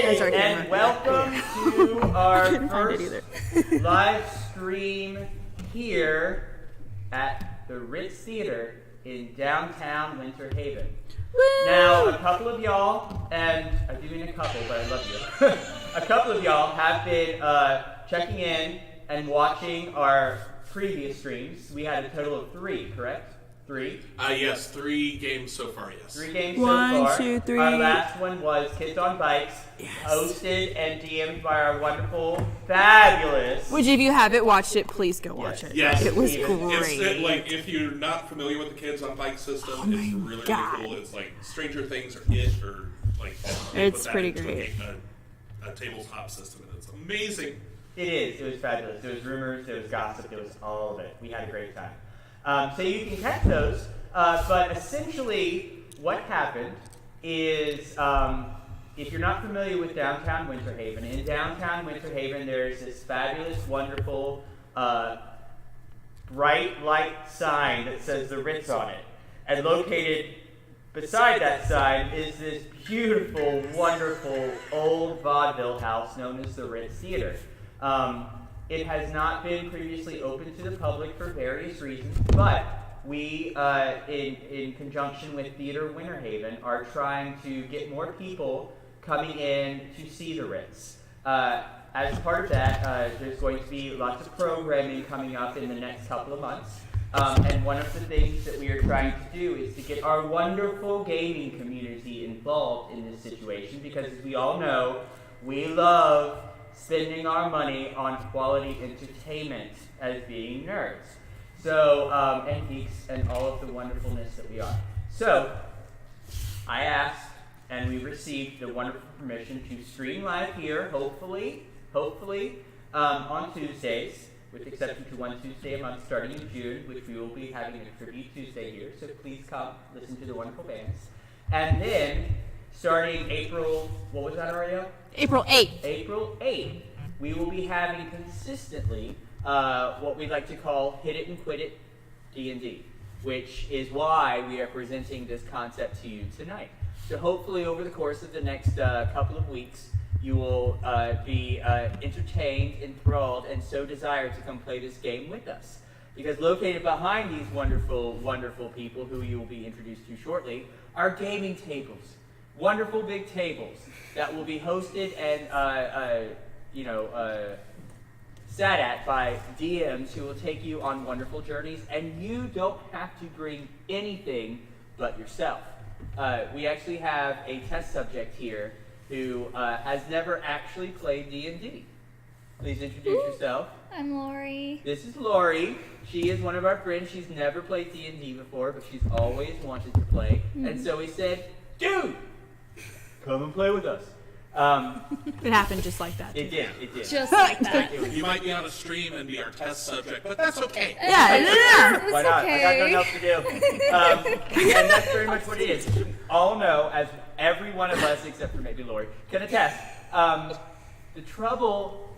Hey, and welcome to our first live stream here at the Ritz Theater in downtown Winter Haven. Woo! Now, a couple of y'all, and I do mean a couple, but I love you. A couple of y'all have been checking in and watching our previous streams. We had a total of 3, correct? 3? Yes, 3 games so far, yes. 3 games so far. 1, 2, 3. Our last one was Kids on Bikes, hosted and DM'd by our wonderful, fabulous... Which, if you haven't watched it, please go watch it. Yes. It was great. It's, if you're not familiar with the Kids on Bike system, it's really cool. It's like Stranger Things or It, or like... It's pretty great. A tabletop system, and it's amazing. It is. It was fabulous. There was rumors, there was gossip, there was all of it. We had a great time. So you can catch those, but essentially what happened is, if you're not familiar with downtown Winter Haven, in downtown Winter Haven there's this fabulous, wonderful, bright light sign that says the Ritz on it. And located beside that sign is this beautiful, wonderful, old vaudeville house known as the Ritz Theater. It has not been previously open to the public for various reasons, but we, in conjunction with Theater Winter Haven, are trying to get more people coming in to see the Ritz. As part of that, there's going to be lots of programming coming up in the next couple of months. And one of the things that we are trying to do is to get our wonderful gaming community involved in this situation, because as we all know, we love spending our money on quality entertainment as being nerds. So, and geeks and all of the wonderfulness that we are. So, I asked, and we received the wonderful permission to stream live here, hopefully, on Tuesdays, with the exception to one Tuesday a month starting in June, which we will be having a Tribute Tuesday here, so please come listen to the wonderful bands. And then, starting April, what was that, Ario? April 8th. April 8th, we will be having consistently what we like to call Hit It and Quit It D&D, which is why we are presenting this concept to you tonight. So hopefully over the course of the next couple of weeks, you will be entertained, enthralled, and so desire to come play this game with us. Because located behind these wonderful, wonderful people who you will be introduced to shortly are gaming tables. Wonderful big tables that will be hosted and, sat at by DMs who will take you on wonderful journeys, and you don't have to bring anything but yourself. We actually have a test subject here who has never actually played D&D. Please introduce yourself. I'm Lori. This is Lori. She is one of our friends. She's never played D&D before, but she's always wanted to play. And so we said, dude, come and play with us. It happened just like that. It did. Just like that. You might be on a stream and be our test subject, but that's okay. Yeah. Why not? I got nothing else to do. And that's very much what it is. You all know, as every one of us, except for maybe Lori, can attest,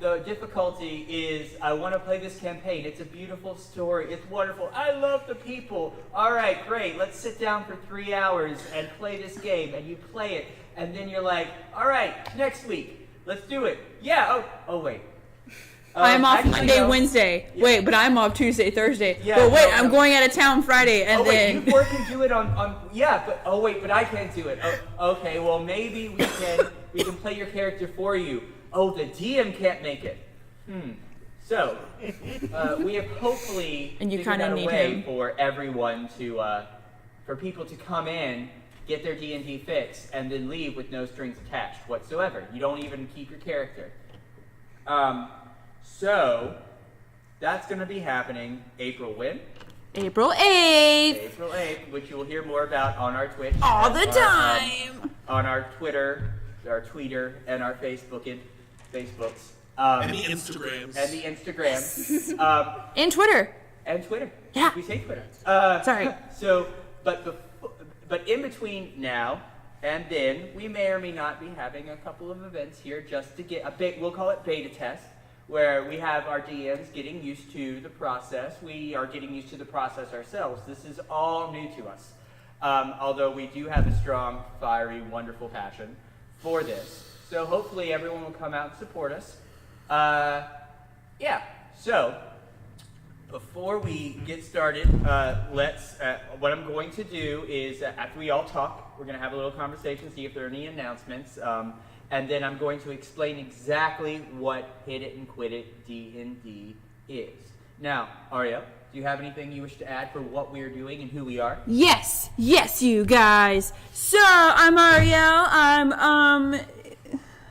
the difficulty is I want to play this campaign. It's a beautiful story. It's wonderful. I love the people. All right, great. Let's sit down for 3 hours and play this game. And you play it. And then you're like, all right, next week. Let's do it. Yeah. Oh wait. I'm off Monday, Wednesday. Yeah. Wait, but I'm off Tuesday, Thursday. Yeah, but wait, I'm going out of town Friday, and then... you four can do it on but I can't do it. Oh, okay, well, maybe we can play your character for you. Oh, the DM can't make it. So, we have hopefully figured out a way for everyone to, for people to come in, get their D&D fix, and then leave with no strings attached whatsoever. You don't even keep your character. So, that's going to be happening April when? April 8th. April 8th, which you will hear more about on our Twitch. All the time. On our Twitter, our Tweeter, and our Facebooks. And the Instagrams. And Twitter. And Twitter. Yeah. We say Twitter. Sorry. So, but in between now and then, we may or may not be having a couple of events here just to get we'll call it beta test, where we have our DMs getting used to the process. We are getting used to the process ourselves. This is all new to us. Although we do have a strong, fiery, wonderful passion for this. So hopefully everyone will come out and support us. Yeah, so before we get started, what I'm going to do is, after we all talk, we're going to have a little conversation, see if there are any announcements, and then I'm going to explain exactly what Hit It and Quit It D&D is. Now, Ariel, do you have anything you wish to add for what we're doing and who we are? Yes, you guys. So, I'm Ariel. I'm,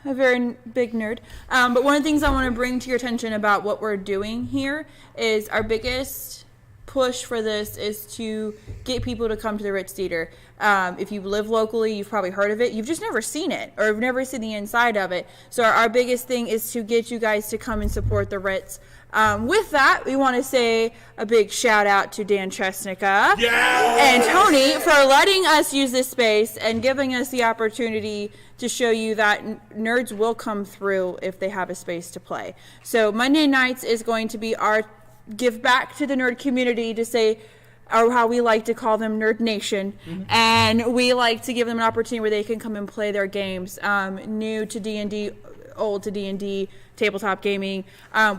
a very big nerd. But one of the things I want to bring to your attention about what we're doing here is our biggest push for this is to get people to come to the Ritz Theater. If you live locally, you've probably heard of it. You've just never seen it or have never seen the inside of it. So our biggest thing is to get you guys to come and support the Ritz. With that, we want to say a big shout out to Dan Chesnicka and Tony for letting us use this space and giving us the opportunity to show you that nerds will come through if they have a space to play. So Monday nights is going to be our give back to the nerd community to say, or how we like to call them, Nerd Nation. Mm-hmm. And we like to give them an opportunity where they can come and play their games, new to D&D, old to D&D, tabletop gaming.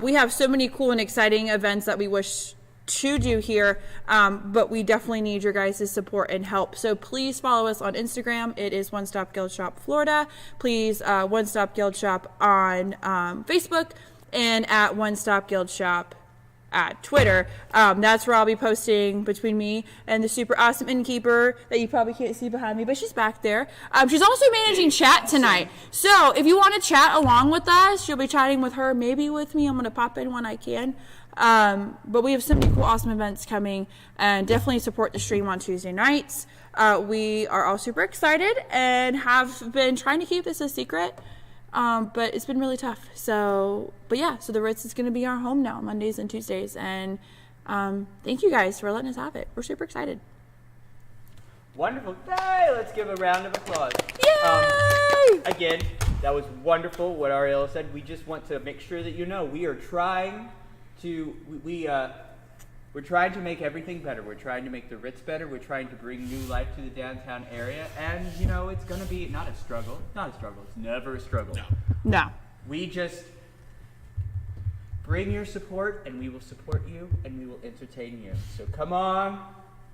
We have so many cool and exciting events that we wish to do here, but we definitely need your guys' support and help. So please follow us on Instagram. It is One Stop Guild Shop Florida. Please, One Stop Guild Shop on Facebook, and at One Stop Guild Shop at Twitter. That's where I'll be posting between me and the super awesome innkeeper that you probably can't see behind me, but she's back there. She's also managing chat tonight. So if you want to chat along with us, she'll be chatting with her, maybe with me. I'm going to pop in when I can. But we have so many cool, awesome events coming, and definitely support the stream on Tuesday nights. We are all super excited and have been trying to keep this a secret. But it's been really tough. So the Ritz is going to be our home now, Mondays and Tuesdays. And thank you guys for letting us have it. We're super excited. Wonderful. Hey, let's give a round of applause. Yay! Again, that was wonderful what Ariel said. We just want to make sure that you know we are trying to, we're trying to make everything better. We're trying to make the Ritz better. We're trying to bring new life to the downtown area. And, it's going to be not a struggle. Not a struggle. It's never a struggle. No. We just bring your support, and we will support you, and we will entertain you. So come on,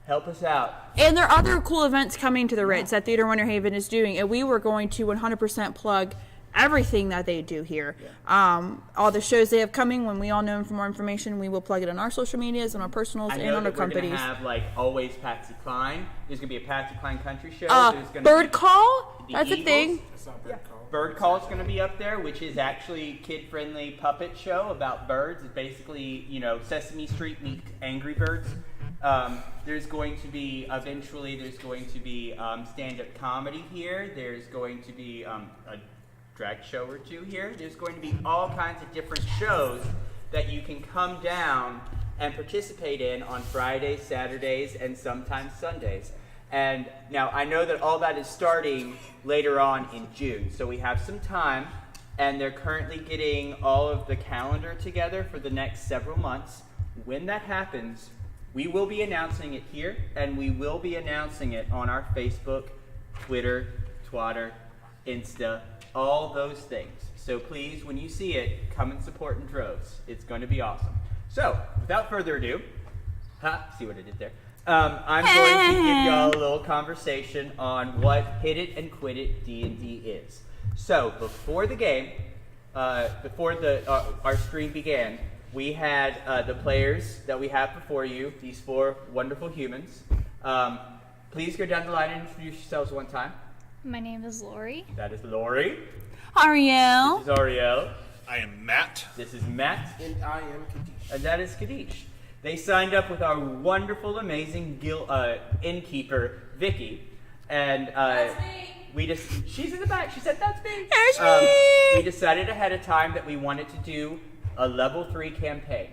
help us out. And there are other cool events coming to the Ritz that Theater Winter Haven is doing. And we were going to 100% plug everything that they do here. Yeah. All the shows they have coming, when we all know them for more information, we will plug it on our social medias and our personals and on our companies. We're going to have, always, Patsy Cline. There's going to be a Patsy Cline country show. Bird Call? That's a thing. Bird Call is going to be up there, which is actually kid-friendly puppet show about birds. It's basically, Sesame Street meets Angry Birds. There's going to be, eventually, stand-up comedy here. There's going to be a drag show or two here. There's going to be all kinds of different shows that you can come down and participate in on Fridays, Saturdays, and sometimes Sundays. And now I know that all that is starting later on in June, so we have some time, and they're currently getting all of the calendar together for the next several months. When that happens, we will be announcing it here, and we will be announcing it on our Facebook, Twitter, Twatter, Insta, all those things. So please, when you see it, come and support in droves. It's going to be awesome. So, without further ado, see what I did there? I'm going to give y'all a little conversation on what Hit It and Quit It D&D is. So, before the game, our stream began, we had the players that we have before you, these four wonderful humans. Please go down the line and introduce yourselves one time. My name is Lori. That is Lori. Ariel. This is Ariel. I am Matt. This is Matt. And I am Kadish. And that is Kadish. They signed up with our wonderful, amazing innkeeper, Vicky. And That's me. She's in the back. She said, that's me. There's me. We decided ahead of time that we wanted to do a level 3 campaign.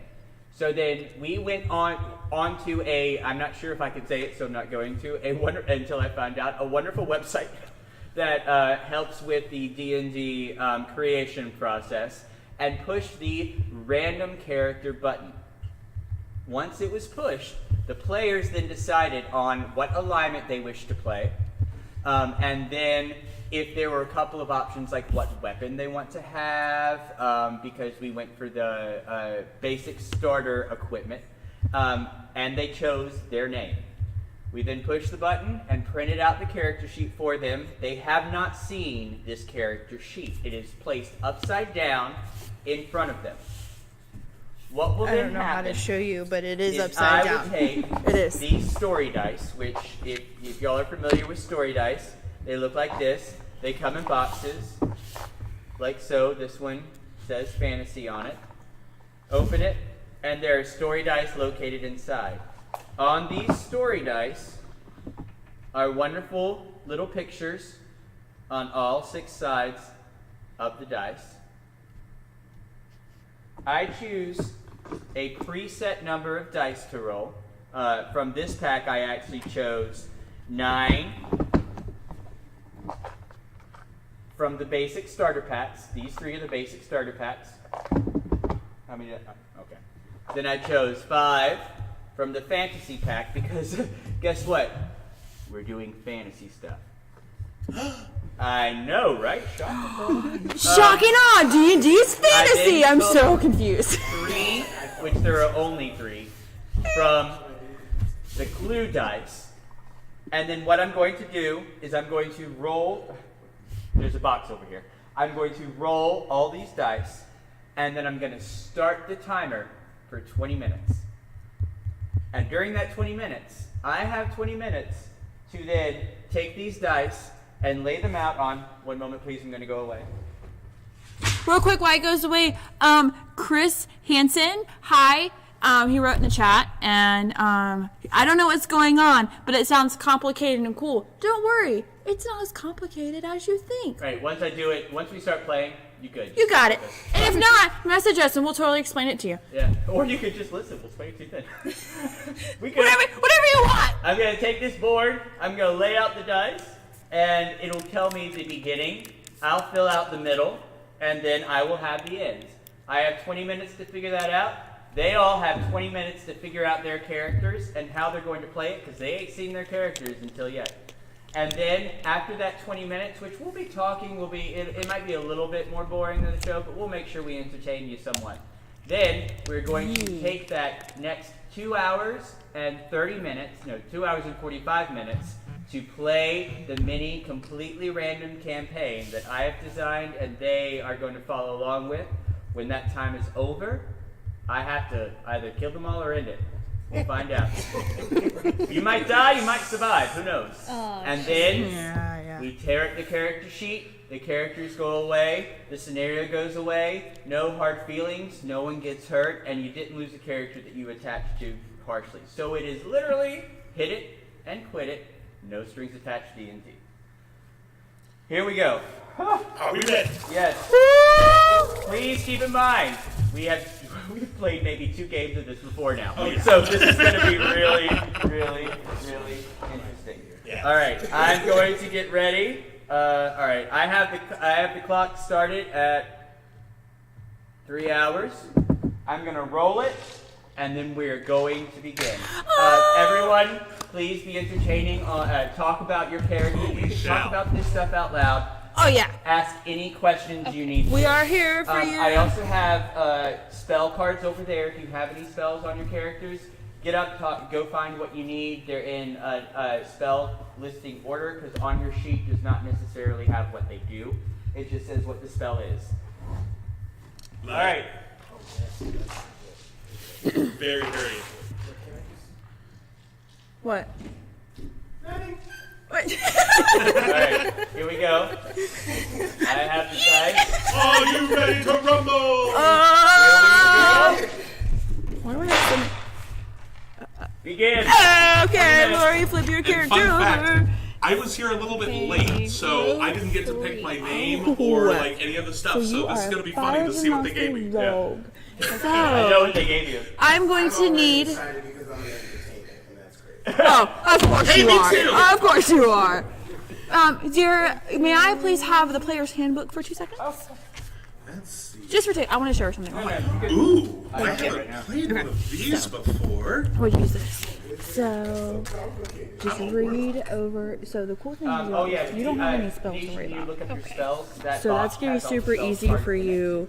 So then we went on to I'm not sure if I can say it, so I'm not going to, until I find out, a wonderful website that helps with the D&D creation process, and pushed the random character button. Once it was pushed, the players then decided on what alignment they wished to play, and then if there were a couple of options like what weapon they want to have, because we went for the basic starter equipment, and they chose their name. We then push the button and printed out the character sheet for them. They have not seen this character sheet. It is placed upside down in front of them. What will I then don't know happen how to show you, but it is is upside I down. will take It is. these story dice, which if y'all are familiar with story dice, they look like this. They come in boxes, like so. This one says fantasy on it. Open it, and there are story dice located inside. On these story dice are wonderful little pictures on all 6 sides of the dice. I choose a preset number of dice to roll. From this pack, I actually chose 9. From the basic starter packs, these 3 are the basic starter packs. How many? Okay. Then I chose 5 from the fantasy pack because guess what? We're doing fantasy stuff. I know, right? Shocking on! D&D's fantasy! I'm so confused. 3, which there are only 3, from the clue dice. And then what I'm going to do is I'm going to roll. There's a box over here. I'm going to roll all these dice, and then I'm going to start the timer for 20 minutes. And during that 20 minutes, I have 20 minutes to then take these dice and lay them out on, one moment please, I'm going to go away. Real quick, while it goes away, Chris Hansen, hi. He wrote in the chat, and I don't know what's going on, but it sounds complicated and cool. Don't worry, it's not as complicated as you think. Right, once we start playing, you good. You got it. And if not, message us and we'll totally explain it to you. Yeah, or you could just listen, we'll explain it to you then. Whatever you want. I'm going to take this board, I'm going to lay out the dice, and it'll tell me the beginning, I'll fill out the middle, and then I will have the end. I have 20 minutes to figure that out. They all have 20 minutes to figure out their characters and how they're going to play it, because they ain't seen their characters until yet. And then after that 20 minutes, which we'll be talking, it might be a little bit more boring than the show, but we'll make sure we entertain you somewhat. Then we're going to take that next 2 hours and 2 hours and 45 minutes to play the mini completely random campaign that I have designed and they are going to follow along with. When that time is over, I have to either kill them all or end it. We'll find out. You might die, you might survive, who knows? And then we tear up the character sheet, the characters go away, the scenario goes away, no hard feelings, no one gets hurt, and you didn't lose a character that you attached to harshly. So it is literally hit it and quit it, no strings attached D&D. Here we go. Are we ready? Yes. Please keep in mind, we've played maybe 2 games of this before now. Oh, yeah. So this is going to be really, really, really interesting. Yeah. All right, I'm going to get ready. All right, I have the clock started at 3 hours. I'm going to roll it, and then we're going to begin. Everyone, please be entertaining. Talk about your character. You can talk about this stuff out loud. Oh, yeah. Ask any questions you need. We are here for you. I also have spell cards over there. If you have any spells on your characters, get up, go find what you need. They're in a spell listing order because on your sheet does not necessarily have what they do. It just says what the spell is. All right. Very, very. What? What? Alright, here we go. I have the dice. Are you ready to rumble? Here we go. Why do I have Begin. Okay, Lori, flip your And character fun over. fact, I was here a little bit late, so I didn't get to pick my name or like any of the stuff. So this is gonna be funny to see what they gave me. Rogue. I know what they gave you. I'm going to need. Excited because I'm the entertainment, and that's great. Oh, of course Hey, you me are. too. Of course you are. Dear, may I please have the player's handbook for 2 seconds? Let's see. Just for I want to show her something real quick. Ooh, I haven't played one of these before. We'll use this. So, just read over. So the cool thing is you don't have any spells to worry about. Look up your spells. So that's gonna be super easy for you.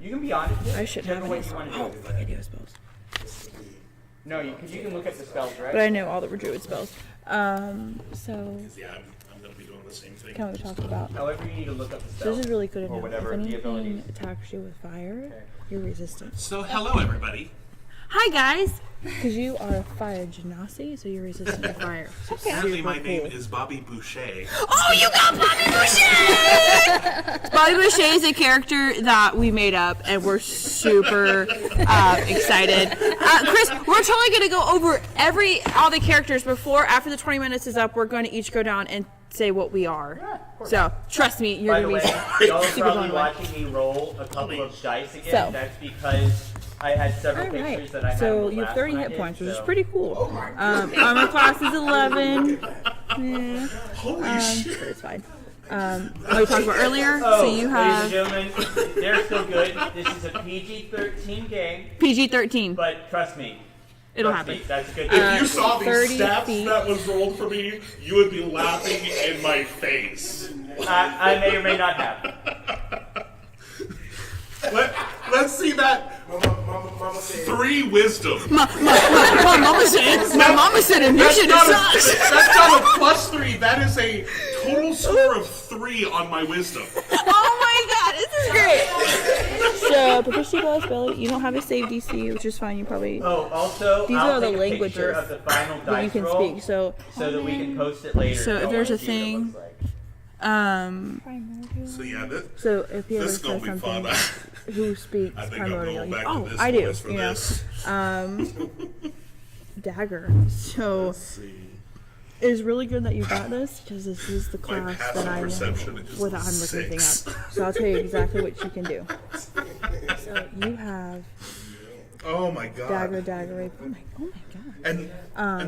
You can be honest. I shouldn't have any spells. Oh, fuck, I do have spells. No, because you can look at the spells, right? But I know all the druid spells. So, Yeah, I'm going to be doing the same thing. can we talk about? However, you need to look up the So spells. this is really good to Or know. whatever If the anything abilities. attacks you with fire, you're resistant. So, hello, everybody. Hi guys! Because you are a fire genasi, so you're resistant to fire. So Apparently, my super name cool. is Bobby Boucher. Oh, you got Bobby Boucher! Bobby Boucher is a character that we made up, and we're super excited. Chris, we're totally going to go over all the characters after the 20 minutes is up. We're going to each go down and say what we are. So, trust me, you're By the going way, to be y'all are super probably blown away. watching me roll a couple of dice again. So. That's because I had several All pictures right, that I had. so on the you have last 30 one I hit did, points, which is so- pretty cool. Armor class is 11. Yeah, Holy shit. but it's fine. What we talked about earlier, Oh, so you have ladies and gentlemen, they're still good. This is a PG-13 game, PG-13. but trust me, It'll trust me, happen. that's a good If game. you saw these 30 stats feet. that was rolled for me, you would be laughing in my face. I may or may not have. Let's see that. Mama said, 3 wisdom. My mama said initiative sucks. That's not a +3. That is a total score of 3 on my wisdom. Oh my god, this is great. So, proficiency bonus ability, you don't have a save DC, which is fine. You probably Oh, also, These I'll are the take a languages picture of the final that dice you can roll speak. So that we can post it later. So if y'all there's wanna a see what it thing- looks like. So yeah, So if you ever this is say gonna be fun. something, who speaks I think I'm primordial? going You- back Oh, to this I do. voice for You know, this. dagger. So Let's see. it's really good that you got this because this is the My class passive that I perception am is without I'm looking anything 6. up. So I'll tell you exactly what you can do. So you have Oh my god. dagger, rape. Oh my god. And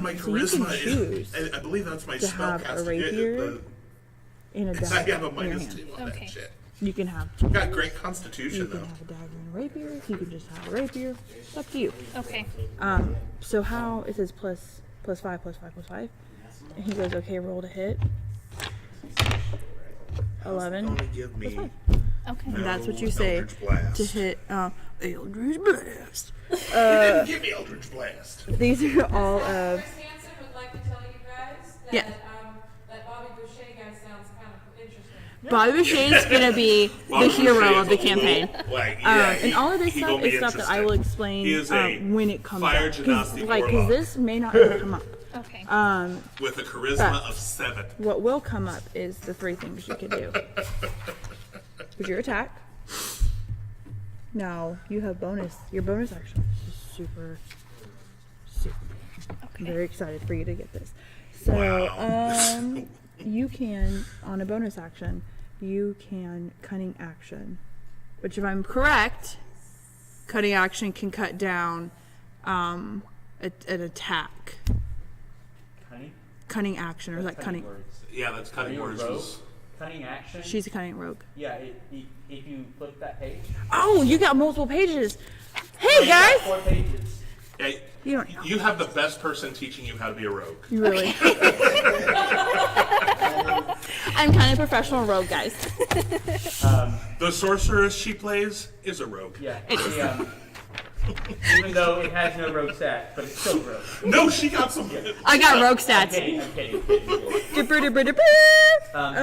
my so you can charisma choose is. I believe that's my to spell have a casting. rapier and a I dagger have a in your -2 hand. on Okay. that shit. You can have Got great you constitution can though. have a dagger and a rapier. You can just have a rapier. It's up to you. Okay. So how it says plus 5, and he goes, okay, roll to hit. 11. Gonna give me Okay. And that's what you no say Eldritch Blast. to hit Eldritch Blast. He didn't give me Eldritch Blast. These are all of Chris Hansen would like to tell you guys that, Yeah. that Bobby Boucher guy sounds kind of interesting. Bobby Boucher is gonna be the Bobby hero Boucher of is the a campaign. little, like, yeah, And all of this he stuff gonna be is stuff that I will explain He is a when it comes fire up. genasi Because warlock. this may not ever come up. Okay. with a charisma But- of 7. What will come up is the 3 things you can do. With your attack. Now you have bonus. Your bonus action is super. I'm very excited for you to get this. So, Wow. you can on a bonus action, you can cunning action, which if I'm correct, cutting action can cut down an attack. Cunning action, or is that cunning? Words. Yeah, that's Are cutting you a words. rogue? is- Cunning action? She's a cunning rogue. Yeah, if you flip that page. Oh, you got multiple pages. Hey You got guys, 4 pages. Yeah, you don't know. you have the best person teaching you how to be a rogue. You really. I'm kind of professional rogue, guys. The sorceress she plays is a rogue. Yeah. Even though it has no rogue stats, but it's still rogue. No, she got some. I got rogue I'm stats. kidding. Dipper-dipper-dipper. But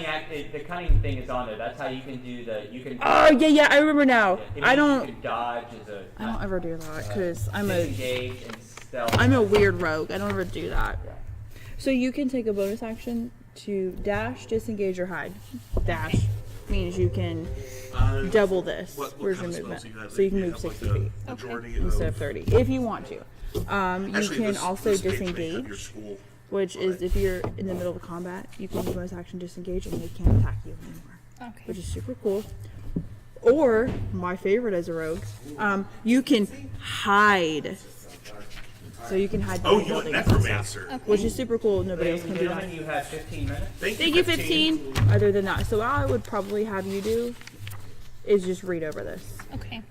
yeah, the cunning thing is on there. That's how you can do you can. Oh yeah, I remember now. it I means don't. You can dodge as a. I don't ever do that because disengage and stealth. I'm a weird rogue. I don't ever do that. So you can take a bonus action to dash, disengage, or hide. Dash means you can double this. What Where's kind your of movement? spells you got? So you can You move have, 60 like, feet the majority instead of of 30 if you want to. You Actually, can this- also this page may have disengage, your school. which is if you're in the middle of combat, you can use bonus action disengage and they can't attack you anymore, Okay. which is super cool. Or my favorite as a rogue, you can hide. So you can hide Oh, behind you a buildings and stuff, necromancer. which is super cool. Nobody else Ladies can and do that. gentlemen, you have 15 minutes. Thank you, 15. Other than that, so what I would probably have you do is just read over this. Okay.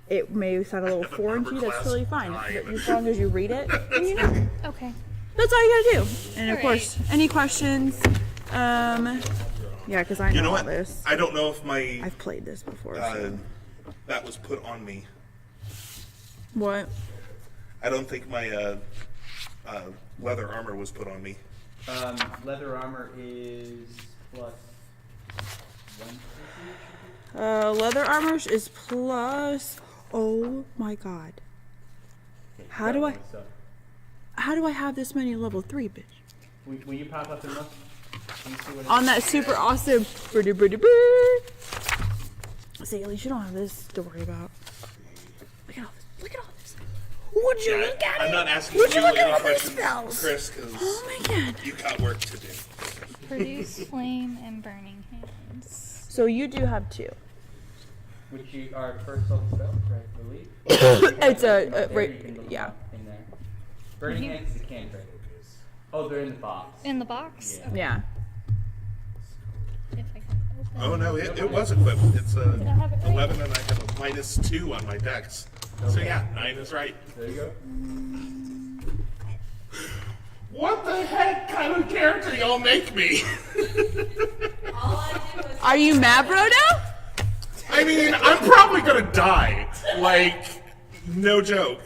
It may sound a little foreign to you. That's totally fine. But as long as you read it, then you know. Okay. That's all you gotta do. And of All course, any questions? Yeah, because I know You know all what? this. I don't know if my I've played this before. So. that was put on me. What? I don't think my leather armor was put on me. Leather armor is plus 1. Leather armor is plus. Oh my god. How do I have this many level 3, bitch? Will you pop up and look? Can you see what it On that super awesome. See, at least you don't have this to worry about. Look at all this. Look at all this. Would you look at I'm it? not asking Would you you look at any all these questions, spells? Chris, because Oh my god. you got work to do. Produce flame and burning hands. So you do have 2. Which you are first level spells, right? Believe. It's There a you can look yeah. up in there. Burning hands is a cantrip. Oh, they're in the box. In the box? Yeah. Okay. Yeah. If I can open Oh no, it was equipped. It's Did I have it right? 11 and I have a -2 on my dex. So yeah, 9 is right. There you go. What the heck kind of character y'all make me? All I do is Are you mad, Brodo? I mean, I'm probably gonna die. Like, no joke.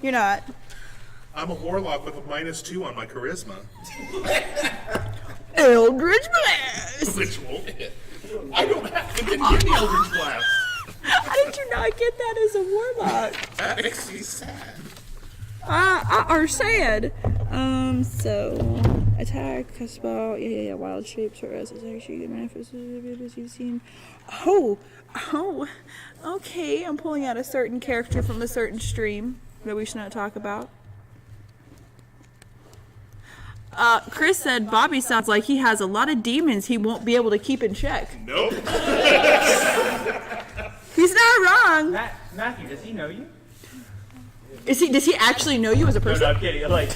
You're not. I'm a warlock with a -2 on my charisma. Eldritch Blast! Which won't hit. I don't have to give me Eldritch Blast. How did you not get that as a warlock? That makes me sad. Are sad. So attack, cast spell, yeah, wild shapes or as actually get manifested as you've seen. Oh, okay. I'm pulling out a certain character from a certain stream that we should not talk about. Chris said Bobby sounds like he has a lot of demons he won't be able to keep in check. Nope. He's not wrong. Matthew, does he know you? Does he actually know you as a No, person? no, I'm kidding. Like,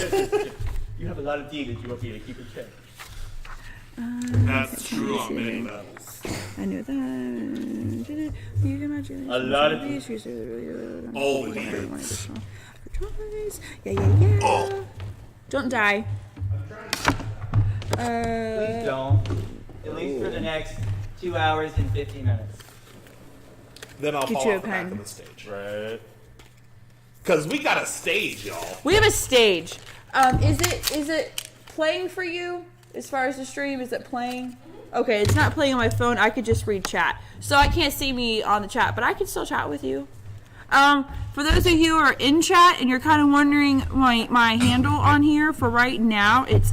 you have a lot of demons you won't be able to keep in check. That's true on many levels. I knew that. You can imagine. A lot of All the demons. Yeah. Oh. Don't die. Please don't. At least for the next 2 hours and 15 minutes. Then I'll Get fall you a off the back pen. of the stage. Right. Because we got a stage, y'all. We have a stage. Is it playing for you as far as the stream? Is it playing? Okay, it's not playing on my phone. I could just read chat. So I can't see me on the chat, but I can still chat with you. For those of you who are in chat and you're kind of wondering my handle on here for right now, it's,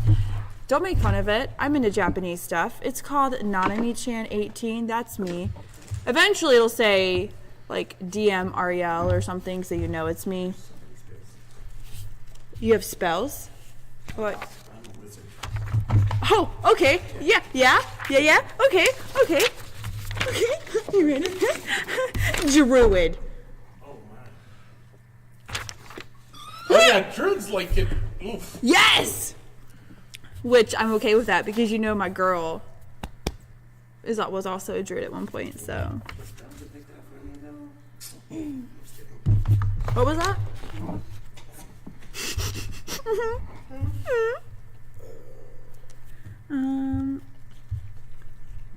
don't make fun of it. I'm into Japanese stuff. It's called Nanami-chan18. That's me. Eventually it'll say like DM Ariel or something so you know it's me. You have spells? What? Oh, okay. Yeah. Okay. You ready? Druid. Oh yeah, Druid's like it. Oof. Yes! Which I'm okay with that because you know my girl was also a druid at one point, so. What was that?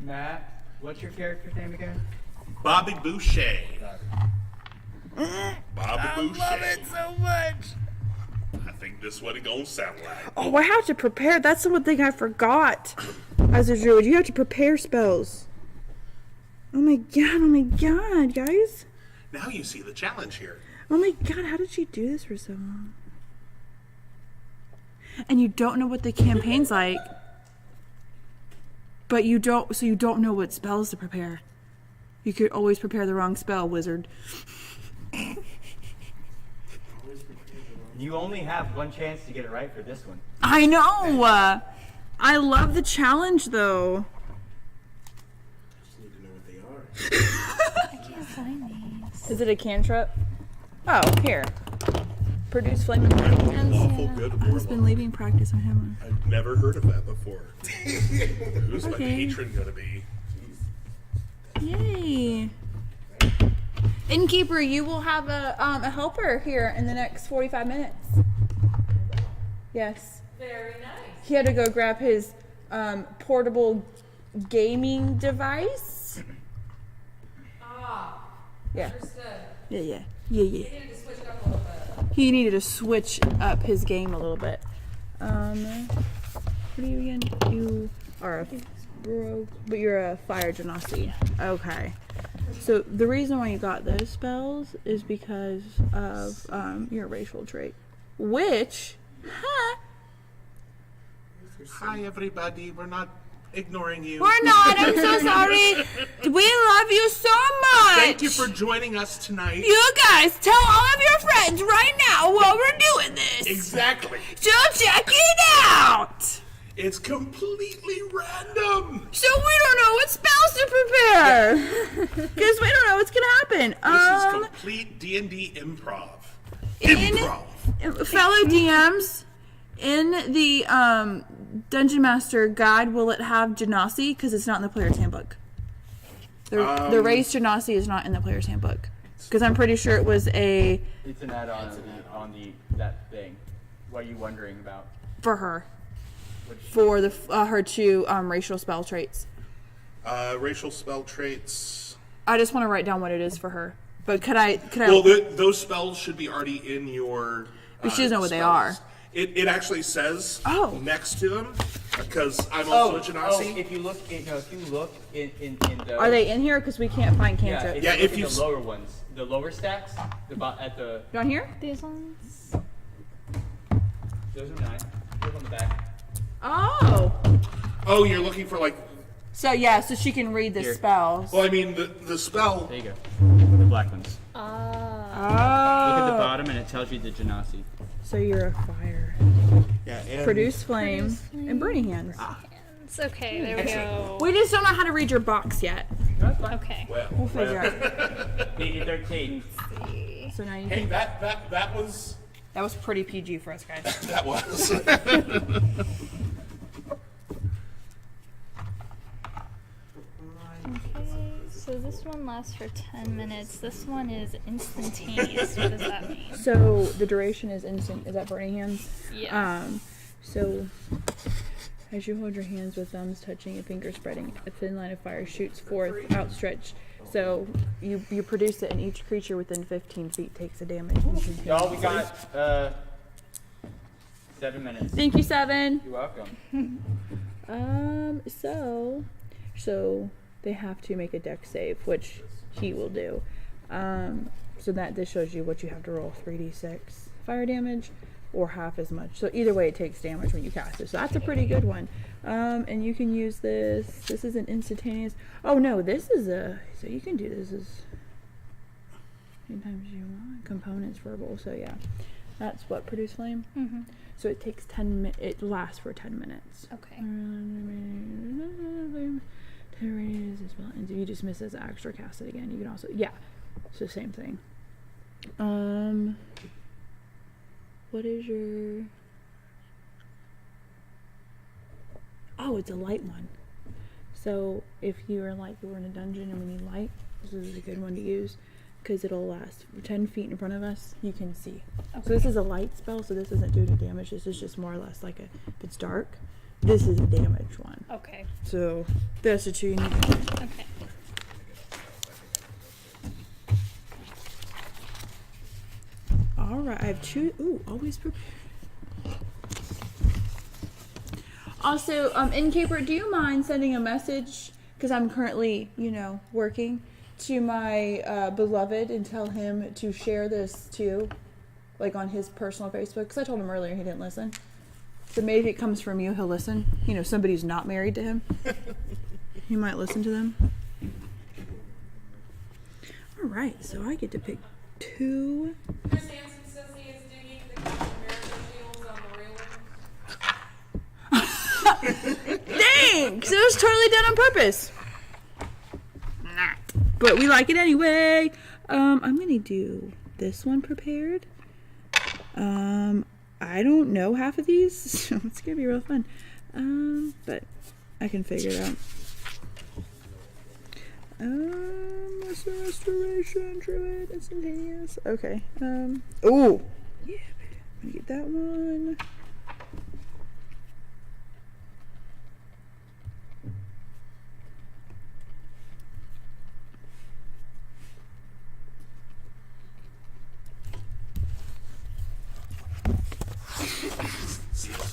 Matt, what's your character's name again? Bobby Boucher. Bobby Boucher. Love it so much. I think this is what it gonna sound like. Oh, I have to prepare. That's the one thing I forgot. As a druid, you have to prepare spells. Oh my god, guys. Now you see the challenge here. Oh my god, how did she do this for so long? And you don't know what the campaign's like. But you don't know what spells to prepare. You could always prepare the wrong spell, wizard. You only have one chance to get it right for this one. I know! I love the challenge, though. Just need to know what they are. I can't find these. Is it a cantrip? Oh, here. Produce flame and burning hands. Awful good I've just been warlock. leaving practice on him. I've never heard of that before. Who's my Okay. patron gonna be? Yay. Innkeeper, you will have a helper here in the next 45 minutes. Yes. Very nice. He had to go grab his portable gaming device. Ah, Yeah. understood. Yeah. You needed to switch it up a little bit. He needed to switch up his game a little bit. What are you again? You are a rogue, but you're a fire genasi. Okay. So the reason why you got those spells is because of your racial trait, which, Hi, everybody. We're not ignoring you. we're not. I'm so sorry. We love you so much. Thank you for joining us tonight. You guys tell all of your friends right now while we're doing this. Exactly. So check it out. It's completely random. So we don't know what spells to prepare because we don't know what's gonna happen. This is complete D&D improv. Fellow DMs, in the Dungeon Master guide, will it have Genasi? Because it's not in the player's handbook. The race Genasi is not in the player's handbook. Because I'm pretty sure it was It's an add-on on that thing. What are you wondering about? for her. For the her two racial spell traits. Racial spell traits. I just want to write down what it is for her. But could I? Well, those spells should be already in your. But she doesn't know what they are. It actually says next to them because I'm also a Genasi. If you look in the. Are they in here? Because we can't find Yeah, cantrips. if you look at the lower ones, the lower stacks, at the. Down here? These ones. Those are 9. Look on the back. Oh. Oh, you're looking for like. So yeah, so she can read the Here. spells. Well, I mean the spell. There you go. The black ones. Oh. Look at the bottom, and it tells you the Genasi. So you're a fire. Yeah. And Produce flame and burning hands. It's okay, there we go. We just don't know how to read your box yet. Okay. We'll figure out. PG-13. So now you Hey, can. that was. That was pretty PG for us guys. That was. Okay, so this one lasts for 10 minutes. This one is instantaneous. What does that mean? So the duration is instant. Is that burning hands? Yeah. So as you hold your hands with thumbs touching and fingers spreading, a thin line of fire shoots forth, outstretched. So you produce it, and each creature within 15 feet takes a damage. Y'all, we got 7 minutes. Thank you, Seven. You're welcome. So they have to make a dex save, which he will do. So that this shows you what you have to roll: 3d6 fire damage, or half as much. So either way, it takes damage when you cast it. So that's a pretty good one. And you can use this. This is an instantaneous. Oh no, this is a. So you can do this as many times you want. Components verbal. So yeah, that's what produce flame. Mm-hmm. So it takes 10 minutes. It lasts for 10 minutes. Okay. 10 radius as well. And if you just miss as extra, cast it again. You can also So same thing. What is your? Oh, it's a light one. So if you're in a dungeon and we need light, this is a good one to use because it'll last 10 feet in front of us. You can see. Okay. So this is a light spell, so this doesn't do any damage. This is just more or less like if it's dark. This is a damage one. Okay. So that's the two you need. Okay. All right, I have two. Ooh, always prepared. Also, Innkeeper, do you mind sending a message? Because I'm currently, working to my beloved and tell him to share this too, like on his personal Facebook. Because I told him earlier he didn't listen. So maybe it comes from you, he'll listen. Somebody who's not married to him. He might listen to them. All right, so I get to pick 2. Chris Hansen says he is digging the Captain America shields on the railing. Thanks! It was totally done on purpose. But we like it anyway. I'm gonna do this one prepared. I don't know half of these, so it's gonna be real fun. But I can figure it out. Lesson restoration, druid, instantaneous. Okay. Oh, yeah. I'm gonna get that one.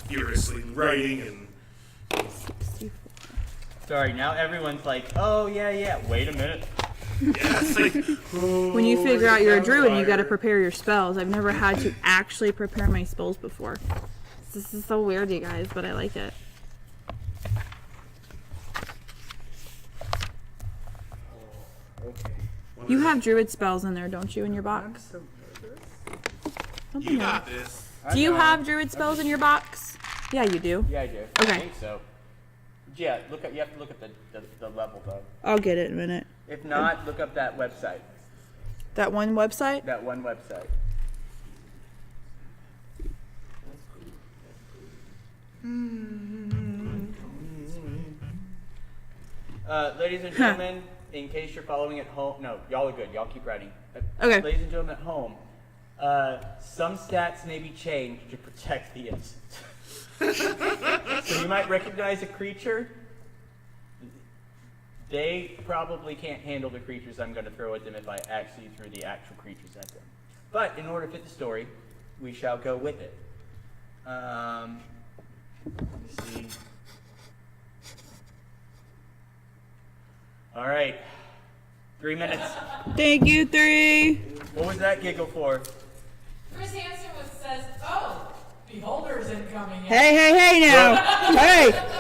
Furiously writing and. Sorry, now everyone's like, oh, yeah, wait a minute. Yeah, it's like, When you figure out you're a druid, you gotta prepare your spells. I've never had to actually prepare my spells before. This is so weird, you guys, but I like it. Okay. You have druid spells in there, don't you, in your box? you got this. Do you have druid spells in your box? Yeah, you do. Yeah, I do. Okay. I think so. Yeah, you have to look at the level, though. I'll get it in a minute. If not, look up that website. That one website? That one website. Ladies and gentlemen, in case you're following at home, no, y'all are good. Y'all keep writing. Okay. Ladies and gentlemen at home, some stats may be changed to protect the innocent. So you might recognize a creature. They probably can't handle the creatures I'm going to throw at them if I actually threw the actual creatures at them. But in order to fit the story, we shall go with it. Let me see. All right. 3 minutes. Thank you, 3. What was that giggle for? Chris Hansen says, oh, Beholder's incoming. Hey now.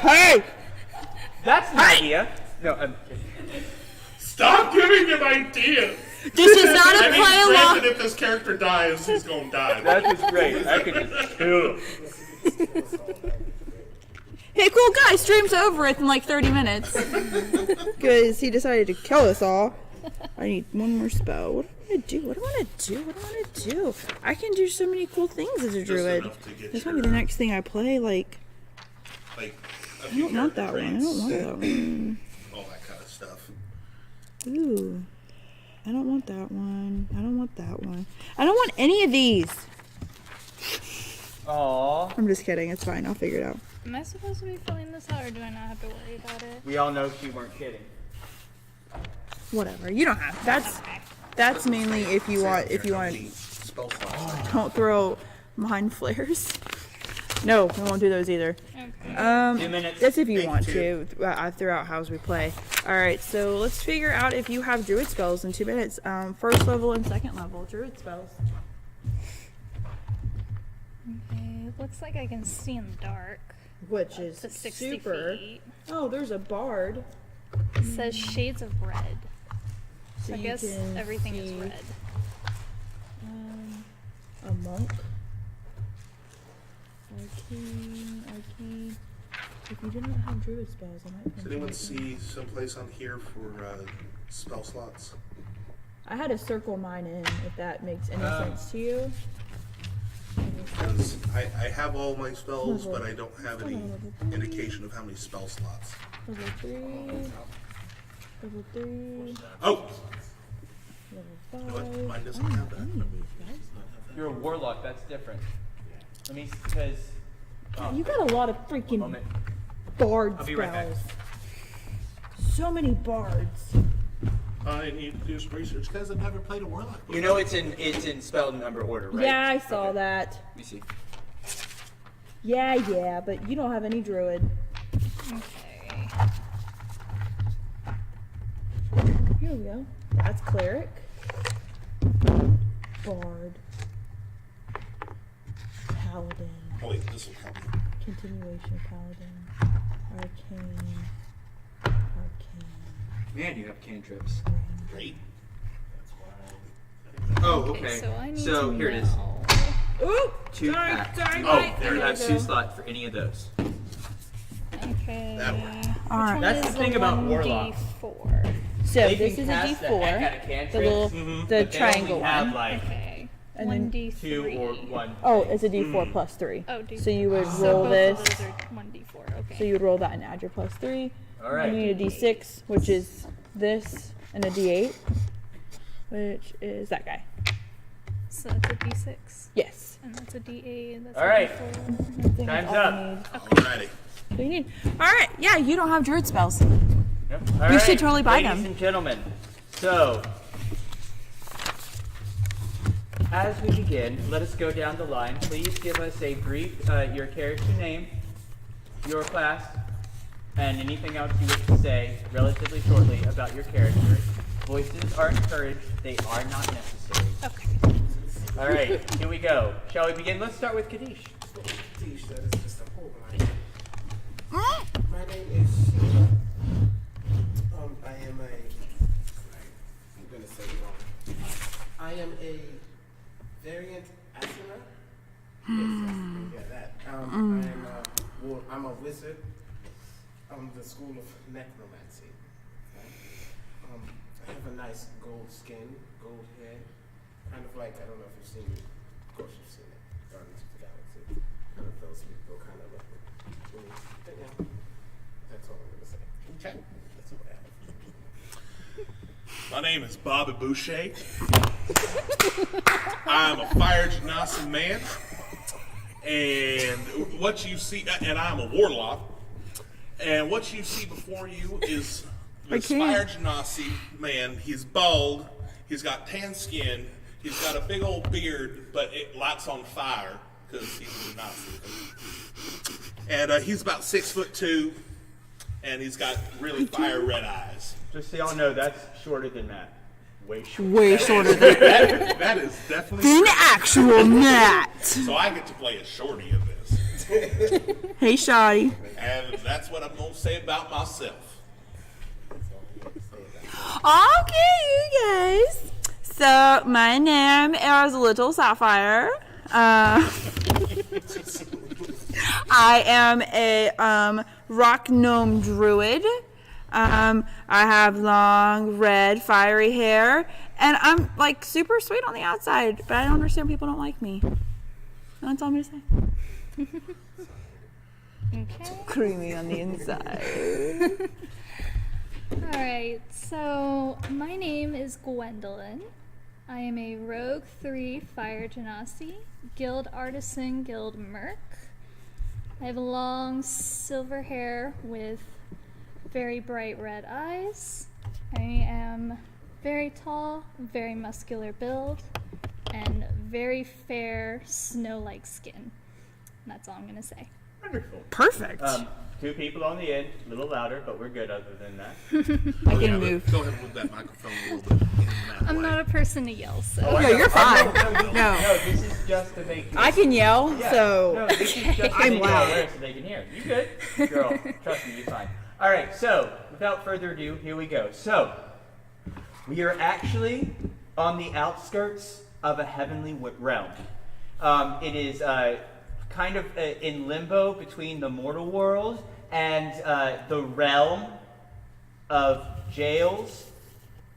hey. That's an idea. No, I'm kidding. Stop giving him ideas. This is not a I mean, play along. granted, if this character dies, he's gonna die. That was great. I could just kill him. Hey, cool guy streams over it in like 30 minutes. Because he decided to kill us all. I need one more spell. What do I do? What do I want to do? I can do so many cool things as a druid. enough to get This might be the next thing I play. Like, Like, a I few don't want that character one. I don't want traits, that one. all that kind of stuff. Ooh. I don't want that one. I don't want that one. I don't want any of these. Aww. I'm just kidding. It's fine. I'll figure it out. Am I supposed to be filling this out, or do I not have to worry about it? We all know she weren't kidding. Whatever. You don't have. That's mainly if you want. Spell slots. Don't throw mind flares. No, we won't do those either. Okay. 2 minutes. That's if you want to. Throughout how we play. All right, so let's figure out if you have druid spells in 2 minutes. First level and second level druid spells. Okay, looks like I can see in the dark. Which is To 60 super. feet. Oh, there's a bard. It says shades of red. So I you guess can everything is see, red. A monk. Arcane. If you didn't have druid spells, I might. Does anyone see someplace on here for spell slots? I had to circle mine in, if that makes any sense to you. Because I have all my spells, but I don't have any indication of how many spell slots. Level 3. Level 3. Oh! Level 5. What? Mine doesn't have that. Any of these guys. You're a warlock. That's different. Let me, because. You got a lot of freaking Moment. bard I'll be right back. spells. So many bards. I need to do some research because I've never played a warlock. You know it's in spell number order, right? Yeah, I saw Okay. that. Let me see. Yeah, but you don't have any druid. Okay. Here we go. That's cleric. Bard. Paladin. Oh wait, this will help me. Continuation paladin. Arcane. Man, you have cantrips. Great. Oh, Okay, okay. so I need So to here it is. know. Ooh! 2 Sorry, packs. sorry, Oh, Mike. there You it have is. 2 slots for any of those. Okay. That one. Alright. That's the thing about warlocks. 1d4. So They this can is a cast the heck D4. out of The cantrips, little, Mm-hmm. the but they triangle only have one. like Okay. And then 1d3. 2 or 1. oh, it's a D4 plus 3. Oh, D4. So you would So roll both this. of those are 1d4. Okay. So you would roll that and add your plus 3. All right. You need a D6, which is this, and a D8, which is that guy. So that's a d6. Yes. And that's a d8. That's All a right. I d4. think Time's that's all up. you need. Alrighty. What do you need? All right. Yeah, you don't have druid spells. Yep. All You should right, totally buy ladies them. and gentlemen, so as we begin, let us go down the line. Please give us a brief, your character name, your class, and anything else you wish to say relatively shortly about your character. Voices are encouraged, they are not necessary. Okay. All right, here we go. Shall we begin? Let's start with Kadish. Teach, that is just a whole line. My name is Sheila. I am I'm gonna say it wrong. I am a variant astronaut. Yeah, that. I'm a wizard on the school of necromancy. I have a nice gold skin, gold hair, kind of like, I don't know if you've seen it. Of course you've seen it. Guardians of the Galaxy. Kind of those people, kind of like. But yeah, that's all I'm gonna say. Okay. That's all I have. My name is Bobby Boucher. I'm a fire genasi man. And what you see, and I'm a warlock. And what you see before you is this fire genasi man. He's bald. He's got tan skin. He's got a big old beard, but it lights on fire because he's a genasi. And he's about 6'2", and he's got really fire red eyes. Just so y'all know, that's shorter than Matt. Way shorter. Way shorter than That is definitely than true. actual Matt. So I get to play a shorty of this. Hey, Shoddy. And that's what I'm going to say about myself. Okay, you guys. So my name is Little Sapphire. I am a rock gnome druid. I have long, red, fiery hair, and I'm like super sweet on the outside, but I don't understand people don't like me. That's all I'm gonna say. Okay. Creamy on the inside. Alright, so my name is Gwendolyn. I am a Rogue 3 Fire Genasi, Guild Artisan, Guild Merc. I have long silver hair with very bright red eyes. I am very tall, very muscular build, and very fair snow-like skin. And that's all I'm gonna say. Wonderful. Perfect. 2 people on the end, a little louder, but we're good other than that. I can move. Go ahead and move that microphone a little bit in that I'm way. not a person to yell, so. Oh, I No, know. you're fine. No, No. this is just to make you. I can yell, Yeah. so No, this is just to I'm make you loud. aware so they can hear. You good? Girl, trust me, you're fine. All right, so without further ado, here we go. So, we are actually on the outskirts of a heavenly realm. It is kind of in limbo between the mortal world and the realm of jails,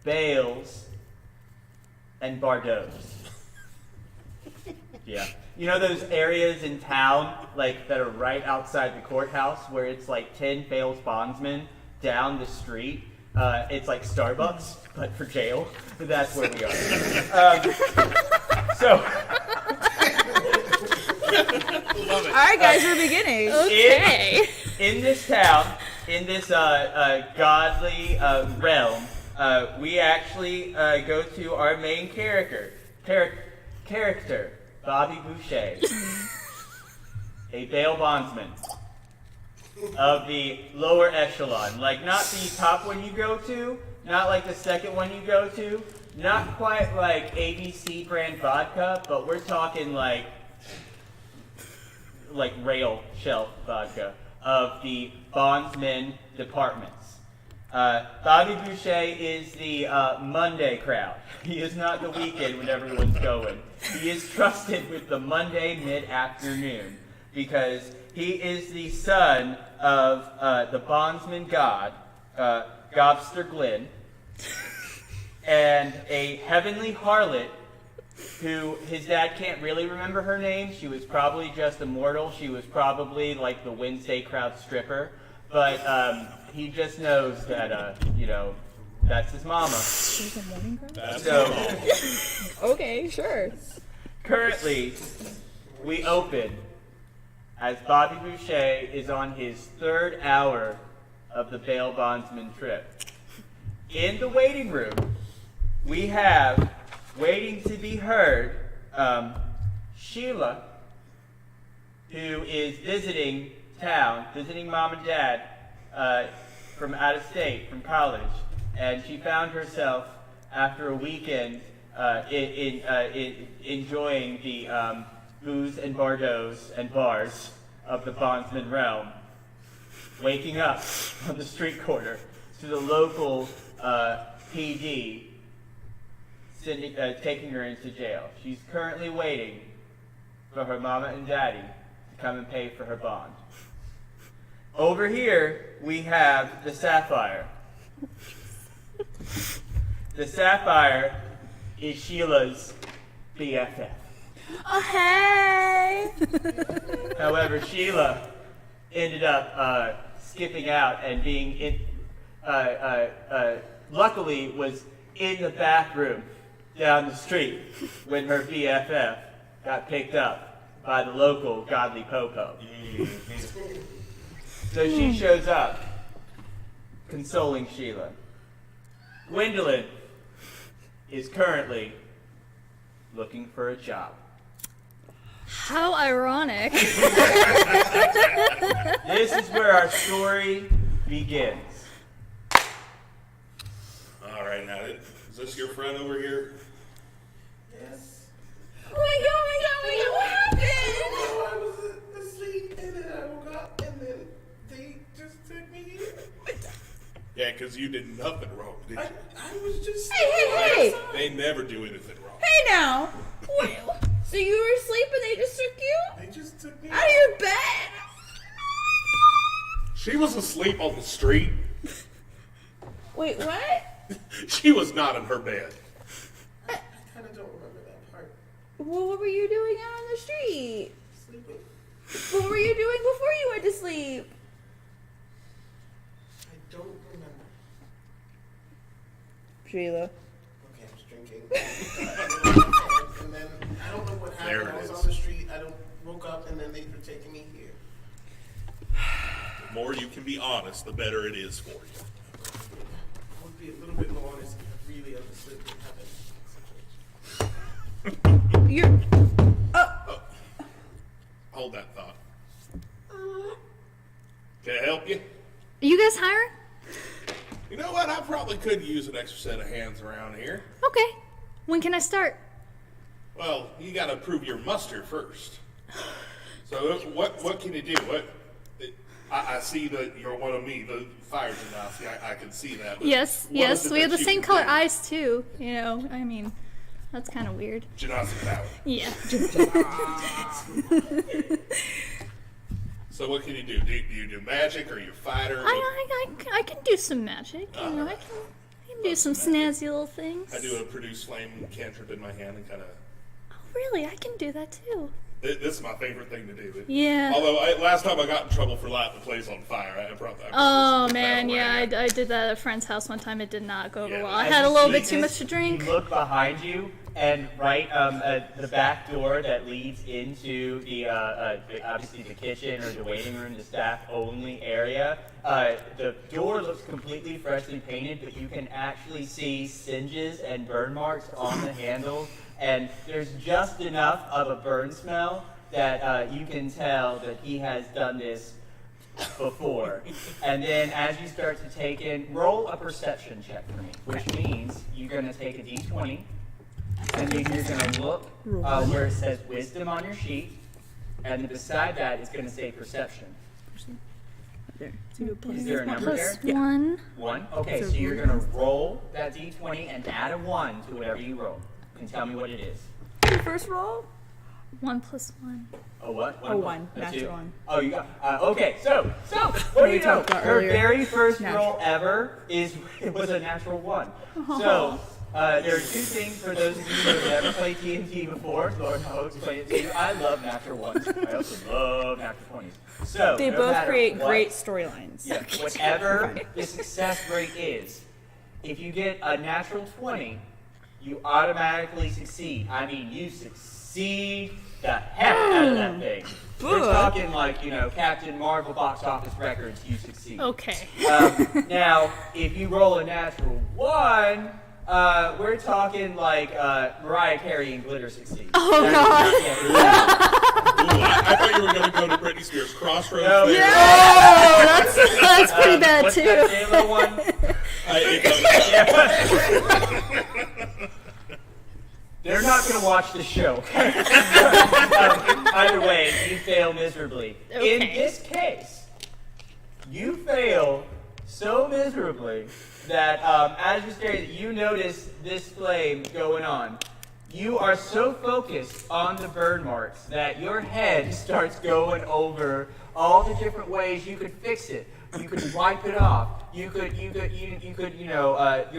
bails, and bardos. Yeah. You know those areas in town, like, that are right outside the courthouse where it's like 10 bails bondsmen down the street? It's like Starbucks, but for jail. That's where we are. So... Love it. all right, guys, we're beginning. Okay. In this town, in this godly realm, we actually go to our main character, Bobby Boucher, a bail bondsman of the lower echelon. Like, not the top one you go to, not like the second one you go to, not quite like ABC brand vodka, but we're talking like rail shelf vodka of the bondsman departments. Bobby Boucher is the Monday crowd. He is not the weekend when everyone's going. He is trusted with the Monday mid-afternoon because he is the son of the bondsman god, Gobster Glynn, and a heavenly harlot who his dad can't really remember her name. She was probably just a mortal. She was probably like the Wednesday crowd stripper. But he just knows that, that's his mama. There's a morning crowd? So, Okay, sure. currently, we open as Bobby Boucher is on his 3rd hour of the bail bondsman trip. In the waiting room, we have, waiting to be heard, Sheila, who is visiting town, visiting mom and dad from out of state, from college. And she found herself, after a weekend, enjoying the booze and bardos and bars of the bondsman realm, waking up on the street corner to the local PD taking her into jail. She's currently waiting for her mama and daddy to come and pay for her bond. Over here, we have the Sapphire. The Sapphire is Sheila's BFF. Oh, hey! However, Sheila ended up skipping out and being luckily was in the bathroom down the street when her BFF got picked up by the local godly popo. So she shows up, consoling Sheila. Gwendolyn is currently looking for a job. How ironic. This is where our story begins. All right, now, is this your friend over here? Yes. Oh my god, what happened? Oh, I was asleep and then I woke up and then they just took me here. Yeah, because you did nothing wrong, did you? I was just. Hey! They never do anything wrong. Hey now! Wait, so you were asleep and they just took you They just took me out of your bed? She was asleep on the street. Wait, what? She was not in her bed. I kind of don't remember that part. Well, what were you doing out on the street? Sleeping. What were you doing before you went to sleep? I don't remember. Sheila. Okay, I was drinking. And then I don't know what There happened. it I was is. on the street. I woke up and then they were taking me here. The more you can be honest, the better it is for you. I would be a little bit more honest if I really understood what happened. You're. Hold that thought. Can I help you? You guys hiring? You know what? I probably could use an extra set of hands around here. Okay. When can I start? Well, you got to prove your muster first. So what can you do? I see that you're one of me, the fire genasi. I can see that. But Yes, what yes. is it We have that the you same can color do? eyes too. You know, I mean, that's kind of weird. Genasi power. Yeah. So what can you do? Do you do magic or you fighter? I can do some magic. You know, I can do some snazzy little things. I do a produce flame cantrip in my hand and kind of. Oh, really? I can do that too. This is my favorite thing to do. Yeah. Although last time I got in trouble for lighting the place on fire, I probably. Oh man, yeah, I did that at a friend's house one time. It did not go over Yeah, well. I As had a you little see bit too this, much to drink. You look behind you, and right at the back door that leads into the obviously the kitchen or the waiting room, the staff-only area. The door looks completely freshly painted, but you can actually see singes and burn marks on the handles, and there's just enough of a burn smell that you can tell that he has done this before. And then as you start to take in, roll a perception check for me, which means you're going to take a d20, and then you're going to look where it says wisdom on your sheet, and then beside that is going to say perception. There. Is there a number Plus there? one. 1? Okay, so you're going to roll that d20 and add a 1 to whatever you roll. And tell me what it is. Your first roll? 1 plus 1. A what? A 1. A Natural 2? 1. Oh, you got. Okay, so what do we you know? talked about Her earlier. very first Natural. roll ever was a natural 1. So There are two things for those of you who have never played TNT before. Lord, I'll explain it to you. I love natural ones. I also love natural 20s. So They no both matter create what- great storylines. Yeah, whatever the success rate is, if you get a natural 20, you automatically succeed. I mean, you succeed the heck out of that thing. We're Good. talking like, Captain Marvel box office records, you succeed. Okay. Now, if you roll a natural 1, we're talking like Mariah Carey and Glitter succeed. Oh, God. Ooh, I thought you were going to go to Britney Spears' Crossroads. No, there. Oh, that's pretty bad what's too. that J-Lo one? They're not going to watch the show. Either way, you fail miserably. In Okay. this case, you fail so miserably that as you're staring, you notice this flame going on. You are so focused on the burn marks that your head starts going over all the different ways you could fix it. You could wipe it off. You're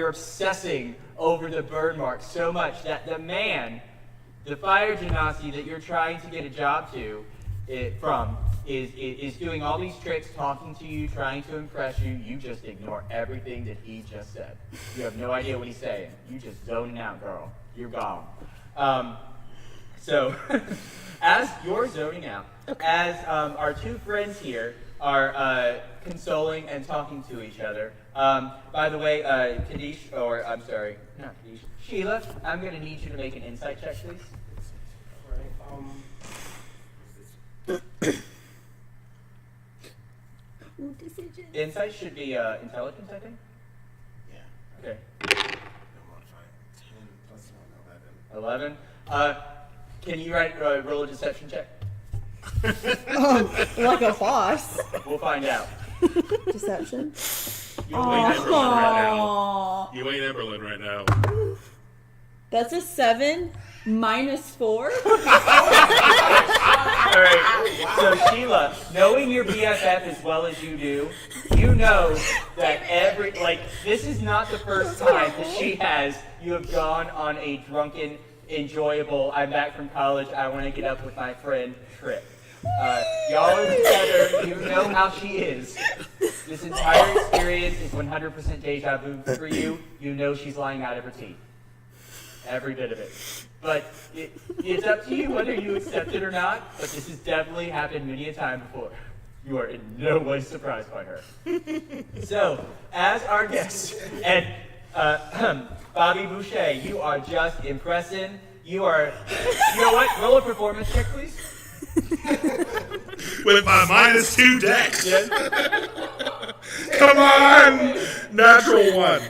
obsessing over the burn marks so much that the fire genasi that you're trying to get a job from is doing all these tricks, talking to you, trying to impress you. You just ignore everything that he just said. You have no idea what he's saying. You just zoning out, girl. You're gone. So, as you're zoning out, as our two friends here are consoling and talking to each other. By the way, Sheila, I'm going to need you to make an insight check, please. Insight should be intelligence, I think. Yeah. Okay. I'm modifying 10 plus 1, 11. 11. Can you roll a deception check? Like a boss. We'll find out. Deception. You ain't Emberlyn right now. Aww. You ain't Emberlyn right now. That's a 7 minus 4. All right. So Sheila, knowing your BFF as well as you do, you know that this is not the first time that you have gone on a drunken, enjoyable, I'm back from college, I want to get up with my friend trip. Y'all are together, you know how she is. This entire experience is 100% deja vu for you. You know she's lying out of her teeth. Every bit of it. But it's up to you whether you accept it or not, but this has definitely happened many a time before. You are in no way surprised by her. So, as our guest, and Bobby Boucher, you are just impressing. You know what? Roll a performance check, please. With my -2 dex. Yes. Come on! Natural 1.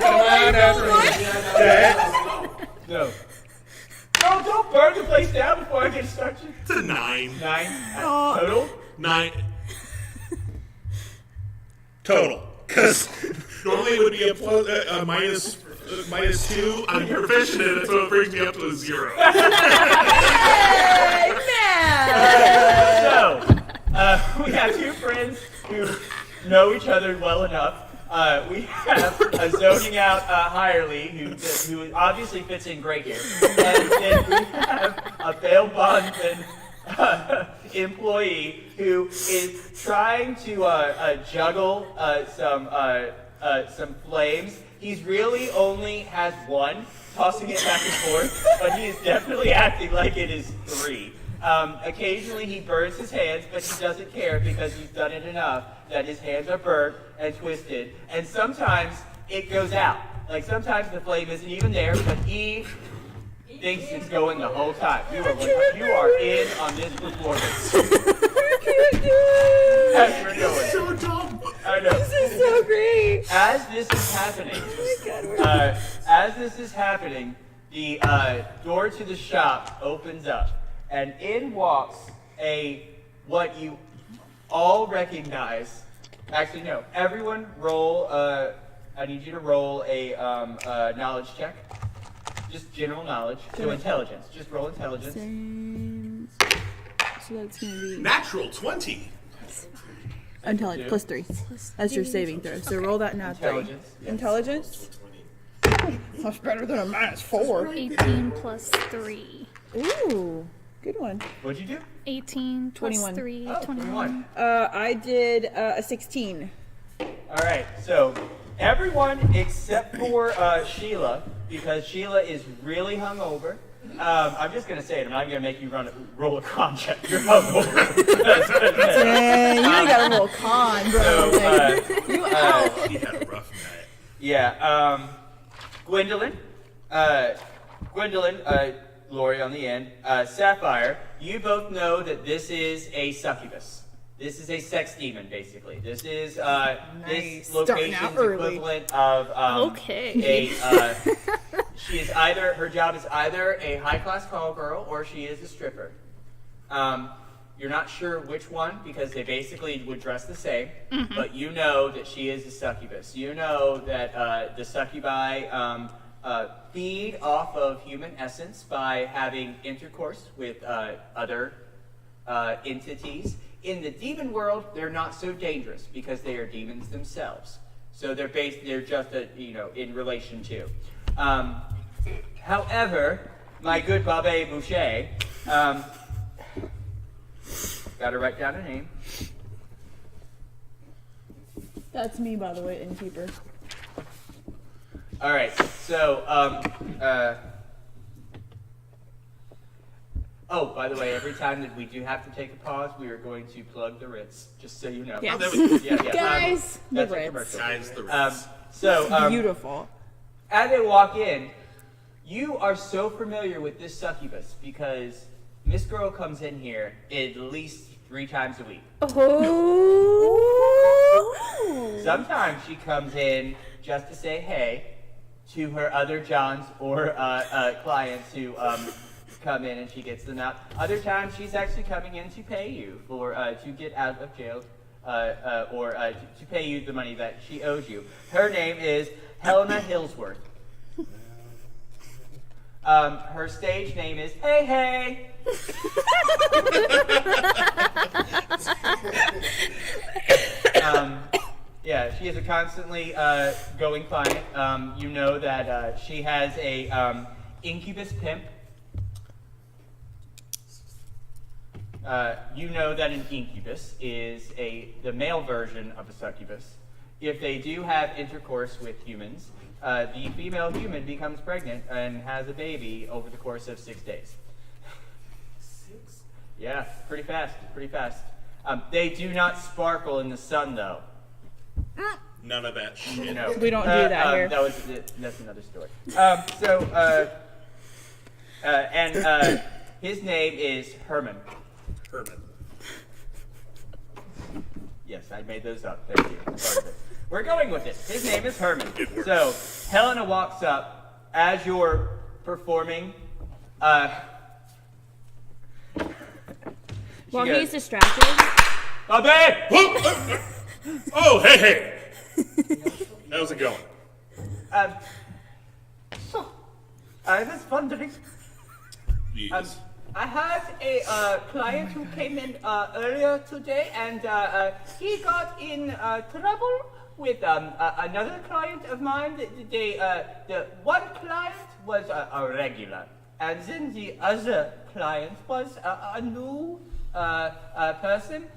Come on, Dex. No. No, don't burn the place down before I get started. It's a 9. 9 total. 9. Total. Because normally it would be a -2. I'm proficient in it, so it brings me up to a 0. So, we have two friends who know each other well enough. We have a zoning out Hirely who obviously fits in great here. And then we have a bail bondsman employee who is trying to juggle some flames. He's really only has one, tossing it back and forth, but he is definitely acting like it is 3. Occasionally he burns his hands, but he doesn't care because he's done it enough that his hands are burnt and twisted. And sometimes it goes out. Like sometimes the flame isn't even there, but he thinks it's going the whole time. You are in on this performance. As we're going. So dumb. I know. This is so great. As this is happening, the door to the shop opens up, and in walks what you all recognize. Actually, no. Everyone, roll. I need you to roll a knowledge check. Just general knowledge. So intelligence. Just roll intelligence. Same. So that's gonna be Natural 20. intelligence plus 3. That's your saving throw. So roll that now. 3. Intelligence. Yes. Intelligence. 20. Much better than a -4. 18 plus 3. Ooh, good one. What'd you do? 18 plus 21. 3, Oh, 21. I did a 16. All right, so everyone except for Sheila, because Sheila is really hungover. I'm just gonna say it. I'm not gonna make you roll a con check. You're hungover. Dang, you ain't got a little con, bro. So, you out. He had a rough night. yeah, Gwendolyn, Lori on the end, Sapphire. You both know that this is a succubus. This is a sex demon, basically. This is this Starting location's out early. equivalent of Okay. she is either, her job is either a high-class call girl or she is a stripper. You're not sure which one because they basically would dress the same, but you know that she is a succubus. You know that the succubi feed off of human essence by having intercourse with other entities. In the demon world, they're not so dangerous because they are demons themselves. So they're just in relation to. However, my good Babe Boucher, gotta write down a name. That's me, by the way, innkeeper. All right, so oh, by the way, every time that we do have to take a pause, we are going to plug the Ritz, just so you know. Yes. Oh, there we go. Yeah. Guys, the That's a Ritz. commercial. Guys, the Ritz. So, Beautiful. as they walk in, you are so familiar with this succubus because Miss Girl comes in here at least 3 times a week. Oh. Sometimes she comes in just to say hey to her other Johns or clients who come in and she gets them out. Other times she's actually coming in to pay you for to get out of jail or to pay you the money that she owes you. Her name is Helena Hillsworth. Her stage name is Hey Hey. Yeah, she is a constantly going client. You know that she has a incubus pimp. You know that an incubus is the male version of a succubus. If they do have intercourse with humans, the female human becomes pregnant and has a baby over the course of 6 days. 6? Yeah, pretty fast, pretty fast. They do not sparkle in the sun, though. None of that shit. No. We don't do that here. That's another story. His name is Herman. Herman. Yes, I made those up. Thank you. Part of it. We're going with it. His name is Herman. So Helena walks up as you're performing. While goes, he's distracted. Bobby! Oh, hey. How's it going? I was wondering. Yes. I had a client who came in earlier today, and he got in trouble with another client of mine. The one client was a regular, and then the other client was a new person.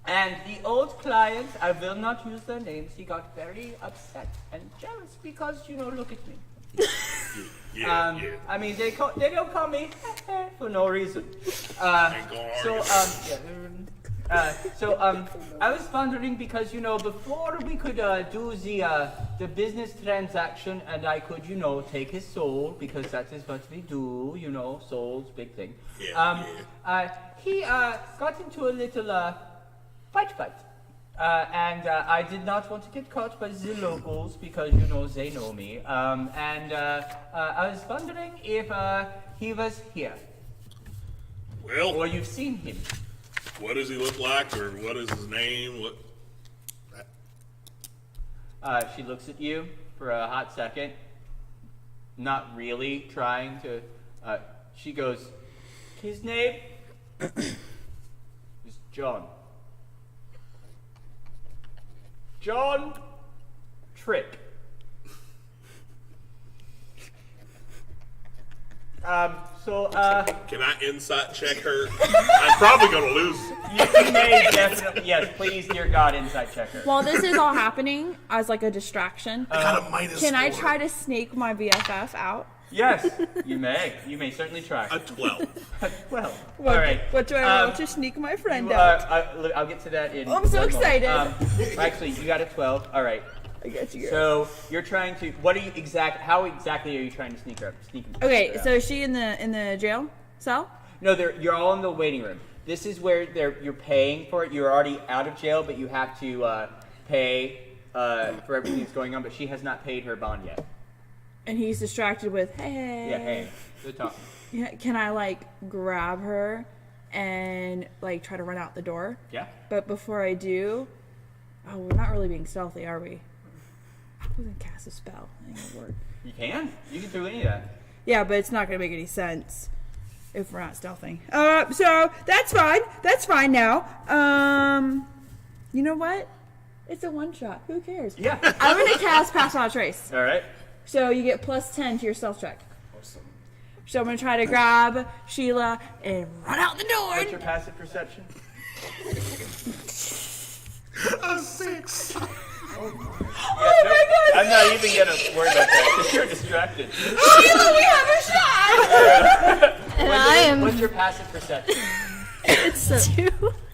And the old client, I will not use their names, he got very upset and jealous because, look at me. Yeah. I mean, they don't call me for no reason. I was wondering because before we could do the business transaction and I could take his soul because that is what we do. Soul's big thing. He got into a little fight. And I did not want to get caught by the locals because, they know me. I was wondering if he was here. Well, Or you've seen him. what does he look like, or what is his name? What? She looks at you for a hot second. Not really trying to... she goes, his name is John. John Trick. Can I insight check her? I'm probably gonna lose. You may definitely, yes, please, dear God, insight check her. While this is all happening as like a distraction, I got a minus can I 4. try to snake my BFF out? Yes, you may. You may certainly try. A 12. Well, What, all right. What do I roll to sneak my friend You, out? I'll get to that in. I'm so one moment. excited. Actually, you got a 12. All right. I guess you. So you're trying to. What are you exact? How exactly are you trying to sneak her? Okay, so is she in the jail cell? No, you're all in the waiting room. This is where you're paying for it. You're already out of jail, but you have to pay for everything that's going on. But she has not paid her bond yet. And he's distracted with hey. Yeah, hey, good talking. Yeah, can I like grab her and like try to run out the door? Yeah. But before I do, we're not really being stealthy, are we? I wasn't cast a spell. That ain't gonna work. You can. You can do any of that. Yeah, but it's not gonna make any sense if we're not stealthing. So that's fine. That's fine now. You know what? It's a one shot. Who cares? Yeah. I'm gonna cast Pass Without Trace. All right. So you get plus 10 to your stealth check. Awesome. So I'm gonna try to grab Sheila and run out the door. What's your passive perception? A 6. Oh my God! I'm not even gonna worry about that because you're distracted. Sheila, we have a shot. And I am. What's your passive perception? It's 2.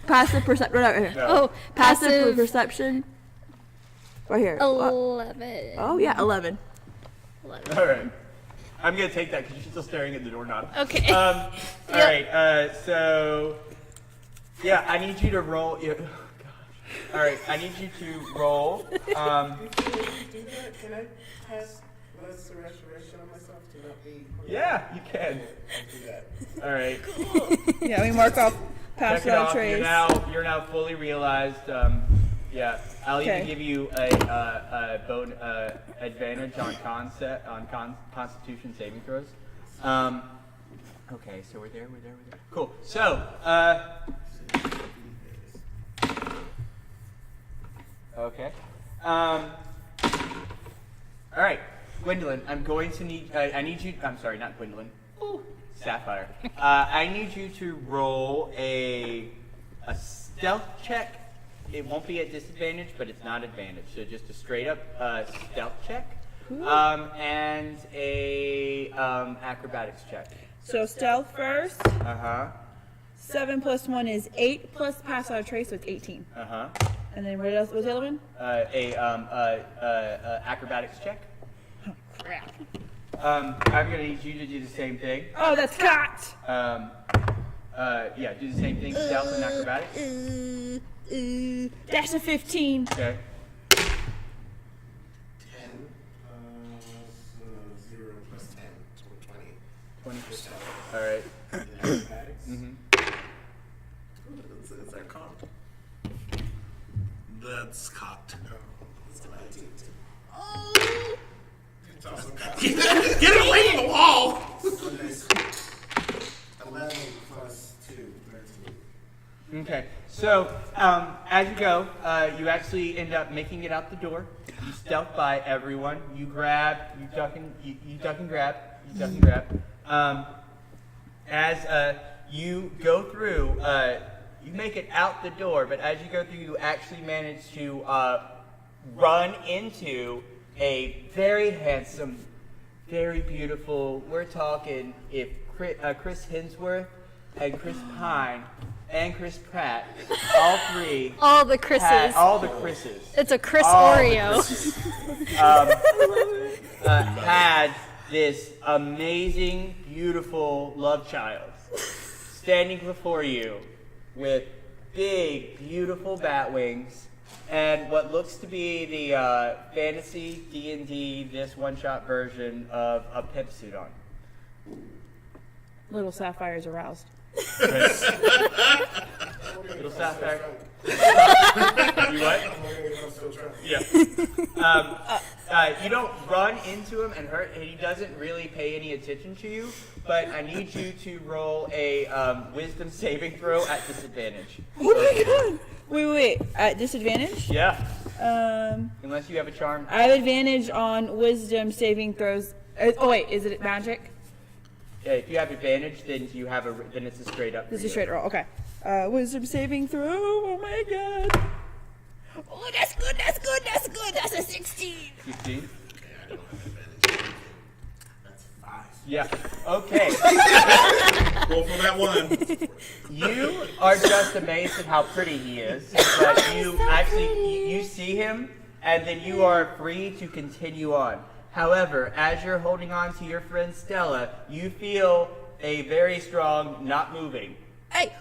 Passive perception. Right here. No. Oh, Passive passive perception. Right here. 11. Oh yeah, 11. 11. All right. I'm gonna take that because you're still staring at the doorknob. Okay. All right. So yeah, I need you to roll. Oh, gosh. All right. I need you to roll. Before you do that, can I pass Bless the Restoration on myself to not be... Yeah, you can. do that. All right. Yeah, we mark off Pass Check it off. Without Trace. You're now fully realized. Yeah, I'll even Okay. give you a advantage on Constitution saving throws. Okay, so we're there. Cool. So, okay. All right, Gwendolyn. I'm going to need. I need you. I'm sorry, not Gwendolyn. Ooh, Sapphire. I need you to roll a stealth check. It won't be at disadvantage, but it's not advantage. So just a straight up stealth check, and a acrobatics check. So stealth first. 7 plus 1 is 8 plus Pass Without Trace, so it's 18. And then what else was the other one? Acrobatics check. Crap. I'm gonna need you to do the same thing. Oh, that's cocked. Yeah, do the same thing. Stealth and acrobatics. That's a 15. Okay. 10 0 plus 10, so 20. 20%. All right. Acrobatics. Is that cocked? That's cocked. It's 19. Oh. It's also cocked. Get it away from the wall! 11 plus 2, 13. Okay. So as you go, you actually end up making it out the door. You stealth by everyone. You grab. You duck and grab. As you go through, you make it out the door. But as you go through, you actually manage to run into a very handsome, very beautiful. We're talking if Chris Hemsworth and Chris Pine and Chris Pratt, all three. All the Chris's. All the Chris's. It's a Chris All the Oreo. Chris's, had this amazing, beautiful love child standing before you with big, beautiful bat wings and what looks to be the fantasy D&D this one-shot version of a pimp suit on. Little Sapphire's aroused. Little Sapphire. You what? I'm still trying. Yeah. You don't run into him and hurt, and he doesn't really pay any attention to you. But I need you to roll a wisdom saving throw at disadvantage. Oh my God! Wait. At disadvantage? Yeah. Unless you have a charm. I have advantage on wisdom saving throws. Oh wait, is it magic? if you have advantage, then you have then it's a straight up. This is a straight roll. Okay. Wisdom saving throw. Oh my god. Oh, that's good. That's good. That's good. That's a 16. 16. I don't have advantage. That's 5. Yeah. Okay. Roll for that one. You are just amazed at how pretty he is, but you actually you see him, and then you are free to continue on. However, as you're holding on to your friend Stella, you feel a very strong not moving. Hey.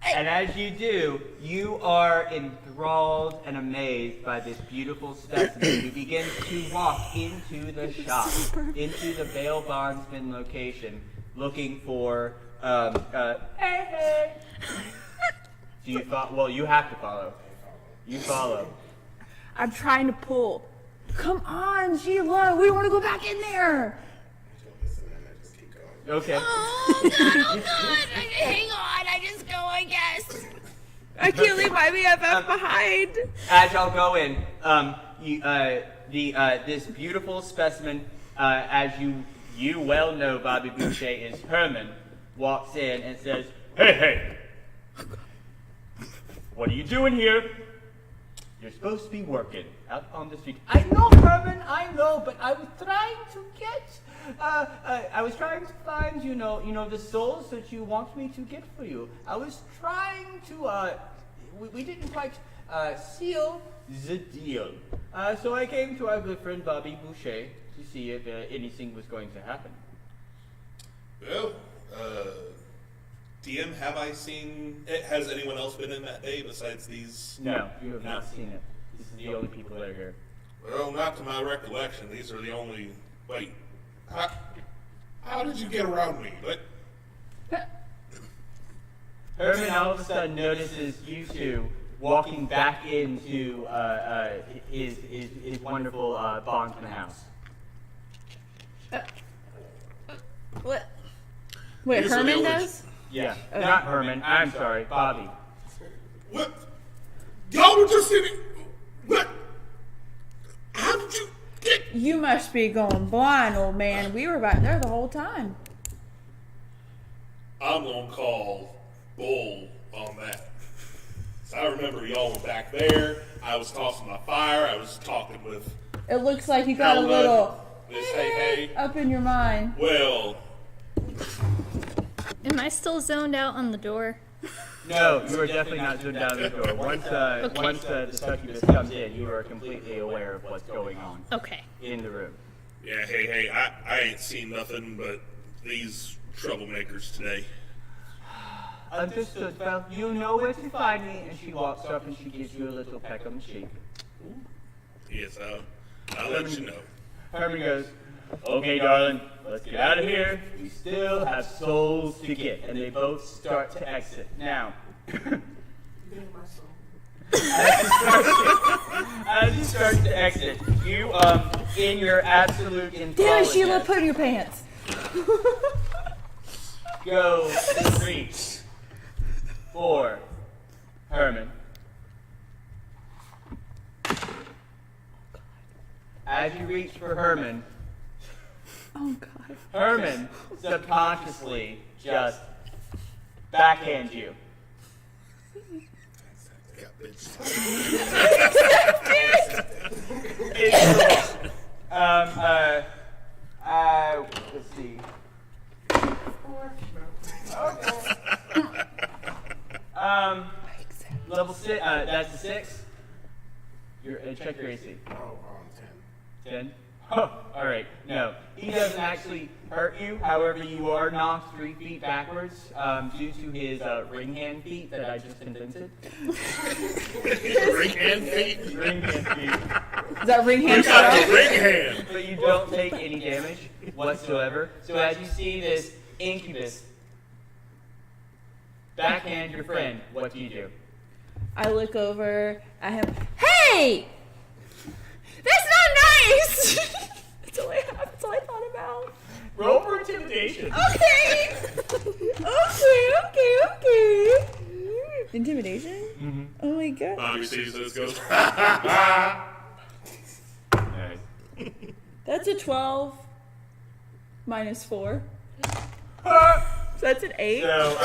And as you do, you are enthralled and amazed by this beautiful specimen who begins to walk into the shop, into the bail bondsman location, looking for, hey. Do you follow? Well, you have to follow. You follow. I'm trying to pull. Come on, Sheila. We want to go back in there. I don't listen and I just keep going. Okay. Oh, God. Hang on. I just go, I guess. I can't leave my BFF behind. As y'all go in, this beautiful specimen, as you well know, Bobby Boucher is Herman, walks in and says, "Hey, what are you doing here? You're supposed to be working out on the street." "I know, Herman, I know, but I was trying to get, I was trying to find, you know, the souls that you want me to get for you. I was trying to, we didn't quite, seal the deal. So I came to our good friend Bobby Boucher to see if anything was going to happen." Well, DM, has anyone else been in that bay besides these? No, you have not seen it. This is the only people that are here. Well, not to my recollection. These are the only. Wait, how did you get around me? What? Herman all of a sudden notices you two walking back into his wonderful bondsman house. What? Wait, These are the Herman only- does? Yeah, not Herman. I'm sorry, Bobby. What? Y'all were just sitting. What? How did you get? You must be going blind, old man. We were back there the whole time. I'm gonna call bull on that. So I remember y'all were back there. I was tossing my fire. I was talking with It looks like you got a Helga, little Miss Hey. up in your mind. Well, Am I still zoned out on the door? No, you are definitely not zoomed down the door. Once the succubus comes in, you are completely aware of what's going on Okay. in the room. yeah, hey, I ain't seen nothing but these troublemakers today. Understood, well, you know where to find me. And she walks up and she gives you a little peck on the cheek. Yes, I'll let you know. Herman goes, "Okay, darling, let's get out of here. We still have souls to get." And they both start to exit. Now, as you start to exit, you, in your absolute Damn it, enthusiasm, Sheila, put in your pants. go to reach for Herman. As you reach for Herman, Oh, God. Herman subconsciously just backhands you. Yeah, bitch. It's let's see. Okay. Level 6, that's a 6. Check your AC. Oh, 10. 10? Oh, alright. No. He doesn't actually hurt you. However, you are knocked 3 feet backwards due to his ring hand feet that I just invented. Ring hand feet. Ring hand feet. Is that ring hand We got shut the ring hand. But you don't take any damage whatsoever. So as you see this incubus backhand your friend, what do you do? I look over at him. Hey! That's not nice! That's all I thought about. Roll for intimidation. Okay! Okay. Intimidation? Mm-hmm. Oh my god. Bobby sees this, goes, Nice. That's a 12 minus 4. That's an 8. So,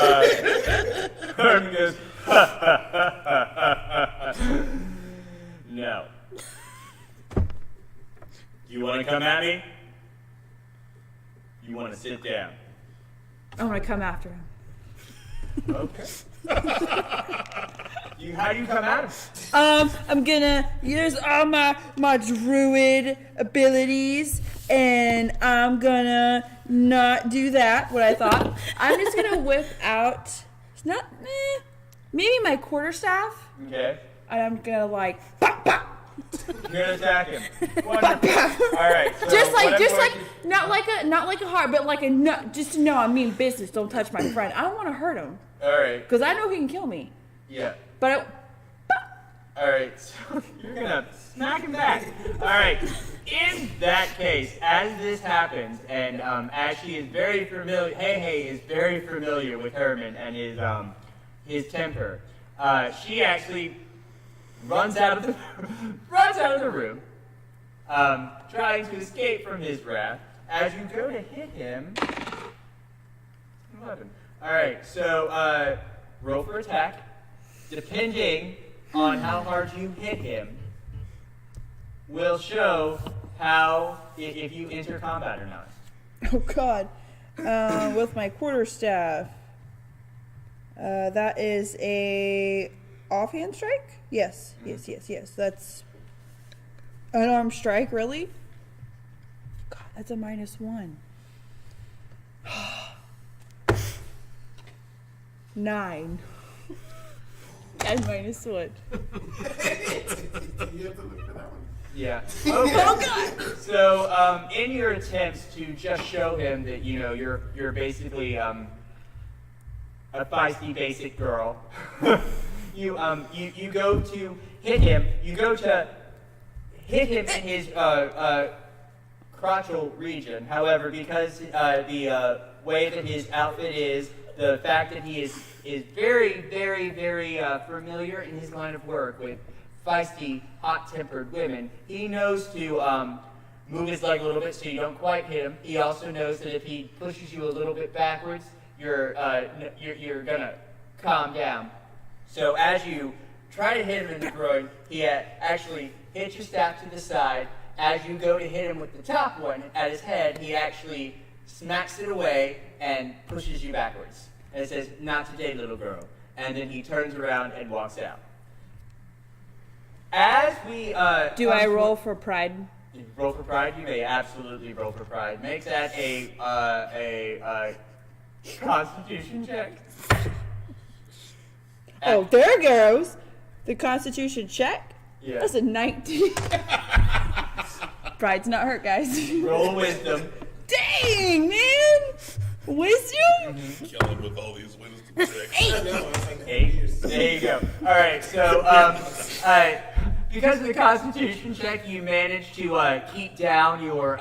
Herman goes, no. You want to come at me? You want to sit down? I want to come after him. Okay. How do you come at him? I'm gonna use all my druid abilities, and I'm gonna not do that, what I thought. I'm just gonna whip out, maybe my quarterstaff, Okay. and I'm gonna like, pop, pop. You're gonna attack him. Wonderful. All right. So not like a heart, but like a no. Just to know I mean business. Don't touch my friend. I don't want to hurt him. All right. Because I know he can kill me. Yeah. But All right. So you're gonna smack him back. All right. In that case, as this happens, and as she is very familiar, Hey is very familiar with Herman and his temper. She actually runs out of the room, trying to escape from his wrath. As you go to hit him, 11. All right, so roll for attack. Depending on how hard you hit him, will show how if you enter combat or not. oh god, with my quarterstaff, that is a offhand strike. Yes. That's unarmed strike. Really? God, that's a -1. 9. And -1. You have to look for that one. Yeah. Okay. So, in your attempts to just show him that you're basically a feisty basic girl, you go to hit him. You go to hit him in his crotchal region. However, because the way that his outfit is, the fact that he is very, very, very familiar in his line of work with feisty, hot-tempered women, he knows to move his leg a little bit so you don't quite hit him. He also knows that if he pushes you a little bit backwards, you're gonna calm down. So as you try to hit him in the groin, he actually hits your staff to the side. As you go to hit him with the top one at his head, he actually smacks it away and pushes you backwards. And it says, "Not today, little girl." And then he turns around and walks out. As we Do I roll for pride? Roll for pride? You may absolutely roll for pride. Make that a Constitution check. Oh, there goes the Constitution check. Yeah. That's a 19. Pride's not hurt, guys. Roll wisdom. Dang, man! Wisdom? Kill him with all these wisdom checks. 8. There you go. All right. So, because of the Constitution check, you managed to keep down your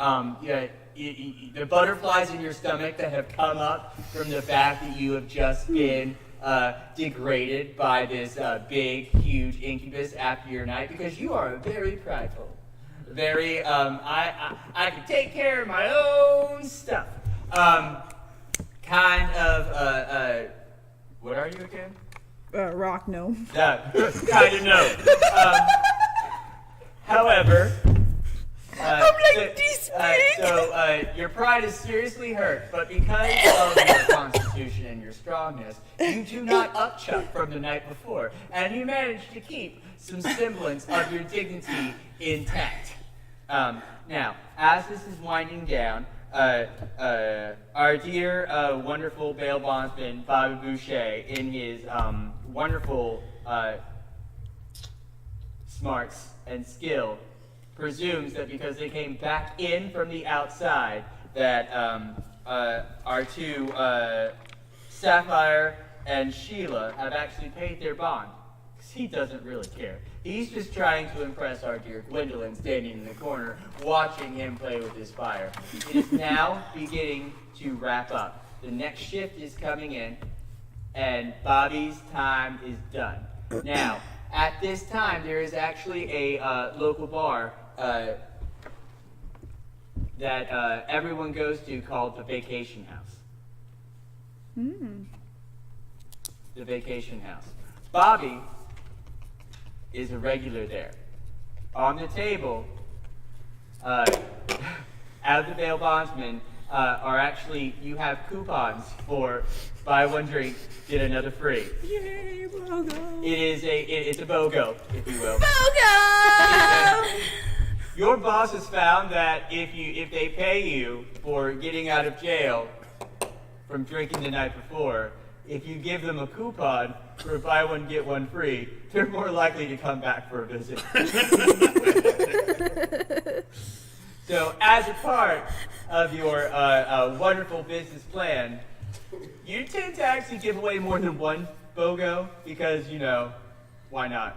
the butterflies in your stomach that have come up from the fact that you have just been degraded by this big, huge incubus after your night, because you are very prideful. Very, I can take care of my own stuff. Kind of, what are you again? Rock, no. Kind of no. However, your pride is seriously hurt, but because of your constitution and your strongness, you do not upchuck from the night before, and you manage to keep some semblance of your dignity intact. Now, as this is winding down, our dear, wonderful bail bondsman, Bobby Boucher, in his wonderful smarts and skill, presumes that because they came back in from the outside, that our two, Sapphire and Sheila, have actually paid their bond. Because he doesn't really care. He's just trying to impress our dear Gwendolyn, standing in the corner, watching him play with his fire. It is now beginning to wrap up. The next shift is coming in, and Bobby's time is done. Now, at this time, there is actually a local bar that everyone goes to called the Vacation House. The vacation house. Bobby is a regular there. On the table, out of the bail bondsmen are actually, you have coupons for buy one drink, get another free. Yay, BOGO! It's a BOGO, if you will. BOGO! Your boss has found that if they pay you for getting out of jail from drinking the night before, if you give them a coupon for buy one get one free, they're more likely to come back for a visit. So, as a part of your wonderful business plan, you tend to actually give away more than one BOGO because, why not?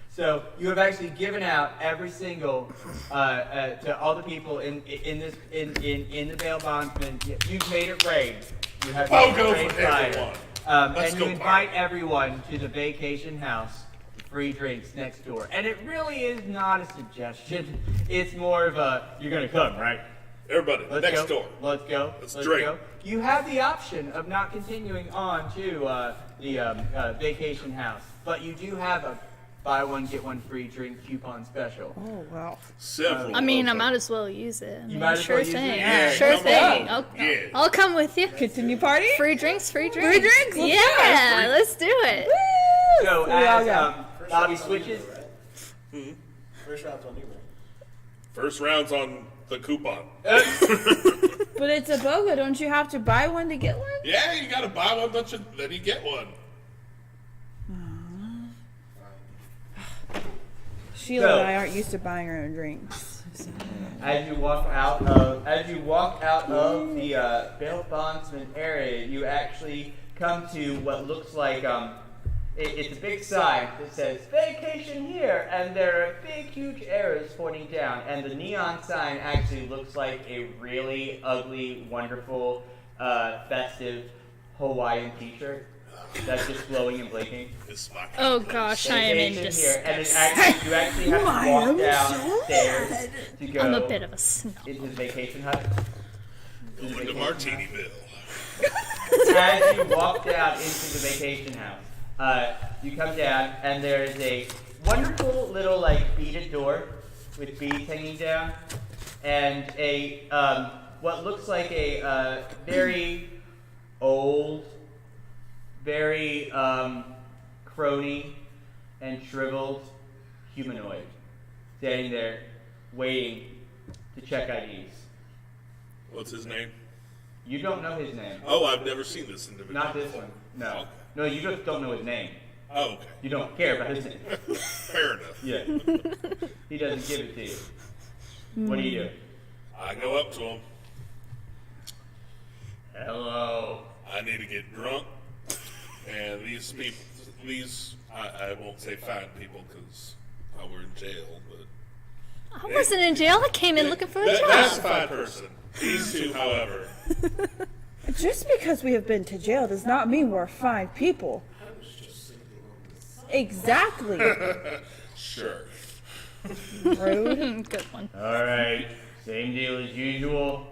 So you have actually given out every single to all the people in the bail bondsman. You've made it rain. You have made it rain fire. And you invite everyone to the vacation house. Free drinks next door. And it really is not a suggestion. It's more of a, you're going to come, right? Everybody, next door. Let's go. Let's drink. Go. You have the option of not continuing on to the vacation house, but you do have a buy one get one free drink coupon special. Oh, wow. Several. I mean, I might as well use it. I mean, might as sure well use thing. it? Yeah, Sure come thing. on. Yeah. I'll come with you. Continue party? Free drinks, free drinks. Free drinks? Let's Yeah, let's do it. Woo! So We all as go. Bobby switches, First round's on you, man. First round's on the coupon. But it's a BOGO. Don't you have to buy one to get one? Yeah, you gotta buy one, don't you? Then you get one. Sheila So- and I aren't used to buying our own drinks. So. as you walk out of the bail bondsman area, you actually come to what looks like it's a big sign that says vacation here, and there are big huge arrows pointing down, and the neon sign actually looks like a really ugly, wonderful, festive Hawaiian t-shirt that's just glowing and blinking. It's my Oh gosh, I am in Vacation here, and disgust. it's actually, you actually have to walk downstairs to go I'm a bit of a snob. into the vacation hut. going to Martiniville. As you walk down into the vacation house, you come down and there's a wonderful little beaded door with beads hanging down, and a what looks like a very old, very crony and shriveled humanoid standing there waiting to check IDs. What's his name? You don't know his name. Oh, I've never seen this individual. Not this one. No. Okay. No, you just don't know his name. Oh, okay. You don't care about his name. Fair enough. Yeah. He doesn't give it to you. What do you do? I go up to him. Hello. I need to get drunk. And these people, I won't say fine people because I were in jail, but. I wasn't in jail. I came in looking for a That's a job. fine person. These two, however. Just because we have been to jail does not mean we're fine people. Exactly. Sure. Rude. Good one. All right. Same deal as usual.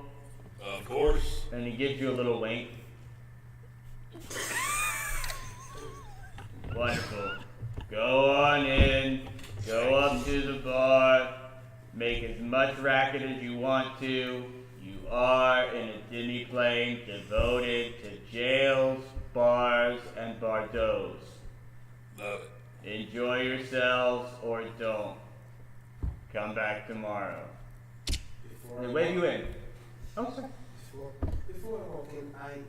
Of course. And he gives you a little wink. Wonderful. Go on in. Go up to the bar. Make as much racket as you want to. You are in a Disney plane devoted to jails, bars, and bardos. Love it. Enjoy yourselves or don't. Come back tomorrow. They wave you in. Oh, sorry. Before I walk in, I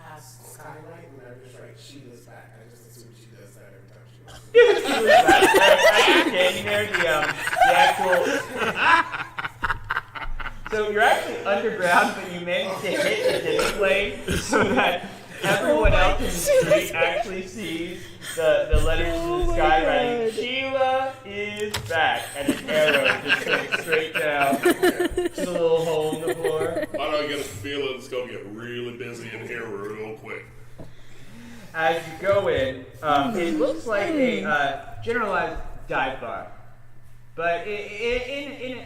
pass Skylight and I just write Sheila's back. I just assume she does that every time she walks in. I standing there, the actual. So you're actually underground, but you managed to hit the display so that everyone else in the street actually sees the letters in the sky writing Sheila is back, and an arrow just goes straight down to the little hole in the floor. Why do I get a feeling it's going to get really busy in here real quick? As you go in, it looks like a generalized dive bar. But in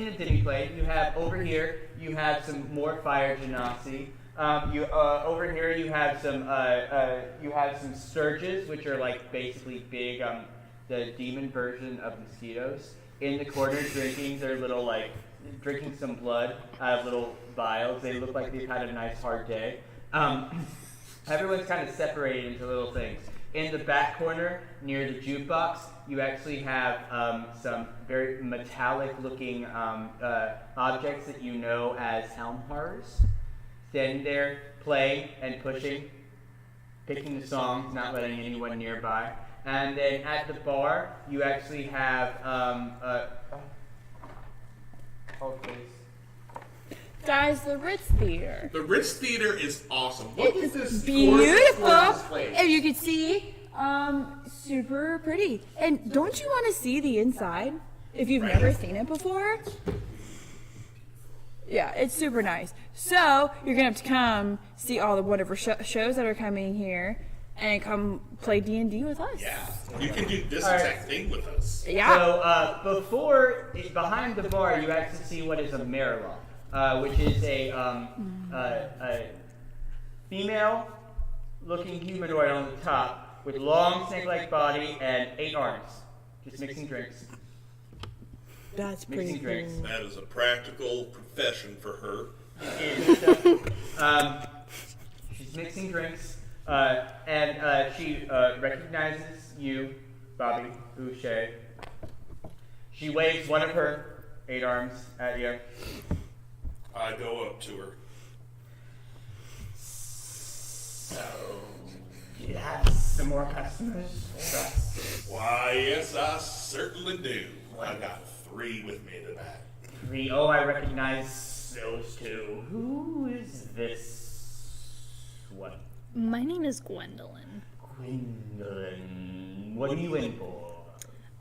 a Disney plane, you have over here, you have some more fire genasi. You over here you have some sturges, which are like basically big the demon version of mosquitoes. In the corner, drinking some blood out of little vials. They look like they've had a nice hard day. Everyone's kind of separated into little things. In the back corner, near the jukebox, you actually have some very metallic-looking objects that you know as helm horrors, standing there, playing and pushing, picking the songs, not letting anyone nearby. And then at the bar, you actually have hold please. Guys, the Ritz Theater. The Ritz Theater is awesome. Look at this Beautiful. gorgeous place. If you could see, super pretty. And don't you want to see the inside? If you've never seen it before? Yeah, it's super nice. So, you're going to have to come see all the wonderful shows that are coming here and come play D&D with us. Yeah, you can do this exact thing with us. Yeah. So, behind the bar, you actually see what is a Marilah, which is a female-looking humanoid on the top with long snake-like body and 8 arms, just mixing drinks. That's pretty Mixing drinks. cool. That is a practical profession for her. She's mixing drinks, and she recognizes you, Bobby Boucher. She waves one of her 8 arms at you. I go up to her. So, you have some more customers for us? Why, yes, I certainly do. I got 3 with me tonight. 3. Oh, I recognize those 2. Who is this one? My name is Gwendolyn. Gwendolyn. What are you in for?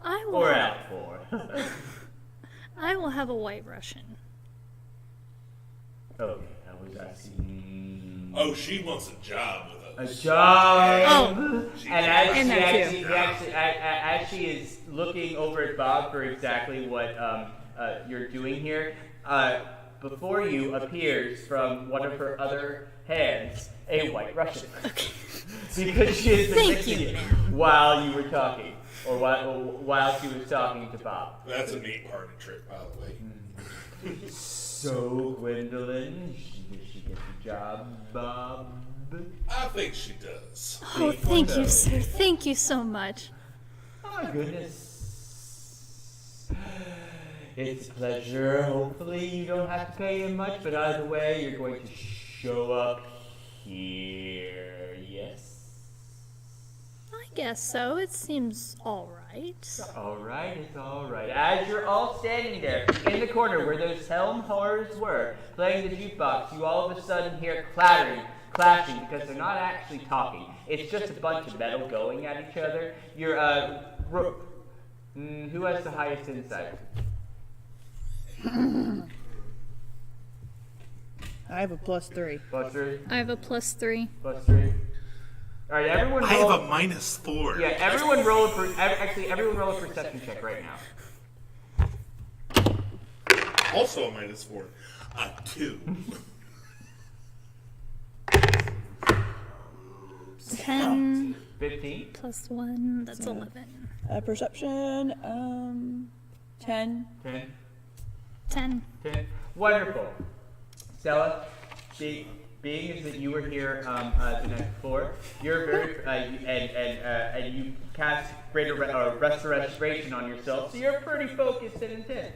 I will. Or out for? I will have a White Russian. Okay, I was asking. Oh, she wants a job with A us. job. Oh. And as And she that too. as she is looking over at Bob for exactly what you're doing here, before you appears from one of her other hands a White Russian. Because she has been mixing it while you were talking, or while she was talking to Bob. That's a neat party trick, by the way. So, Gwendolyn, does she get the job, Bob? I think she does. Oh, thank you, sir. Thank you so much. Oh, my goodness. It's a pleasure. Hopefully you don't have to pay him much, but either way, you're going to show up here. Yes? I guess so. It seems all right. Alright, it's alright. As you're all standing there in the corner where those helm horrors were, playing the jukebox, you all of a sudden hear clashing, because they're not actually talking. It's just a bunch of metal going at each other. You're, who has the highest insight? I have a +3. +3? I have a +3. +3? Alright, everyone roll. I have a -4. Yeah, everyone roll everyone roll a perception check right now. Also a -4. A 2. 10 15? plus 1, that's 11. Perception, 10. 10? 10. 10? Wonderful. Stella, being is that you were here the night before, you're very and you cast greater restoration on yourself, so you're pretty focused and intent.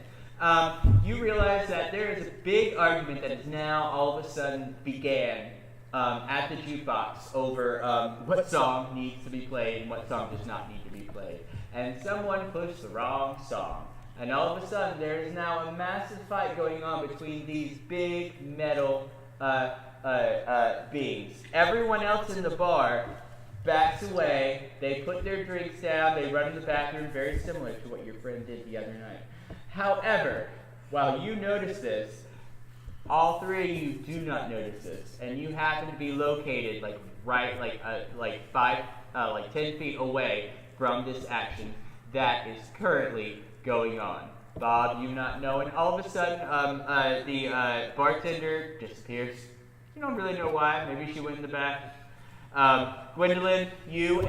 You realize that there is a big argument that has now all of a sudden began at the jukebox over what song needs to be played and what song does not need to be played. And someone pushed the wrong song. And all of a sudden, there is now a massive fight going on between these big metal beings. Everyone else in the bar backs away. They put their drinks down. They run to the bathroom, very similar to what your friend did the other night. However, while you notice this, all 3 of you do not notice this, and you happen to be located like 10 feet away from this action that is currently going on. Bob, you not know, and all of a sudden, the bartender disappears. You don't really know why. Maybe she went in the back. Gwendolyn, you are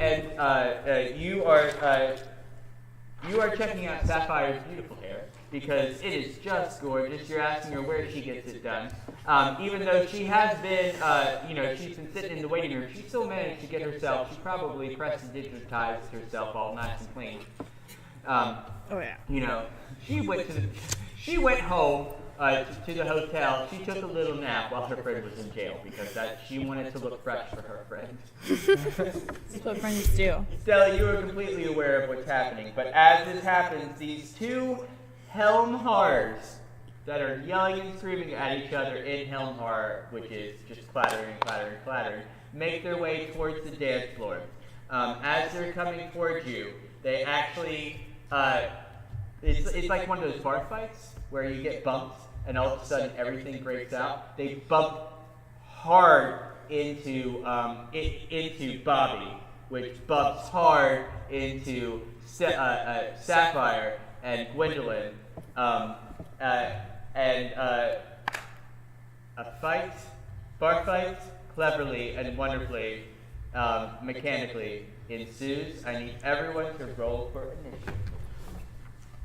checking out Sapphire's beautiful hair because it is just gorgeous. You're asking her where she gets it done. Even though she has been, she's been sitting in the waiting room, she still managed to get herself. She probably prestidigitized herself all nice and clean. She went home to the hotel. She took a little nap while her friend was in jail because she wanted to look fresh for her friend. That's what friends do. Stella, you are completely aware of what's happening, but as this happens, these two Helm Horrors that are yelling and screaming at each other in Helm Horror, which is just clattering, clattering, clattering, make their way towards the dance floor. As they're coming towards you, they actually, it's like one of those bar fights where you get bumped and all of a sudden everything breaks out. They bump hard into Bobby, which bumps hard into Sapphire and Gwendolyn, and a bar fight, cleverly and wonderfully, mechanically ensues. I need everyone to roll for initiative.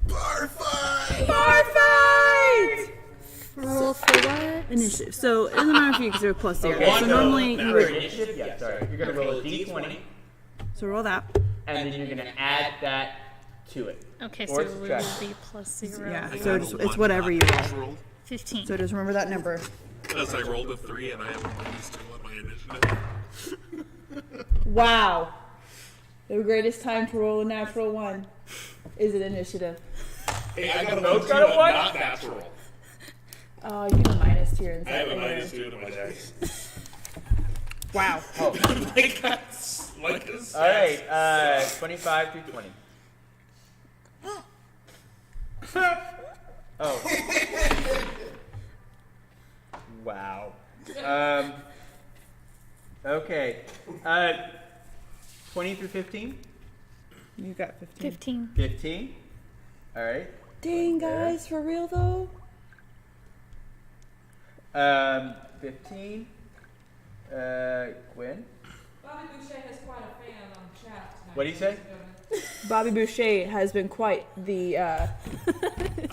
Bar fight! Bar fight! Roll for what? Initiative. So it doesn't matter if you consider plus zero. Okay, So normally for you would. initiative, yeah, sorry. You're gonna roll a d20, So roll that. and then you're gonna add that to it. Okay, Or so we subtract. will be plus 0. Yeah. I So got a it's one, whatever you not roll. roll. 15. So just remember that number. As I rolled a 3 and I have a minus 2 on my initiative. Wow. The greatest time to roll a natural one is an initiative. Hey, I got a Both 1 got a one? not natural. Oh, you have a minus here I inside. have a there. minus 2 to my dice. Wow. Like that's like this. All right, 25 through 20. Oh. Wow. Okay. 20 through 15? You got 15. 15. 15. All right. Dang, guys, for real though? 15. Gwen? Bobby Boucher has quite a fan on chat tonight. What'd he say? Bobby Boucher has been quite the I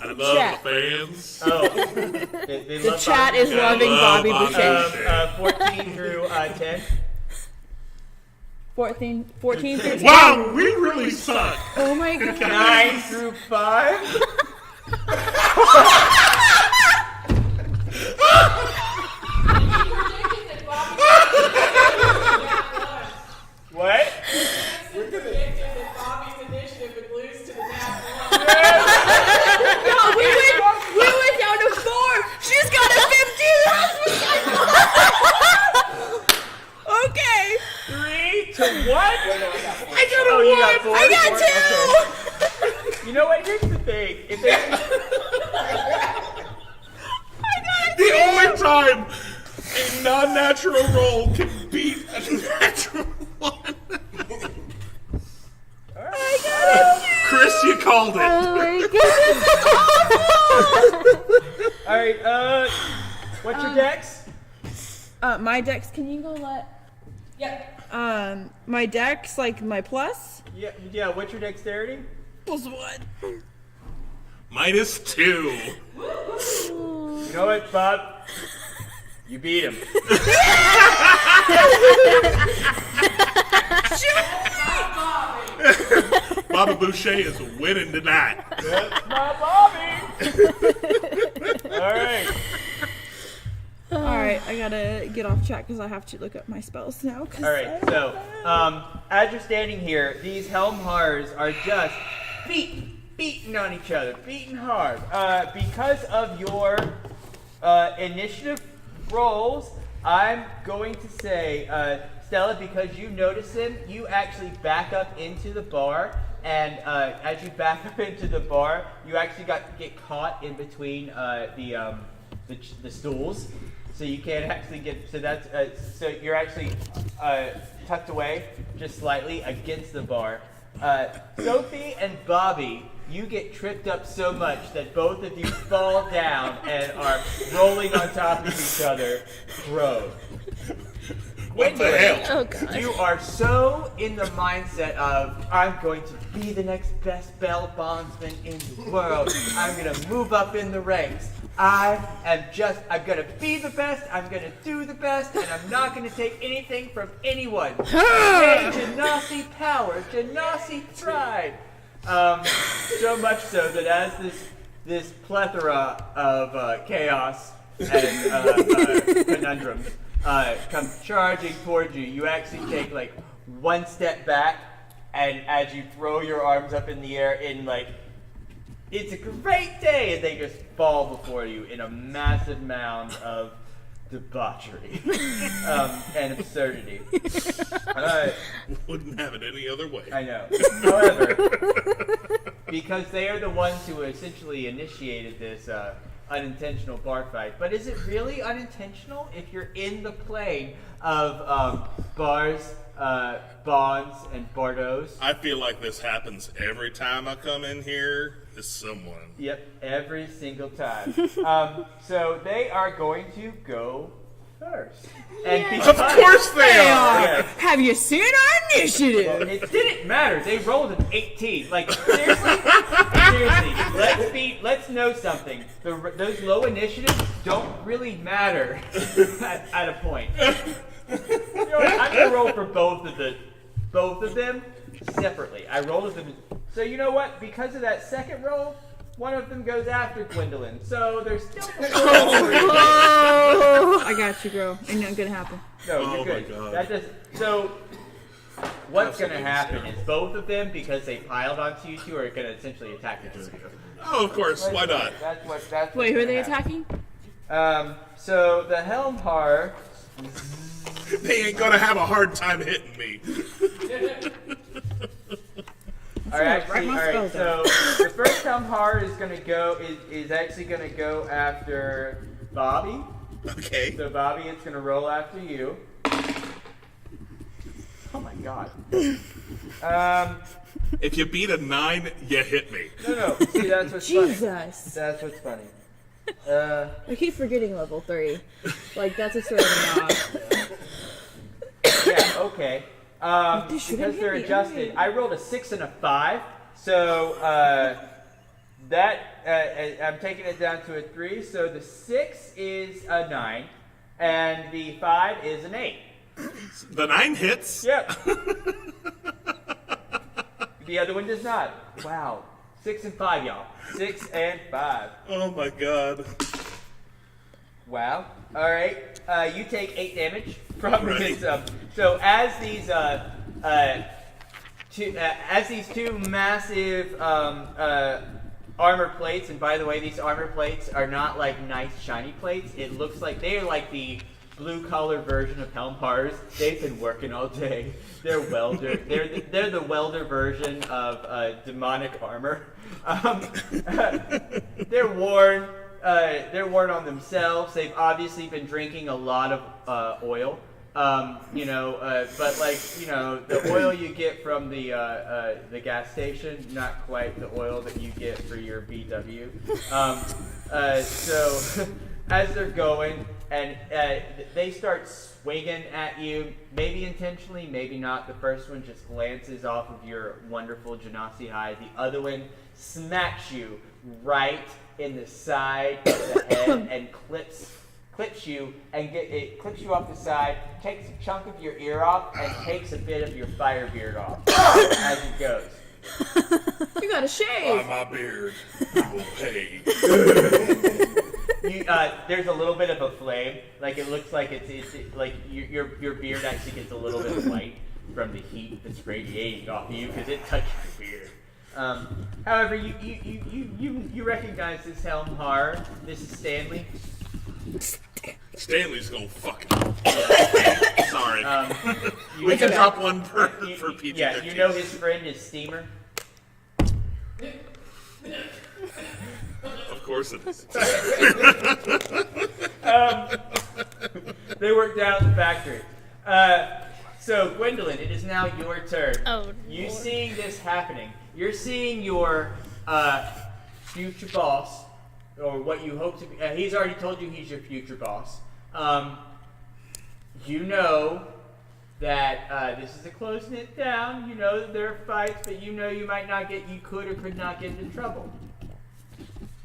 love chat. the fans. Oh. They The love chat Bobby. is loving love Bobby Bobby Boucher. Boucher. 14 through 10. 14 through 10. Wow, we really suck. Oh my god. 9 through 5. Predicted that Bobby What? predicted that Bobby's initiative would lose to the nat one. No, we went down to 4. She's got a 15. Okay. 3 to 1? I got a 1. You got 4? I got 2. Okay. You know what? Here's the thing. If they, The only time a non-natural roll can beat a natural one. Chris, you called it. Oh my all right. What's your dex? goodness. My dex, can you go let Yep. my dex, like my plus? Yeah. What's your dexterity? Plus 1. Minus 2. You know what, Bob? You beat him. Bobby Boucher is winning tonight. That's my Bobby. All right. Alright, I gotta get off chat because I have to look up my spells now. All right. So, as you're standing here, these Helm Horrors are just beating on each other, beating hard. Because of your initiative rolls, I'm going to say, Stella, because you notice him, you actually back up into the bar, and as you back up into the bar, you actually get caught in between the stools, so you can't actually get. So that's so you're actually tucked away just slightly against the bar. Sophie and Bobby, you get tripped up so much that both of you fall down and are rolling on top of each other, prone. What the hell? Oh god. You are so in the mindset of, I'm going to be the next best bail bondsman in the world. I'm going to move up in the ranks. I'm going to be the best, I'm going to do the best, and I'm not going to take anything from anyone. Yay, Genasi power, Genasi pride. So much so that as this plethora of chaos and conundrums come charging towards you, you actually take like one step back, and as you throw your arms up in the air in like, it's a great day, and they just fall before you in a massive mound of debauchery and absurdity. Wouldn't have it any other way. I know. However, because they are the ones who essentially initiated this unintentional bar fight, but is it really unintentional if you're in the plane of bars, bonds, and bardos? I feel like this happens every time I come in here. Is someone? Yep, every single time. So they are going to go first. And Of course they They are. are. Yes. Have you seen our initiative? It didn't matter. They rolled an 18. Like seriously, let's know something. Those low initiatives don't really matter at a point. You know what? I'm gonna roll for both of them separately. I rolled them. So you know what? Because of that second roll, one of them goes after Gwendolyn. So there's still. Oh, I got you, girl. Ain't nothing gonna happen. No, you're Oh my good. God. That does. So what's going to Absolutely happen hysterical. is both of them, because they piled onto you two, are going to essentially attack the two of you. Oh, of course. Why not? That's Wait, who are what's they gonna happen. attacking? So the Helm Har. They ain't gonna have a hard time hitting me. All right, write my all right. spells So the first Helm Har is going to go is actually going to go after Bobby. Okay. So Bobby, it's going to roll after you. Oh my God. If you beat a 9, you hit me. No. See, that's what's funny. Jesus. That's what's funny. I keep forgetting level 3. Like, that's a sort of nod. Yeah, okay. This shouldn't Because hit they're me, adjusted. anyway. I rolled a 6 and a 5, so I'm taking it down to a 3. So the 6 is a 9, and the 5 is an 8. The 9 hits? Yep. The other one does not. Wow. 6 and 5, y'all. 6 and 5. Oh my god. Wow. All right. You take 8 damage from Right. his. So as these two massive armor plates, and by the way, these armor plates are not like nice shiny plates. It looks like they are like the blue-collar version of Helm Hars. They've been working all day. They're welder. They're the welder version of demonic armor. They're worn. They're worn on themselves. They've obviously been drinking a lot of oil. But like the oil you get from the gas station, not quite the oil that you get for your VW. So as they're going, and they start swinging at you, maybe intentionally, maybe not. The first one just glances off of your wonderful Genasi hide. The other one smacks you right in the side of the head and clips you clips you off the side, takes a chunk of your ear off, and takes a bit of your fire beard off as it goes. You got a By shave. my beard, you will pay. There's a little bit of a flame, like it looks like it's like your beard actually gets a little bit white from the heat that's radiating off of you because it touched your beard. However, you recognize this Helm Har. This is Stanley. Stanley's gonna fucking. Sorry. You we can know- drop one for PG-13. Yeah, you know his friend is Steamer. Of course it is. They work down at the factory. So, Gwendolyn, it is now your turn. Oh, You Lord. seeing this happening. You're seeing your future boss, or what you hope to be. He's already told you he's your future boss. You know that this is a close-knit town. You know that there are fights, but you know you could or could not get into trouble.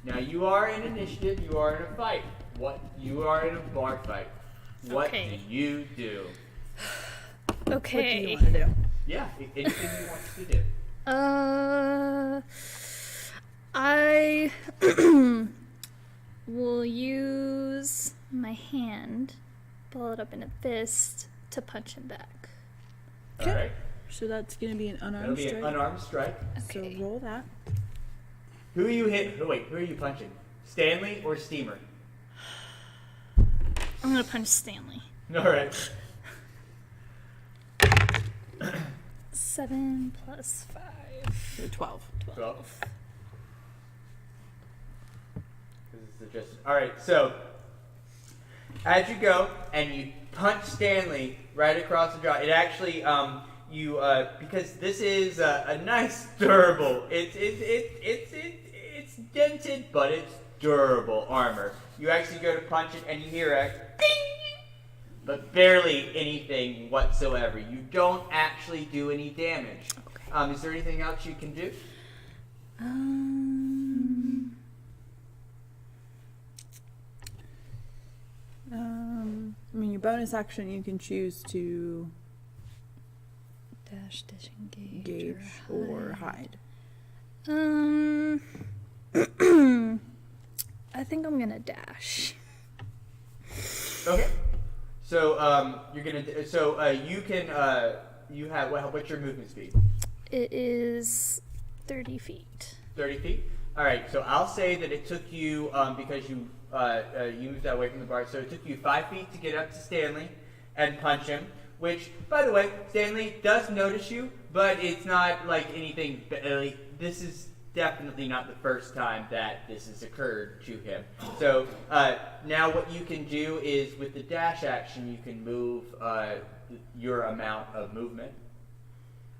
Now you are in initiative. You are in a fight. You are in a bar fight. What do you do? Okay. What do you want to do? Yeah, anything you want to do. I will use my hand, ball it up in a fist, to punch him back. All right. So that's going to be an That'll unarmed be strike. an unarmed strike. Okay. So roll that. Who are you hit? Oh, wait, who are you punching? Stanley or Steamer? I'm gonna punch Stanley. All right. 7 plus 5. So 12. 12. All right. So as you go and you punch Stanley right across the jaw, it actually because this is a nice durable. It's dented, but it's durable armor. You actually go to punch it and you hear a ding, but barely anything whatsoever. You don't actually do any damage. Okay. Is there anything else you can do? I mean, your bonus action, you can choose to Dash, disengage, engage or hide. I think I'm gonna dash. Okay. So you're gonna. So you can. You have. What's your movement speed? It is 30 feet. 30 feet. All right. So I'll say that it took you because you moved away from the bar. So it took you 5 feet to get up to Stanley and punch him. Which, by the way, Stanley does notice you, but it's not like anything. This is definitely not the first time that this has occurred to him. So now what you can do is with the dash action, you can move your amount of movement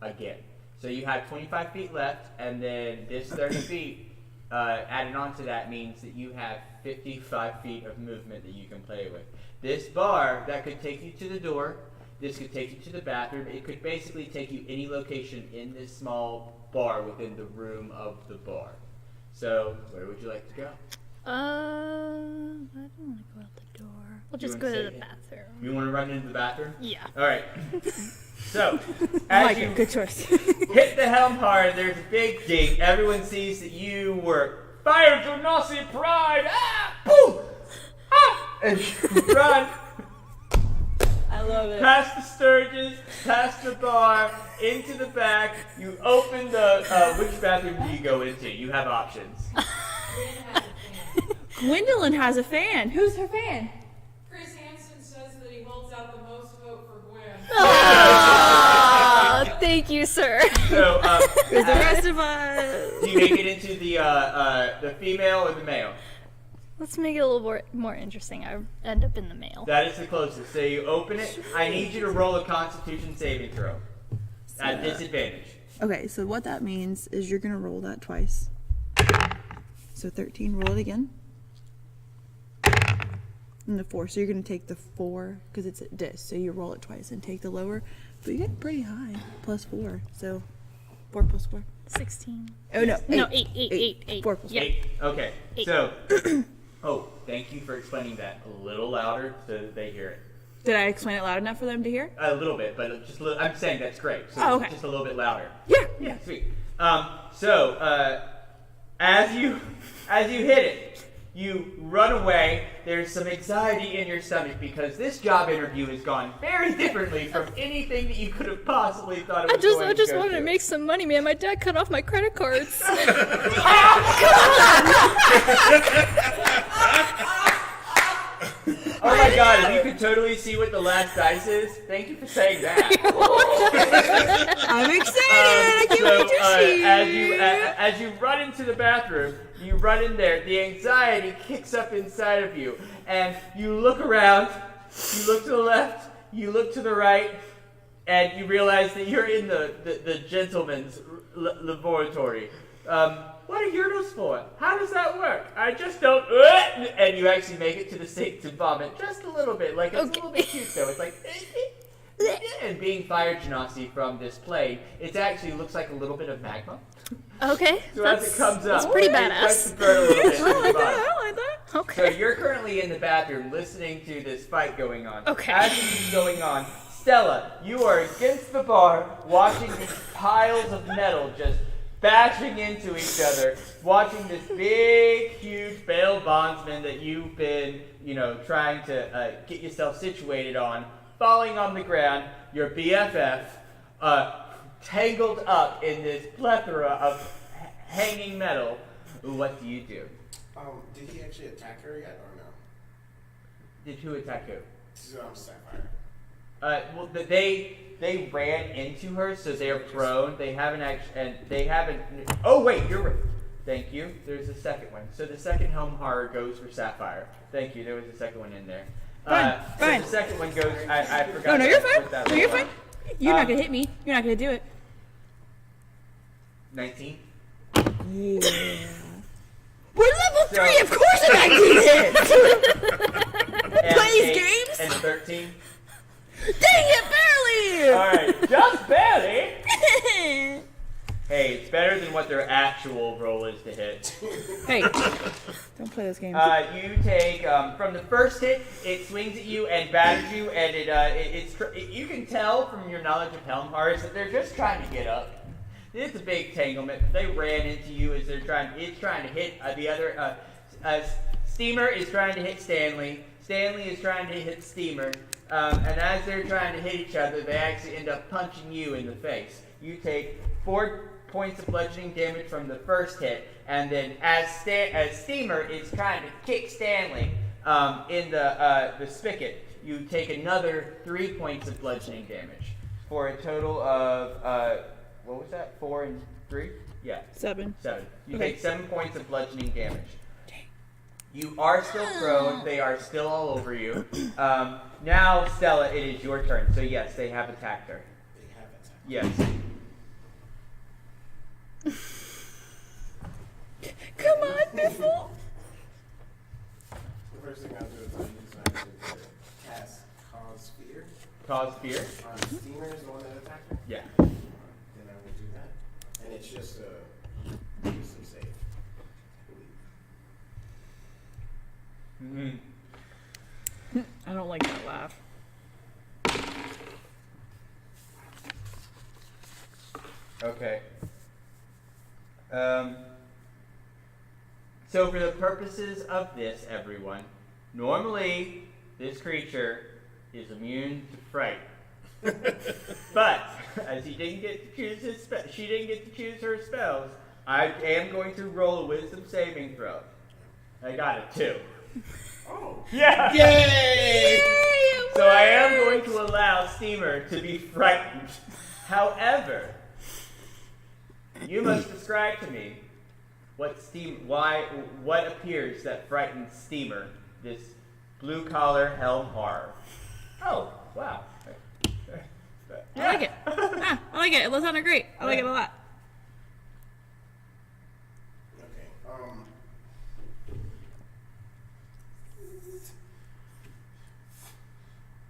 again. So you have 25 feet left, and then this 30 feet added on to that means that you have 55 feet of movement that you can play with. This bar, that could take you to the door. This could take you to the bathroom. It could basically take you any location in this small bar within the room of the bar. So, where would you like to go? I don't want to go out the door. We'll just go to the bathroom. You want to run into the bathroom? Yeah. All right. So, as you good choice. hit the helm hard, there's a big ding. Everyone sees that you were fired to Nazi pride. Ah! Boom! Ah! And you run. I love it. Past the Sturgis, past the bar, into the back. You open the. Which bathroom do you go into? You have options. Gwendolyn has a fan. Who's her fan? Chris Hansen says that he holds out the most vote for Gwen. Oh, thank you, sir. So, Where's the rest of us? do you make it into the female or the male? Let's make it a little more interesting. I end up in the male. That is the closest. So you open it. I need you to roll a Constitution saving throw at disadvantage. Okay, so what that means is you're going to roll that twice. So 13, roll it again. And the 4, so you're going to take the 4, because it's at dis, so you roll it twice and take the lower. But you get pretty high, plus 4, so 4 plus 4. 16. Oh, no. No, 8. 4 plus 4. Yeah. 8. Okay. 8. So, thank you for explaining that a little louder so that they hear it. Did I explain it loud enough for them to hear? A little bit, but just a little, I'm saying that's great. So Oh, okay. just a little bit louder. Yeah. Yeah, sweet. As you hit it, you run away. There's some anxiety in your stomach because this job interview has gone very differently from anything that you could have possibly thought it was going to I just go wanted to make some money, man. My dad cut off my credit cards. Oh my god, if you could totally see what the last dice is, thank you for saying that. I'm excited. I can't wait to see. As you run into the bathroom, you run in there, the anxiety kicks up inside of you, and you look around, you look to the left, you look to the right, and you realize that you're in the gentleman's laboratory. What what are urinals for? How does that work? I just don't. And you actually make it to the sink to vomit just a little bit. Like, it's a little bit cute, though. It's like. And being fire genasi from this plane, it actually looks like a little bit of magma. Okay. So as it comes up, that's pretty it starts badass. to burn a little bit. I like that. I like that. So Okay. you're currently in the bathroom listening to this fight going on. Okay. As this is going on, Stella, you are against the bar, watching these piles of metal just bashing into each other, watching this big, huge bail bondsman that you've been, trying to get yourself situated on, falling on the ground, your BFF, tangled up in this plethora of hanging metal. What do you do? Did he actually attack her yet or no? Did who attack who? Sapphire. Well, they ran into her, so they're prone. They haven't actually, and they haven't. Oh wait, you're right. Thank you. There's a second one. So the second home horror goes for Sapphire. Thank you. There was a second one in there. Fine. So the second one goes. I forgot. No, you're to put fine. that No, you're on. fine. You're not gonna hit me. You're not gonna do it. 19. Yeah. We're level 3. Of course I'm not doing it. Play these games. And 13. Dang it, barely. All right, just barely. Hey, it's better than what their actual roll is to hit. Hey, don't play those games. You take from the first hit, it swings at you and batters you, and you can tell from your knowledge of helm horrors that they're just trying to get up. It's a big entanglement. They ran into you as it's trying to hit the other. Steamer is trying to hit Stanley. Stanley is trying to hit Steamer. And as they're trying to hit each other, they actually end up punching you in the face. You take 4 points of bludgeoning damage from the first hit, and then as Steamer is trying to kick Stanley in the spigot, you take another 3 points of bludgeoning damage for a total of what was that? 4 and 3? Yeah. 7. 7. You Okay. take 7 points of bludgeoning damage. You are still prone. They are still all over you. Now, Stella, it is your turn. So yes, they have attacked her. They have attacked. Yes. Come on, Biffle. The first thing I'll do is I'll use my action to cast Cause Fear. Cause fear. Steamer is the one that attacked her. Yeah. Then I will do that. And it's just a wisdom save. I believe. I don't like that laugh. Okay. So for the purposes of this, everyone, normally this creature is immune to fright. But as he didn't get to choose she didn't get to choose her spells, I am going to roll a wisdom saving throw. I got a 2. Oh! Yeah. Yay! So I am going to allow Steamer to be frightened. However, you must describe to me what appears that frightens Steamer, this blue collar helm horror. Oh, wow. I like it. I like it. It sounded great. I like it a lot. Okay.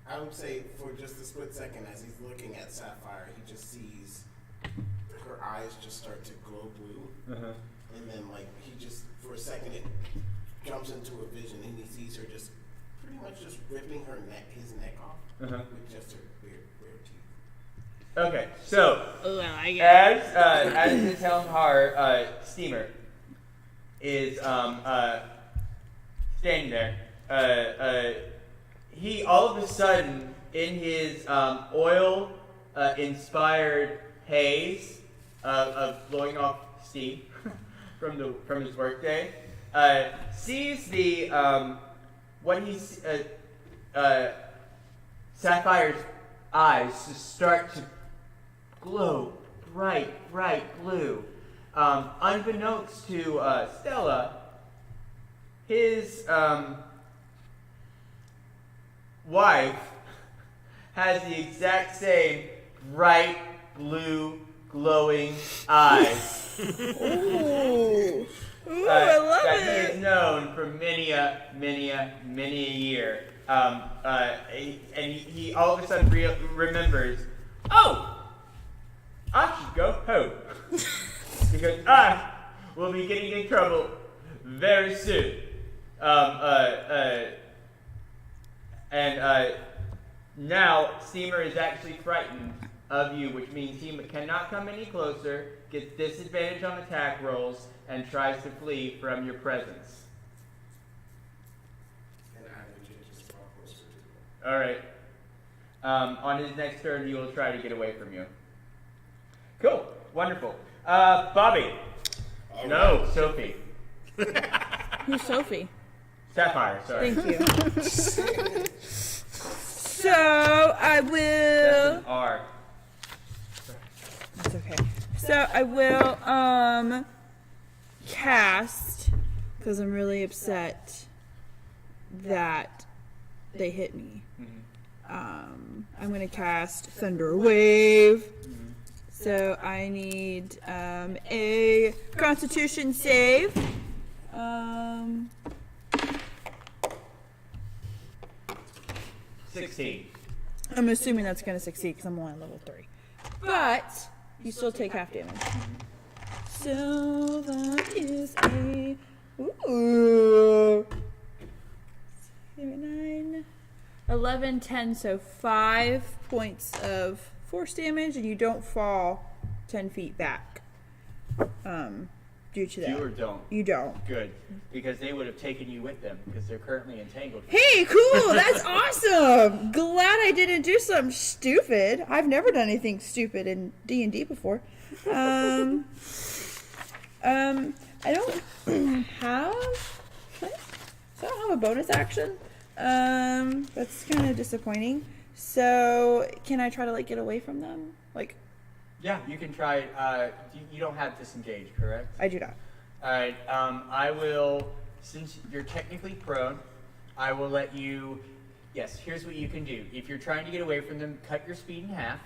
I would say for just a split second, as he's looking at Sapphire, he just sees her eyes just start to glow blue, and then he just for a second it jumps into a vision, and he sees her just pretty much just ripping his neck off with just her bare teeth. Okay, so Ooh, I like it. as this helm horror Steamer is standing there, he all of a sudden, in his oil inspired haze of blowing off steam from his workday, sees the what he's Sapphire's eyes just start to glow bright blue. Unbeknownst to Stella, his wife has the exact same bright blue glowing eyes Ooh. Ooh, I love that he it. is known for many a year. And he all of a sudden remembers, oh, I should go home. Because I will be getting in trouble very soon. Now Steamer is actually frightened of you, which means he cannot come any closer, gets disadvantage on attack rolls, and tries to flee from your presence. And I will just walk closer to All right. On his next turn, he will try to get away from you. Cool. Wonderful. Bobby. All No, Sophie. Who's Sophie? Sapphire, sorry. Thank you. So I That's will. an R. That's okay. So I will cast, because I'm really upset that they hit me. I'm gonna cast Thunder Wave. So I need a Constitution save. 16. I'm assuming that's gonna succeed because I'm only on level 3. But you still take half damage. So that is a 9, 11, 10, so 5 points of force damage, and you don't fall 10 feet back. Due to that. You or don't? You don't. Good. Because they would have taken you with them, because they're currently entangled. Hey, cool! That's awesome! Glad I didn't do something stupid. I've never done anything stupid in D&D before. I don't have... What? So I don't have a bonus action. That's kind of disappointing. So, can I try to, like, get away from them? Like... Yeah, you can try. You don't have disengage, correct? I do not. All right. I will, since you're technically prone, I will let you. Yes. Here's what you can do. If you're trying to get away from them, cut your speed in half.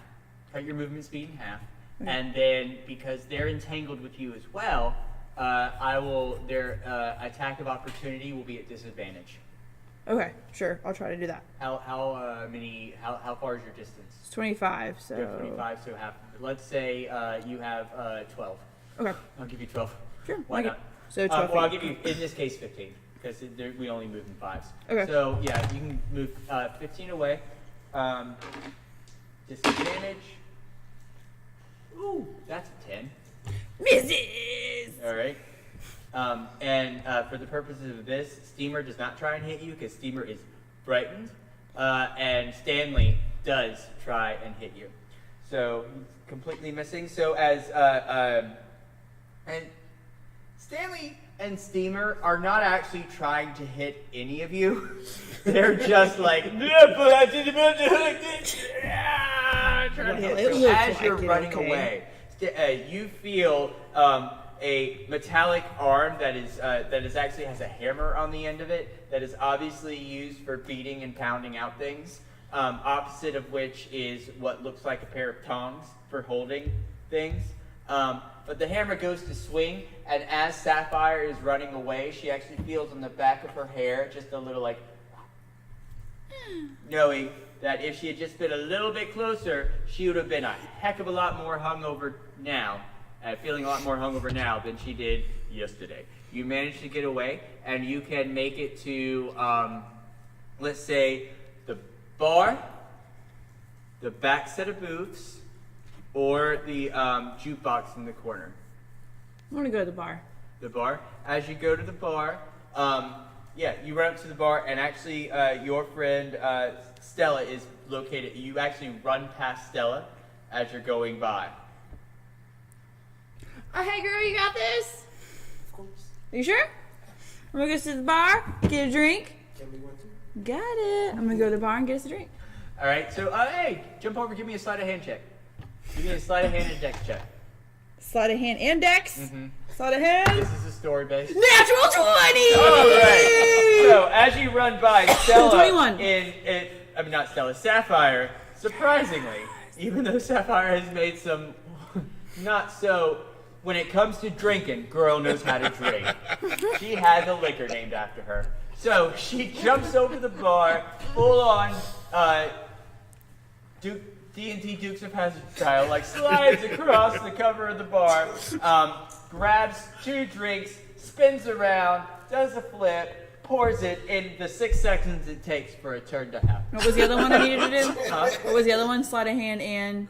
Cut your movement speed in half, and then because they're entangled with you as well, I will. Their attack of opportunity will be at disadvantage. Okay, sure. I'll try to do that. How far is your distance? It's 25, so... You have 25, so half. Let's say you have 12. Okay. I'll give you 12. Sure. Why okay. not? So 12 Well, I'll feet. give you, in this case, 15. Because we only move in 5s. Okay. So, yeah, you can move 15 away. Disadvantage. Ooh, that's a 10. Misses! All right. And for the purposes of this, Steamer does not try and hit you because Steamer is frightened. And Stanley does try and hit you. So he's completely missing. So as and Stanley and Steamer are not actually trying to hit any of you. They're just like trying to hit you. As you're running away, you feel a metallic arm that is actually has a hammer on the end of it that is obviously used for beating and pounding out things. Opposite of which is what looks like a pair of tongs for holding things. But the hammer goes to swing, and as Sapphire is running away, she actually feels on the back of her hair just a little like, knowing that if she had just been a little bit closer, she would have been a heck of a lot more hungover now, feeling a lot more hungover now than she did yesterday. You managed to get away, and you can make it to, let's say, the bar, the back set of booths, or the jukebox in the corner. I want to go to the bar. The bar. As you go to the bar, you run up to the bar, and actually your friend Stella is located. You actually run past Stella as you're going by. Oh, hey girl, you got this? Of course. Are you sure? I'm gonna go to the bar, get a drink. Can we want to? Got it. I'm gonna go to the bar and get us a drink. All right. So, hey, jump over. Give me a sleight of hand check. Give me a sleight of hand and dex check. Sleight of hand and dex. Mm-hmm. Sleight of hand. This is a story based. Natural 20! All right. So as you run by, Stella, 21. Not Stella, Sapphire, surprisingly, even though Sapphire has made some not so when it comes to drinking, girl knows how to drink. She has a liquor named after her. So she jumps over the bar, full on D&D Dukes of Hazzard style, like slides across the cover of the bar, grabs 2 drinks, spins around, does a flip, pours it in the 6 seconds it takes for a turn to happen. What was the other one I needed to do? What was the other one? Sleight of hand and...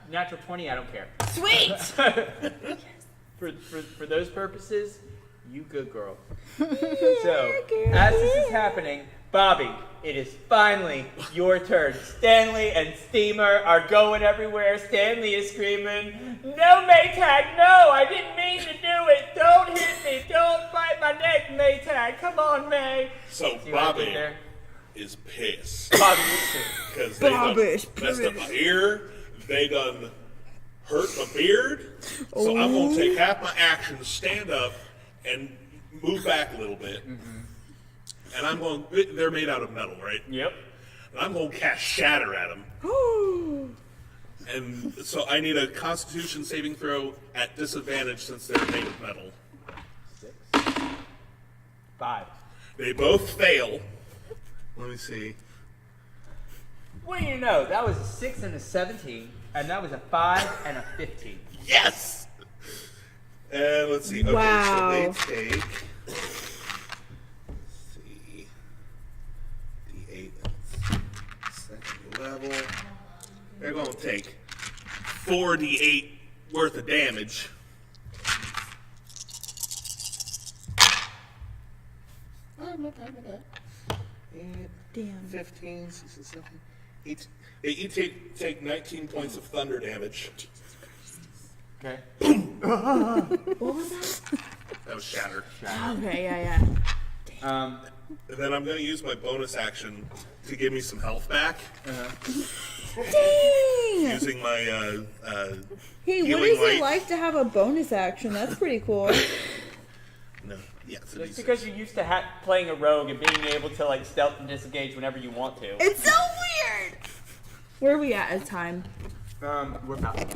Natural 20, I don't care. Sweet! For those purposes, you good girl. So, as this is happening, Bobby, it is finally your turn. Stanley and Steamer are going everywhere. Stanley is screaming, "No, Maytag, no! I didn't mean to do it! Don't hit me! Don't bite my neck, Maytag! Come on, May!" So See what I did Bobby there? is pissed. Bobby is pissed. Because they done Bobby's messed up my ear. They done hurt my beard. So I'm going to take half my action, stand up, and move back a little bit. And I'm going, they're made out of metal, right? Yep. And I'm going to cast Shatter at them. And so I need a Constitution saving throw at disadvantage since they're made of metal. 6. 5. They both fail. Let me see. What do you know? That was a 6 and a 17, and that was a 5 and a 15. Yes! And let's see. Okay, Wow. so they take... D8, second level. They're going to take 4d8 worth of damage. Damn. 15, 16, 17, 18. They each take 19 points of thunder damage. Okay. What was that? That was Shatter. Okay, yeah. Um, And then I'm going to use my bonus action to give me some health back. Dang! Using my Hey, what healing is light. it like to have a bonus action? That's pretty cool. No, yeah, it's a It's D6. because you're used to playing a rogue and being able to like stealth and disengage whenever you want to. It's so weird! Where are we at time? We're about to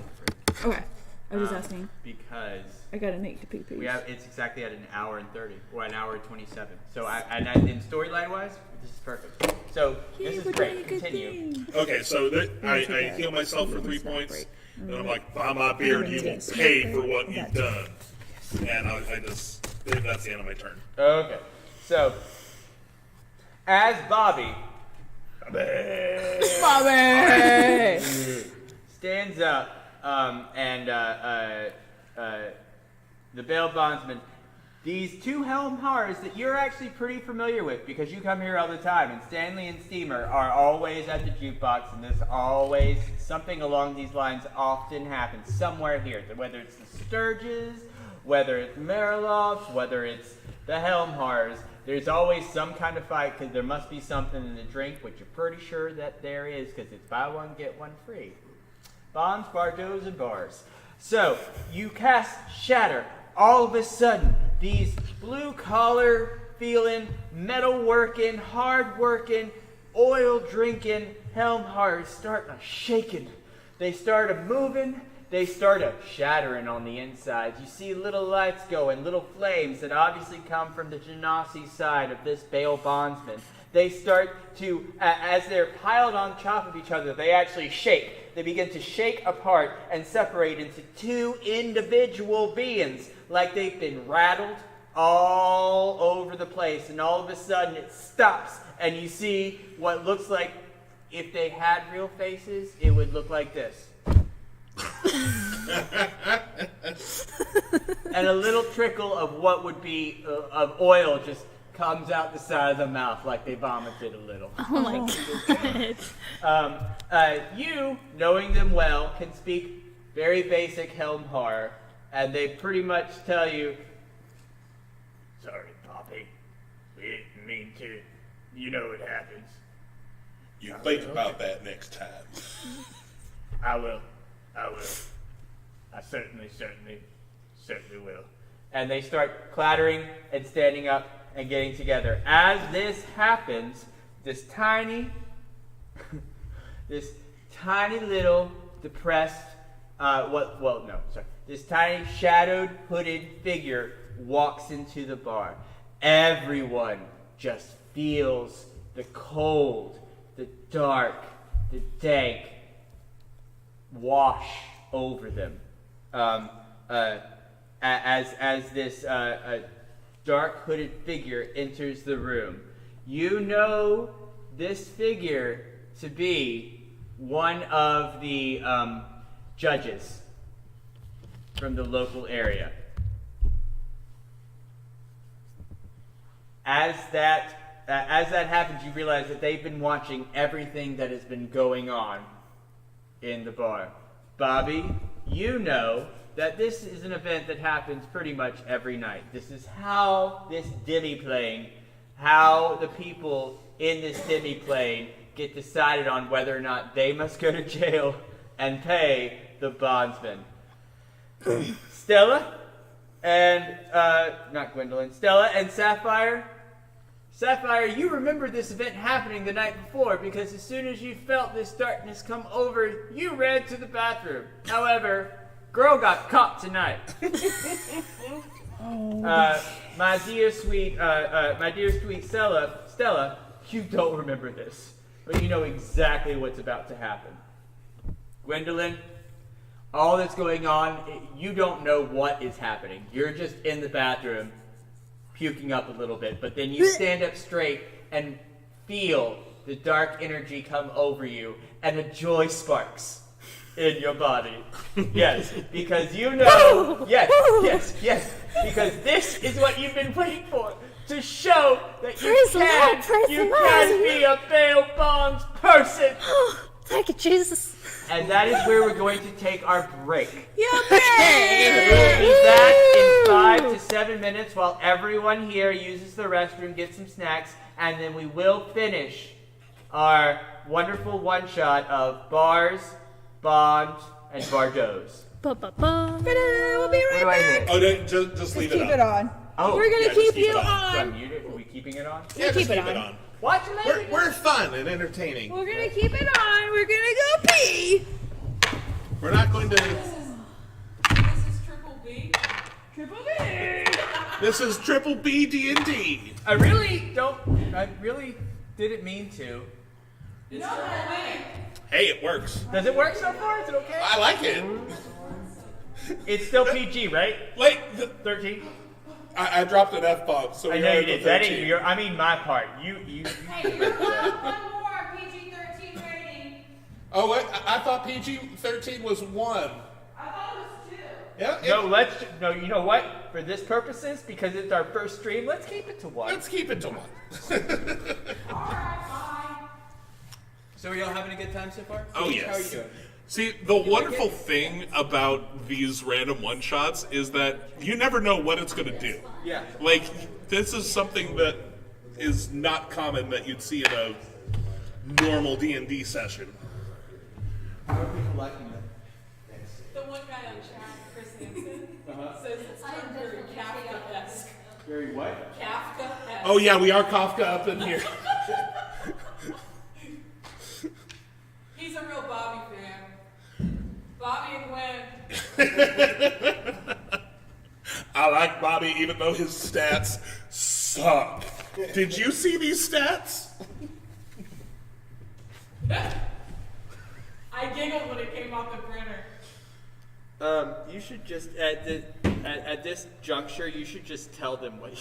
Okay, I was asking. because I gotta make the pee-pee. it's exactly at an hour and 30 or an hour and 27. So in storyline wise, this is perfect. So this is great. Continue. Okay, so I heal myself for 3 points, and I'm like, by my beard, you will pay for what you've done. And I just, that's the end of my turn. Okay. So as Bobby Bobby! stands up and the bail bondsman, these 2 helm horrors that you're actually pretty familiar with because you come here all the time, and Stanley and Steamer are always at the jukebox, and there's always something along these lines often happens somewhere here, whether it's the Sturges, whether it's Marilofts, whether it's the helm horrors. There's always some kind of fight because there must be something in the drink, which you're pretty sure that there is because it's buy one, get one free. Bombs, bardos, and bars. So, you cast Shatter. All of a sudden, these blue-collar feeling, metal-working, hard-working, oil-drinking helm horrors start shaking. They start moving. They start shattering on the inside. You see little lights going, little flames that obviously come from the Genasi side of this bail bondsman. They start to, as they're piled on top of each other, they actually shake. They begin to shake apart and separate into 2 individual beings, like they've been rattled all over the place. And all of a sudden it stops, and you see what looks like, if they had real faces, it would look like this. And a little trickle of what would be of oil just comes out the side of the mouth like they vomited a little. Oh my god. You, knowing them well, can speak very basic helm horror, and they pretty much tell you, "Sorry, Poppy. We didn't mean to. You know it happens. You think about that next time. I will. I certainly will." And they start clattering and standing up and getting together. As this happens, this tiny little depressed, this tiny shadowed, hooded figure walks into the bar. Everyone just feels the cold, the dark, the dank wash over them. As this dark hooded figure enters the room, you know this figure to be one of the judges from the local area. As that happens, you realize that they've been watching everything that has been going on in the bar. Bobby, you know that this is an event that happens pretty much every night. This is how this demi-plane, how the people in this demi-plane get decided on whether or not they must go to jail and pay the bondsman. Stella and, not Gwendolyn, Stella and Sapphire. Sapphire, you remember this event happening the night before because as soon as you felt this darkness come over, you ran to the bathroom. However, girl got caught tonight. My dear sweet Stella, you don't remember this, but you know exactly what's about to happen. Gwendolyn, all that's going on, you don't know what is happening. You're just in the bathroom, puking up a little bit, but then you stand up straight and feel the dark energy come over you, and a joy sparks in your body. Yes, because you know, yes, because this is what you've been waiting for, to show that you can be a bail bonds person. Oh, thank you, Jesus. And that is where we're going to take our break. Yeah, We'll be back in 5 to 7 minutes while everyone here uses the restroom, gets some snacks, and then we will finish our wonderful one-shot of bars, bonds, and bardos. Ba-ba-ba. We'll be right back. Oh, no, just leave Keep it on. Oh, We're gonna yeah, keep just keep you it on. do I on. mute it? Are we keeping it on? Yeah, just keep it keep it on. on. Watch it later. We're fun and entertaining. We're gonna keep it on. We're gonna go pee. We're not going to. This is Triple B. Triple B. This is Triple B D&D. I really didn't mean to. It's Triple B. Hey, it works. Does it work so far? Is it okay? I like it. It's still PG, right? Like, 13? I dropped an F-bomb, so I we know are you at the did. That 13. ain't your, I mean my part. You. Hey, you're one more PG-13 rating. Oh, what? I thought PG-13 was 1. I thought it was 2. Yeah. No, you know what? For this purposes, because it's our first stream, let's keep it to 1. Let's keep it to 1. Alright, bye. So are y'all having a good time so far? Oh, yes. How are you doing? See, the wonderful thing about these random one-shots is that you never know what it's going to do. Yeah. Like, this is something that is not common that you'd see in a normal D&D session. How are people liking it? The one guy on chat, Chris Hansen, says it's turned very Kafka-esque. Very what? Kafka-esque. Oh, yeah, we are Kafka up in here. He's a real Bobby fan. Bobby and Gwen. I like Bobby even though his stats suck. Did you see these stats? I giggled when it came off the printer. You should just at this juncture, you should just tell them what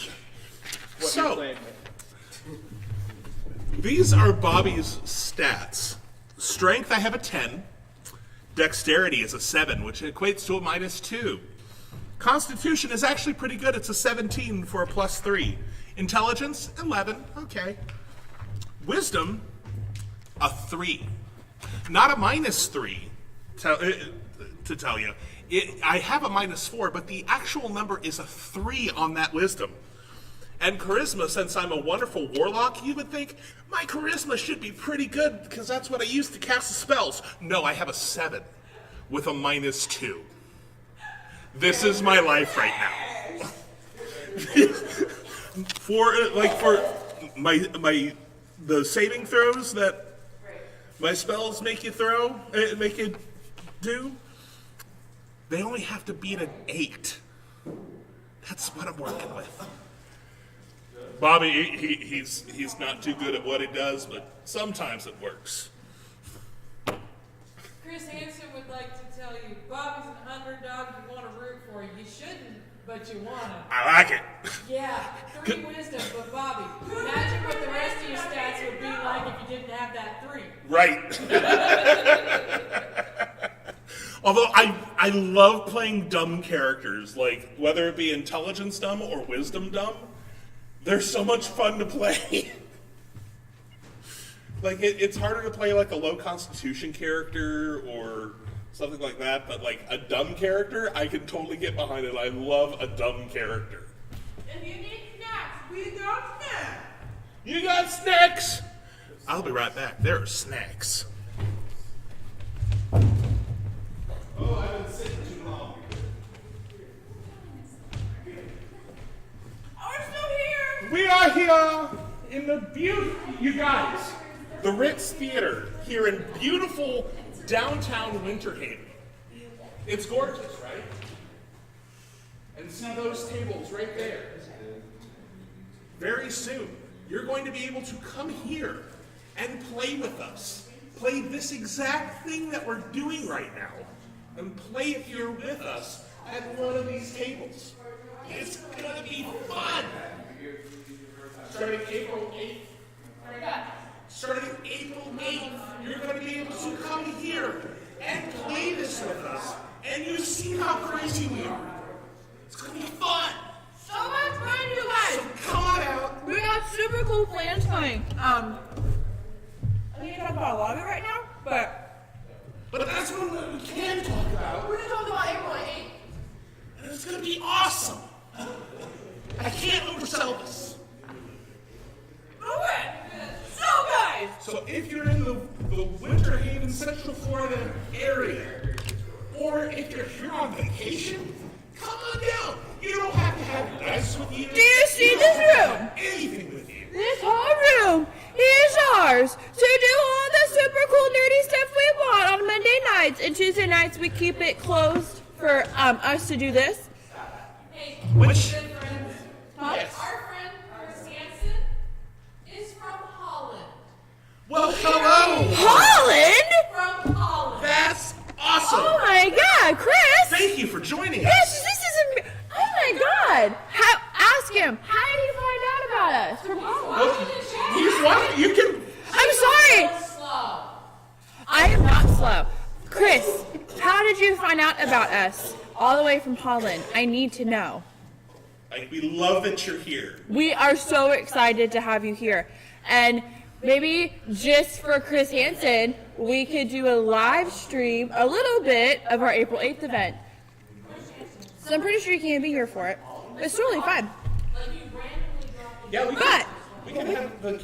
So- you're playing with. These are Bobby's stats. Strength, I have a 10. Dexterity is a 7, which equates to a -2. Constitution is actually pretty good. It's a 17 for a +3. Intelligence, 11. Okay. Wisdom, a 3. Not a -3, to tell you. I have a -4, but the actual number is a 3 on that wisdom. And charisma, since I'm a wonderful warlock, you would think my charisma should be pretty good because that's what I use to cast the spells. No, I have a 7 with a -2. This is my life right now. for the saving throws that my spells make you do, They only have to beat an 8. That's what I'm working with. Bobby, he's not too good at what he does, but sometimes it works. Chris Hansen would like to tell you, Bobby's an underdog you want to root for. You shouldn't, but you want to. I like it. Yeah, 3 wisdom, but Bobby, imagine what the rest of your stats would be like if you didn't have that 3. Right. Although I love playing dumb characters, like whether it be intelligence dumb or wisdom dumb, they're so much fun to play. Like it's harder to play like a low constitution character or something like that, but like a dumb character, I can totally get behind it. I love a dumb character. If you need snacks, we got snacks. You got snacks? I'll be right back. There are snacks. Oh, I've been sitting too long. Oh, we're still here. We are here in the you guys, the Ritz Theater here in beautiful downtown Winter Haven. It's gorgeous, right? And see those tables right there. Very soon, you're going to be able to come here and play with us. Play this exact thing that we're doing right now. And play it here with us at one of these tables. It's gonna be fun! Starting April 8th. Starting April 8th, you're gonna be able to come here and play this with us. And you see how crazy we are. It's gonna be fun! So much fun, you guys! So come on out. We got super cool plans coming. I can't talk about a lot of it right now, but that's what we can talk about. we're gonna talk about April 8th. And it's gonna be awesome. I can't oversell this. Okay. So guys, So if you're in the Winter Haven, Central Florida area, or if you're here on vacation, come on down. You don't have to have dice with you. do you see this room? Anything with you. This whole room is ours to do all the super cool nerdy stuff we want on Monday nights, and Tuesday nights we keep it closed for us to do this. Hey, Which? good friends. Yes. Our friend Chris Hansen is from Holland. Well, hello. Holland? From Holland. That's awesome. Oh my God, Chris! Thank you for joining Yes, us. this is oh my God! Ask him. How did he find out about us from Holland? He's what? You can. I'm sorry. Slow. I am not slow. Chris, how did you find out about us all the way from Holland? I need to know. We love that you're here. We are so excited to have you here. And maybe just for Chris Hansen, we could do a live stream, a little bit of our April 8th event. So I'm pretty sure you can't be here for it. It's totally fine. Yeah, we But can have the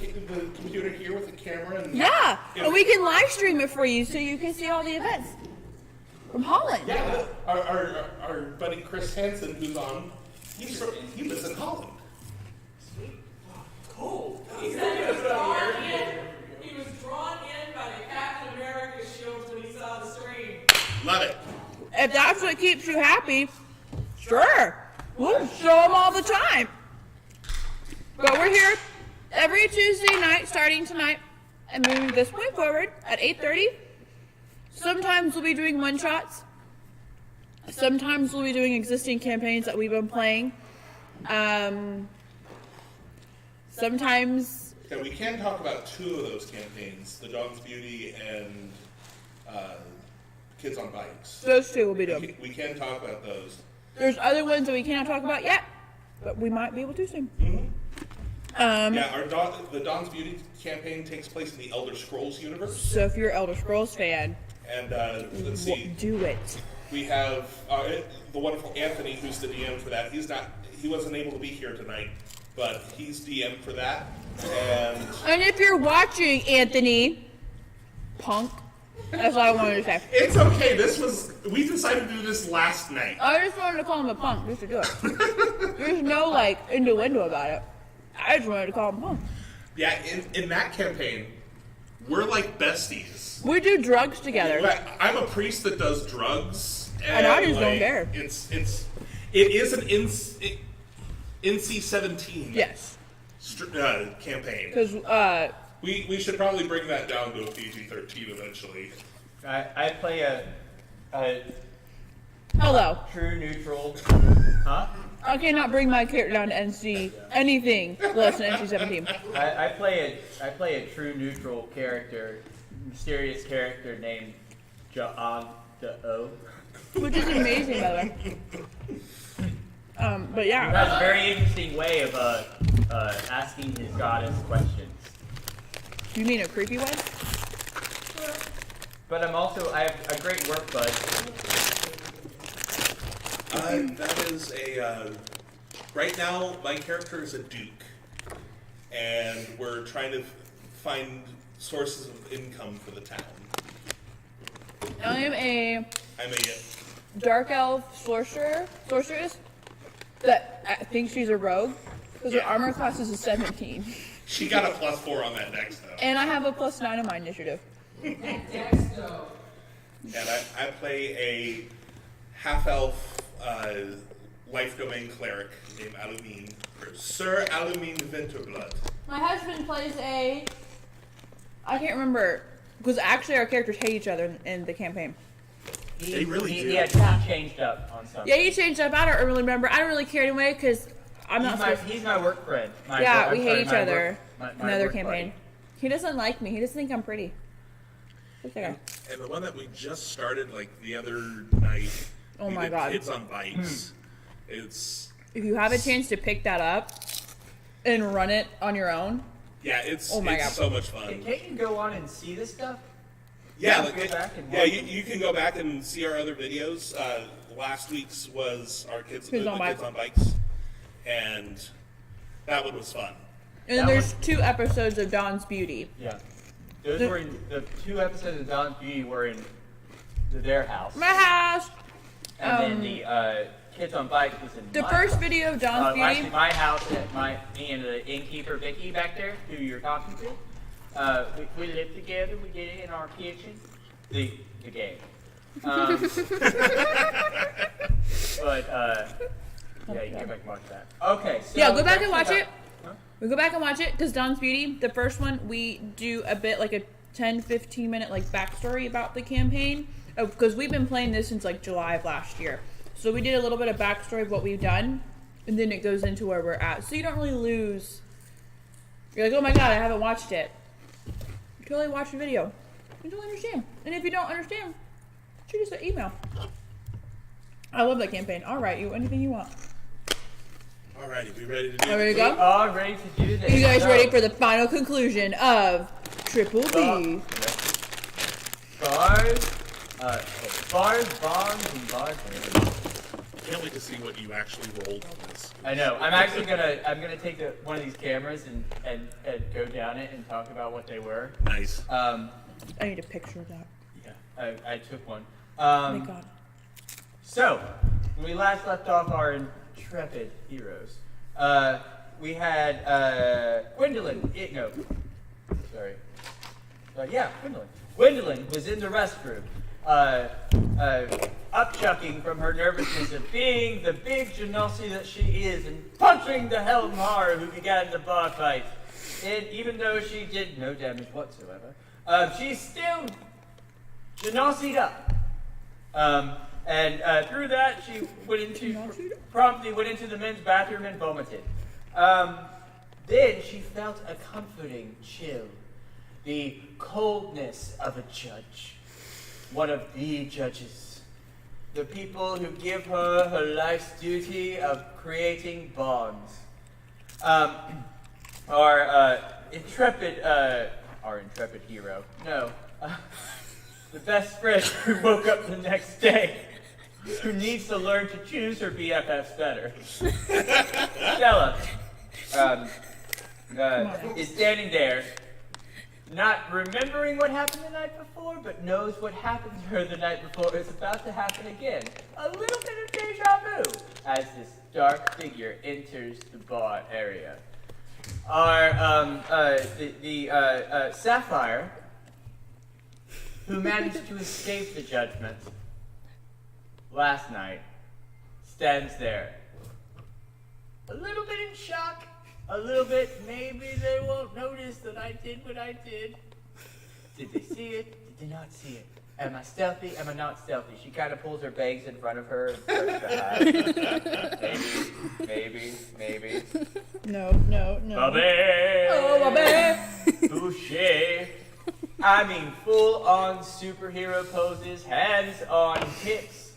computer here with the camera and yeah, and we can live stream it for you so you can see all the events from Holland. yeah, our buddy Chris Hansen, who's on, he lives in Holland. Cool. He was drawn in by the Captain America shields when he saw the screen. Love it. If that's what keeps you happy, sure, we'll show them all the time. But we're here every Tuesday night, starting tonight, and moving this point forward at 8:30. Sometimes we'll be doing one-shots. Sometimes we'll be doing existing campaigns that we've been playing. Sometimes... Okay, we can talk about 2 of those campaigns, the Dog's Beauty and Kids on Bikes. those 2 will be doing. We can talk about those. There's other ones that we cannot talk about yet, but we might be able to soon. Yeah, the Dawn's Beauty campaign takes place in the Elder Scrolls universe. So if you're an Elder Scrolls fan, And let's see, do it. we have the wonderful Anthony, who's the DM for that. He wasn't able to be here tonight, but he's DM for that. And if you're watching, Anthony, punk, that's all I wanted to say. It's okay. We decided to do this last night. I just wanted to call him a punk just to do it. There's no innuendo about it. I just wanted to call him punk. Yeah, in that campaign, we're like besties. We do drugs together. I'm a priest that does drugs, And I just don't care. It is an NC-17 Yes. campaign. Because We should probably bring that down to a PG-13 eventually. I play a hello. true neutral. Huh? I cannot bring my character down to NC anything less than NC-17. I play a true neutral character, mysterious character named John the O. Which is amazing, by the way. But He yeah. has a very interesting way of asking his goddess questions. You mean a creepy one? But I have a great work bud. That is right now, my character is a duke, and we're trying to find sources of income for the town. I'm a I'm a dark elf sorceress that thinks she's a rogue because her armor class is a 17. She got a +4 on that dex though. And I have a +9 on my initiative. Dexto. And I play a half-elf life domain cleric named Alumine, Sir Alumine Venturblood. My husband plays I can't remember, because actually our characters hate each other in the campaign. They really do. He changed up on something. Yeah, he changed up. I don't really remember. I don't really care anyway, because I'm not supposed to. He's my work friend. We hate each other. My Another work campaign. buddy. He doesn't like me. He doesn't think I'm pretty. What's that guy? And the one that we just started like the other night. Oh we my did God. Kids on Bikes. It's If you have a chance to pick that up and run it on your own, it's Oh my God. so much fun. Can you go on and see this stuff? Yeah, Go back and yeah, watch you can go back and see our other videos. Last week's was our kids Kids on Kids on Bikes, and that one was fun. and then That there's 2 episodes of Dawn's Beauty. Yeah. Those were in the 2 episodes of Dawn's Beauty were in their house. My house. And then the Kids on Bikes was in The my first house. video of Dawn's Actually, Beauty. my house, me and the innkeeper Vicky back there, who you're talking to. We lived together. We did it in our kitchen. The game. But yeah, you can go back and watch that. Okay. So Yeah, go back and watch about- it. We go back and watch it because Dawn's Beauty, the first one, we do a bit like a 10-15 minute like backstory about the campaign because we've been playing this since like July of last year. So we did a little bit of backstory of what we've done, and then it goes into where we're at. So you don't really lose. You're like, oh my god, I haven't watched it. You totally watch the video. You don't understand. And if you don't understand, shoot us an email. I love that campaign. I'll write you anything you want. Alrighty, we ready to do All ready to it? go? All ready to do this. You guys So, ready for the final conclusion of Triple B? Bars, bombs, and bars. Can't wait to see what you actually rolled on this. I know. I'm gonna take one of these cameras and go down it and talk about what they were. Nice. I need a picture of that. Yeah, I took one. Oh my god. So, when we last left off our intrepid heroes, we had Gwendolyn. Gwendolyn. Gwendolyn was in the restroom, upchucking from her nervousness of being the big genasi that she is and punching the Helmhar who began the bar fight. And even though she did no damage whatsoever, she still genasied up. And through that, she promptly went into the men's bathroom and vomited. Then she felt a comforting chill, the coldness of a judge, one of the judges, the people who give her her life's duty of creating bonds. Our intrepid hero, the best friend who woke up the next day, who needs to learn to choose her BFFs better. Stella is standing there, not remembering what happened the night before, but knows what happened to her the night before is about to happen again. A little bit of deja vu as this dark figure enters the bar area. Our Sapphire, who managed to escape the judgment, last night, stands there. A little bit in shock, a little bit, maybe they won't notice that I did what I did. Did they see it? Did they not see it? Am I stealthy? Am I not stealthy? She kind of pulls her bags in front of her and starts to hide. Maybe. No. Bobby! Oh, Bobby! Boucher! I mean, full-on superhero poses, hands on hips,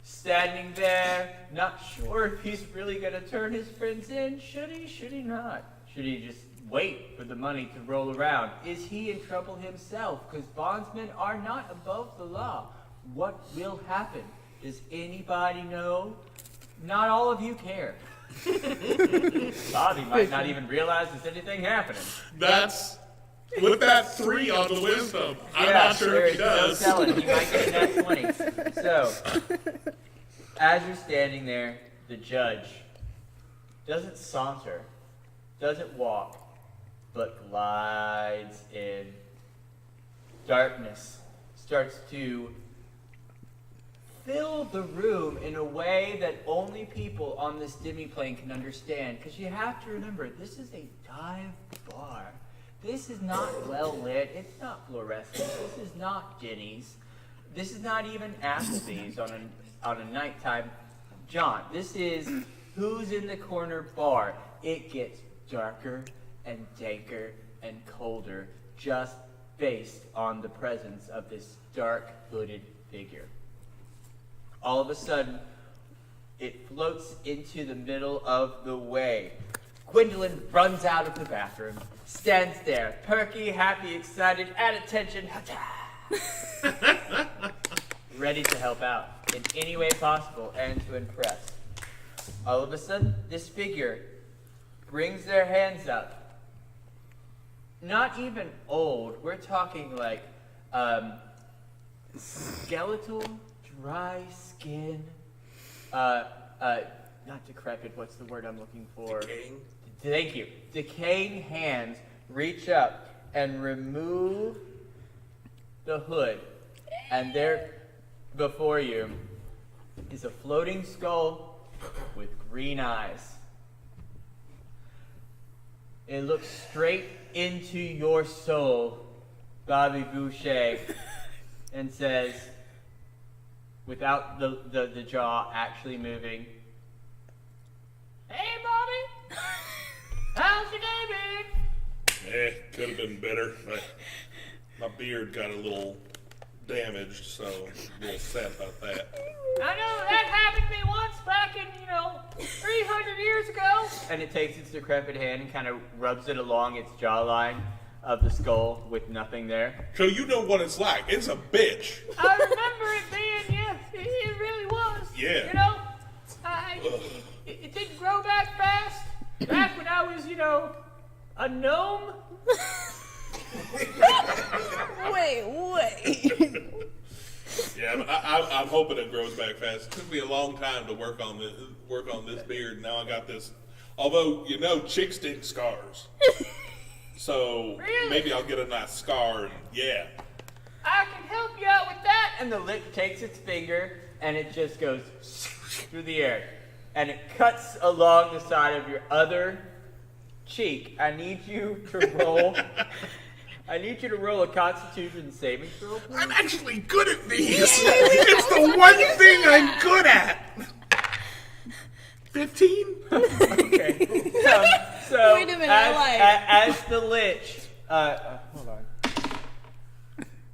standing there, not sure if he's really gonna turn his friends in. Should he not? Should he just wait for the money to roll around? Is he in trouble himself? Because bondsmen are not above the law. What will happen? Does anybody know? Not all of you care. Bobby might not even realize there's anything happening. That's with that 3 on the wisdom. I'm not sure if he does. No telling. He might get a net 20. So, as you're standing there, the judge doesn't saunter, doesn't walk, but glides in. Darkness starts to fill the room in a way that only people on this demi-plane can understand. Because you have to remember, this is a dive bar. This is not well lit. It's not fluorescent. This is not Jenny's. This is not even Applebee's on a nighttime jaunt. This is Who's in the Corner bar. It gets darker and danker and colder just based on the presence of this dark hooded figure. All of a sudden, it floats into the middle of the way. Gwendolyn runs out of the bathroom, stands there, perky, happy, excited, at attention, ready to help out in any way possible and to impress. All of a sudden, this figure brings their hands up. Not even old, we're talking like skeletal, dry skin, not decrepit, what's the word I'm looking for? Decaying. Thank you. Decaying hands reach up and remove the hood, and there before you is a floating skull with green eyes. It looks straight into your soul, Bobby Boucher, and says, without the jaw actually moving, "Hey, Bobby! How's your day been?" Could have been better. My beard got a little damaged, so I'm a little sad about that. I know, that happened to me once back in, 300 years ago. And it takes its decrepit hand and kind of rubs it along its jawline of the skull with nothing there. So you know what it's like. It's a bitch. I remember it being, it really was. Yeah. It didn't grow back fast. Back when I was, a gnome. Wait. Yeah, I'm hoping it grows back fast. It took me a long time to work on this beard. Now I got this. Although chicks dig scars, so Really? maybe I'll get a nice scar. And yeah. I can help you out with that. And the lick takes its finger and it just goes through the air, and it cuts along the side of your other cheek. I need you to roll. I need you to roll a Constitution saving throw, please. I'm actually good at these. It's the one thing I'm good at. 15? Okay. So Wait a minute, as the lich, hold on.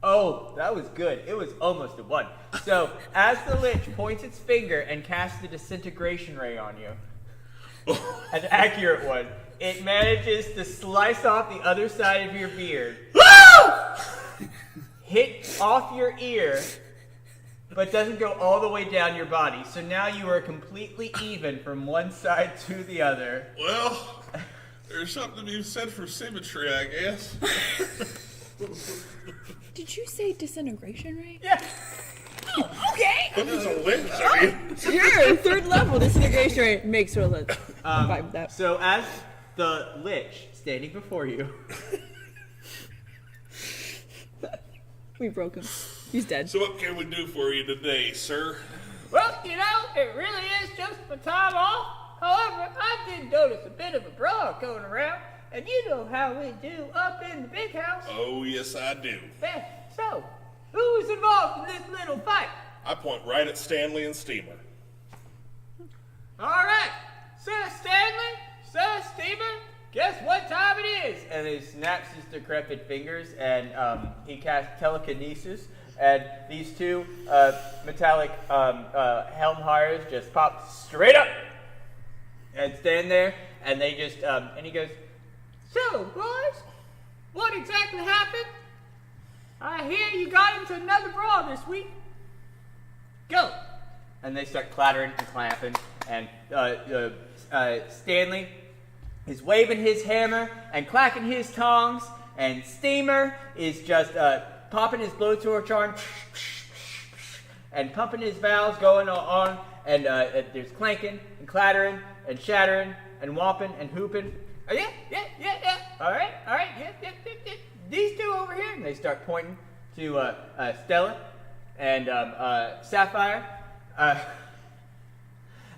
Oh, that was good. It was almost a 1. So as the lich points its finger and casts the disintegration ray on you, an accurate one, it manages to slice off the other side of your beard, hit off your ear, but doesn't go all the way down your body. So now you are completely even from one side to the other. Well, there's something to be said for symmetry, I guess. Did you say disintegration rate? Yeah. Oh, okay. What is a lynch? I mean, Sure, 3rd level disintegration rate makes her lit. Vibe that. So as the lich standing before you, We broke him. He's dead. so what can we do for you today, sir? well, you know, it really is just my time off. However, I did notice a bit of a brawl going around, and you know how we do up in the big house. Oh, yes, I do. Man, so, who was involved in this little fight? I point right at Stanley and Steamer. All right, Sir Stanley, Sir Steamer, guess what time it is? And he snaps his decrepit fingers, and he casts telekinesis, and these two metallic helm hires just pop straight up and stand there, and they just and he goes, So, boys, what exactly happened? I hear you got into another brawl this week. Go. and they start clattering and clamping, and Stanley is waving his hammer and clacking his tongs, and Steamer is just popping his blowtorch on and pumping his valves going on, and there's clanking and clattering and shattering and whopping and hooping. Oh, yeah. All right, yeah. These two over here, and they start pointing to Stella and Sapphire,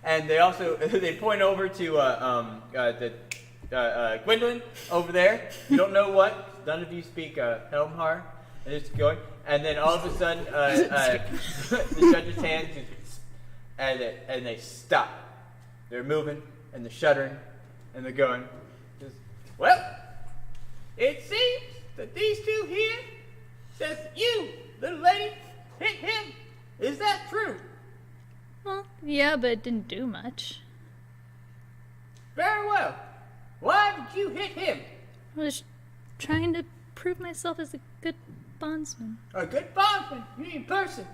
and they also they point over to Gwendolyn over there. You don't know what. None of you speak Helmhar, and it's going. And then all of a sudden, the judge's hands and they stop. They're moving and they're shuddering and they're going. Well, it seems that these two here says you, little lady, hit him. Is that true? Well, yeah, but it didn't do much. Very well. Why did you hit him? I was trying to prove myself as a good bondsman. A good bondsman, you mean person.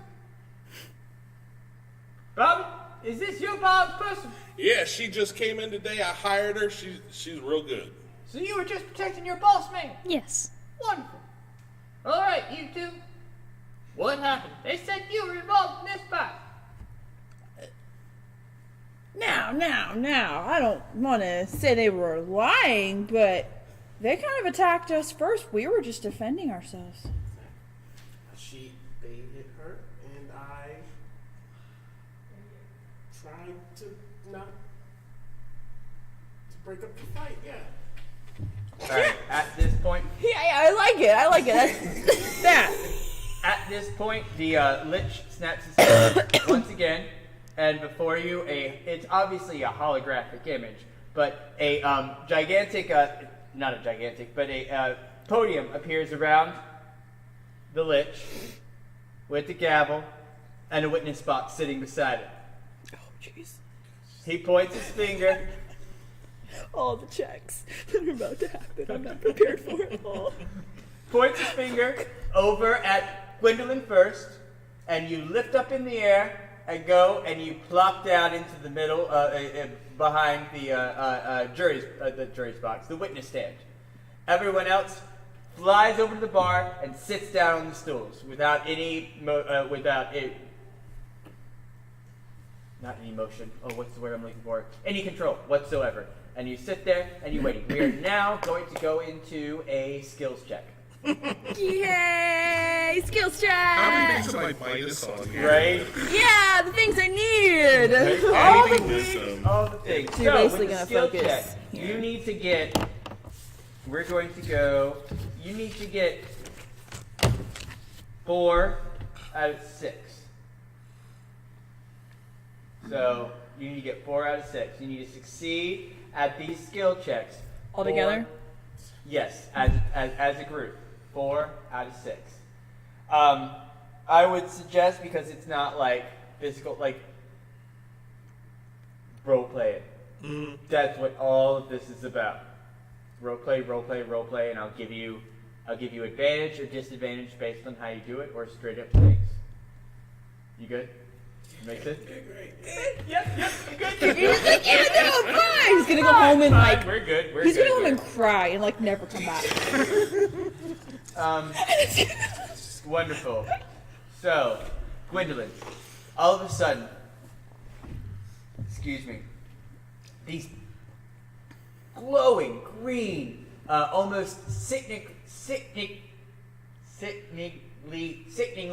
Bobby, is this your bondsperson? Yeah, she just came in today. I hired her. She's real good. So you were just protecting your boss man? Yes. Wonderful. All right, you two. What happened? They said you were involved in this fight. Now, I don't want to say they were lying, but they kind of attacked us first. We were just defending ourselves. They hit her, and I tried to break up the fight, yeah. All right. At this point, Yeah, I like it. That's that. At this point, the Lich snaps his head once again, and before you, it's obviously a holographic image, but a gigantic, not a gigantic, but a podium appears around the Lich with the gavel and a witness box sitting beside it. Oh, jeez. He points his finger. All the checks that are about to happen. I'm not prepared for it all. Points his finger over at Gwendolyn first, and you lift up in the air and go and you plop down into the middle behind the jury's box, the witness stand. Everyone else flies over to the bar and sits down on the stools without any not any motion. Oh, what's the word I'm looking for? Any control whatsoever. And you sit there and you're waiting. We are now going to go into a skills check. Yay! Skills check! How many things have I played this on here? Right? Yeah, the things I need. All the Anything things. missing? All the things. You're So, basically with the gonna skill focus check, here. you need to get. We're going to go. You need to get 4 out of 6. So you need to get 4 out of 6. You need to succeed at these skill checks. All together? Yes, as a group. 4 out of 6. I would suggest, because it's not like physical, like role play it. That's what all of this is about. Role play, and I'll give you advantage or disadvantage based on how you do it, or straight up things. You good? Make sense? Yep, you good? He's like, yeah, no, I'm fine. He's gonna go home and Fine, like, we're good. he's gonna go home and cry and like never come back. Wonderful. So, Gwendolyn, all of a sudden, excuse me, these glowing green, almost sickeningly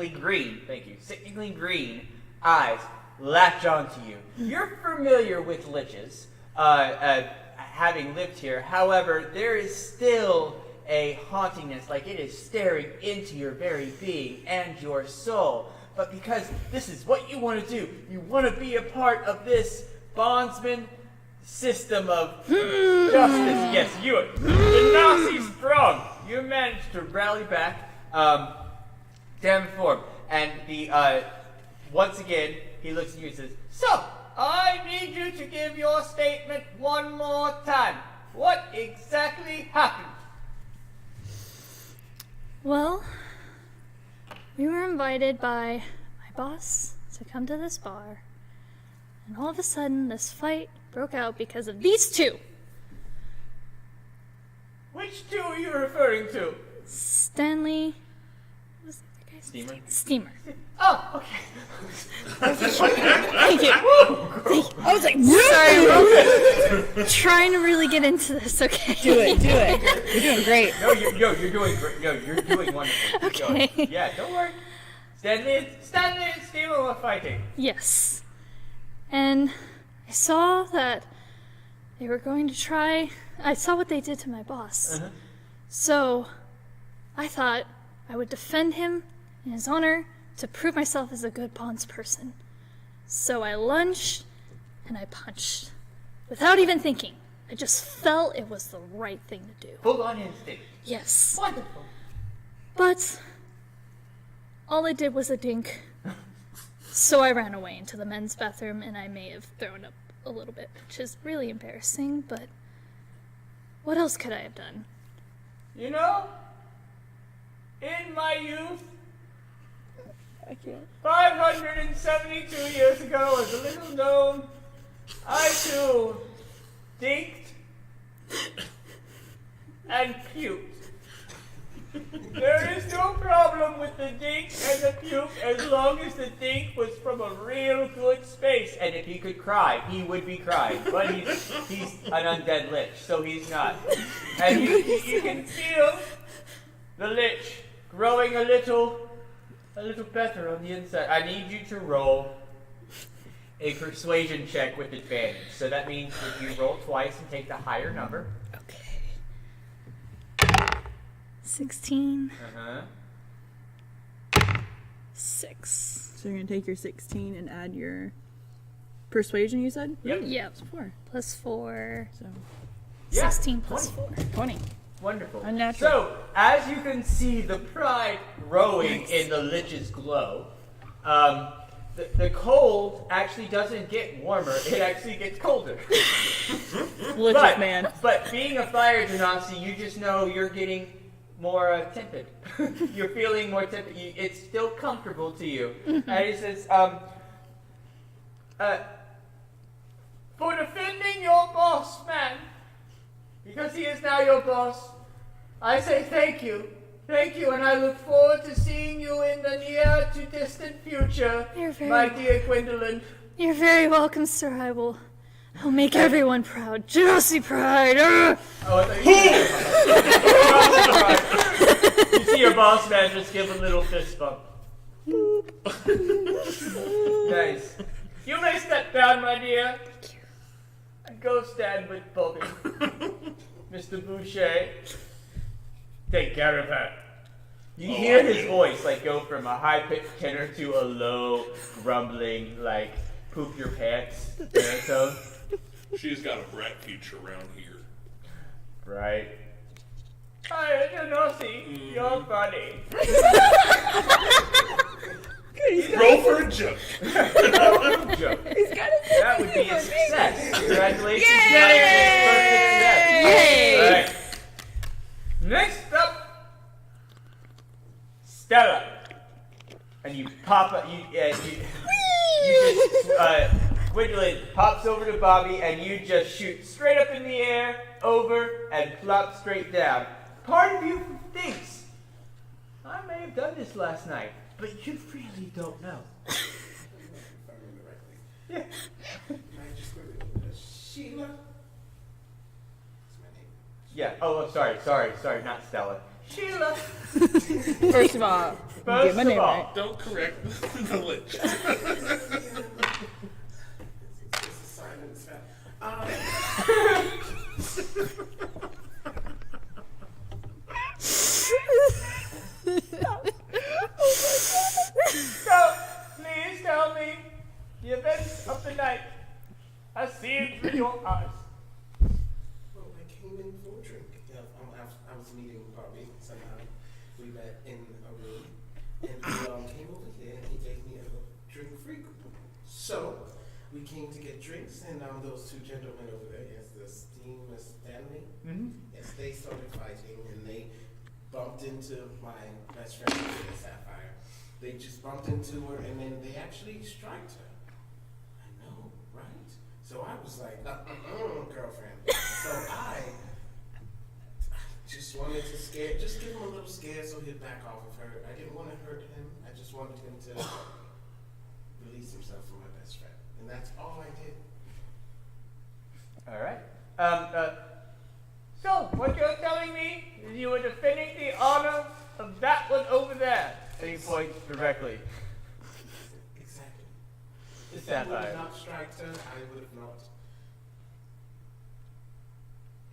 green, thank you, sickeningly green eyes latch onto you. You're familiar with liches, having lived here. However, there is still a hauntingness, like it is staring into your very being and your soul. But because this is what you want to do, you want to be a part of this bondsman system of justice. Yes, you, the Nazi sprung. You managed to rally back, damn form. And the once again, he looks at you and says, "So, I need you to give your statement one more time. What exactly happened?" Well, we were invited by my boss to come to this bar, and all of a sudden this fight broke out because of these two. Which two are you referring to? Stanley. What was the other guy's Steamer? name? Steamer. Oh, okay. Thank you. I was like, sorry. Trying to really get into this, okay? Do it. You're doing great. No, you're doing great. No, you're doing wonderful. Keep Okay. going. Yeah, don't worry. Stanley and Steamer were fighting. Yes. And I saw that they were going to try. I saw what they did to my boss. Uh-huh. So I thought I would defend him in his honor to prove myself as a good bonds person. So I lunged and I punched without even thinking. I just felt it was the right thing to do. Full on instinct. Yes. Wonderful. But all I did was a dink. So I ran away into the men's bathroom and I may have thrown up a little bit, which is really embarrassing, but what else could I have done? You know, in my youth, I can't. 572 years ago, as a little gnome, I too dinked and puked. There is no problem with the dink and the puke as long as the dink was from a real good space. And if he could cry, he would be crying. But he's an undead lich, so he's not. And you can feel the lich growing a little better on the inside. I need you to roll a persuasion check with advantage. So that means if you roll twice and take the higher number. Okay. 16. 6. So you're gonna take your 16 and add your persuasion. You said. Yep. Yep. It's 4. Plus 4. So Yeah, 16 plus 20. 4. 20. Wonderful. Unnatural. So, as you can see the pride growing in the lich's glow, the cold actually doesn't get warmer, it actually gets colder. Lich man. But being a fire genasi, you just know you're getting more tepid. You're feeling more tepid. It's still comfortable to you. And he says, for defending your boss, man, because he is now your boss, I say thank you. Thank you, and I look forward to seeing you in the near to distant future, my dear Gwendolyn. You're very welcome, sir. I'll make everyone proud. Genasi pride! Oh, I thought you see your boss man just give a little fist bump. Nice. You may step down, my dear. And go stand with Bobby. Mr. Boucher. Take care of her. You hear his voice go from a high-pitched tenor to a low, grumbling, poop your pants baritone. She's got a bright future around here. Right. Hi, Genasi. You're funny. Roll for a joke. That would be a success. Congratulations. Yay! All right. Next up, Stella. And you pop up. Gwendolyn pops over to Bobby, and you just shoot straight up in the air, over, and plop straight down. Part of you thinks, I may have done this last night, but you really don't know. Yeah. Sheila? That's my name. Yeah. Oh, sorry, not Stella. Sheila. First of all, get my name right. Don't correct the lich. So, please tell me the events of the night as seen through your eyes. Well, I came in for a drink. I was meeting Bobby somehow. We met in a room, and we came over here, and he gave me a drink-free coupon. So we came to get drinks, and those two gentlemen over there, yes, the Steam Miss Stanley, yes, they started fighting, and they bumped into my best friend, Sapphire. They just bumped into her, and then they actually striked her. I know, right? So I was like, girlfriend. So I just wanted to just give him a little scare so he'd back off of her. I didn't want to hurt him. I just wanted him to release himself from my best friend. And that's all I did. All right. So, what you're telling me is you were defending the honor of that one over there. And he points directly Exactly. to If I would Sapphire. have not striked her, I would have not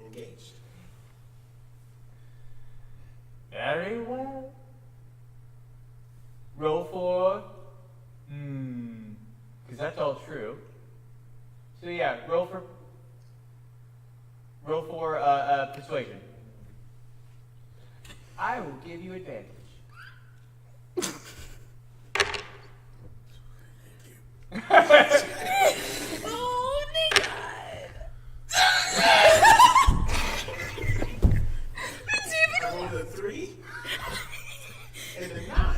engaged. Very well. Roll for, because that's all true. So yeah, roll for persuasion. I will give you advantage. Oh, thank God. I rolled a 3 and a 9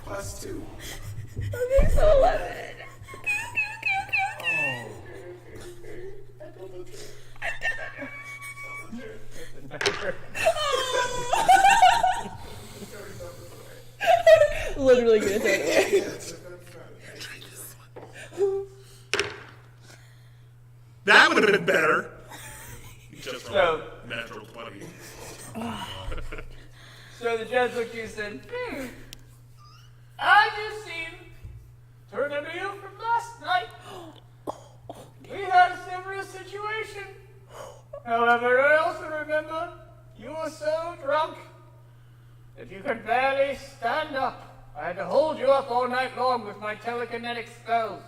plus 2. Okay, so 11. Literally gonna throw it away. That would have been better. Just So- natural 20. So the judge looked at you and said, I just seem to remember you from last night. We had a similar situation. However, I also remember you were so drunk that you could barely stand up. I had to hold you up all night long with my telekinetic spells.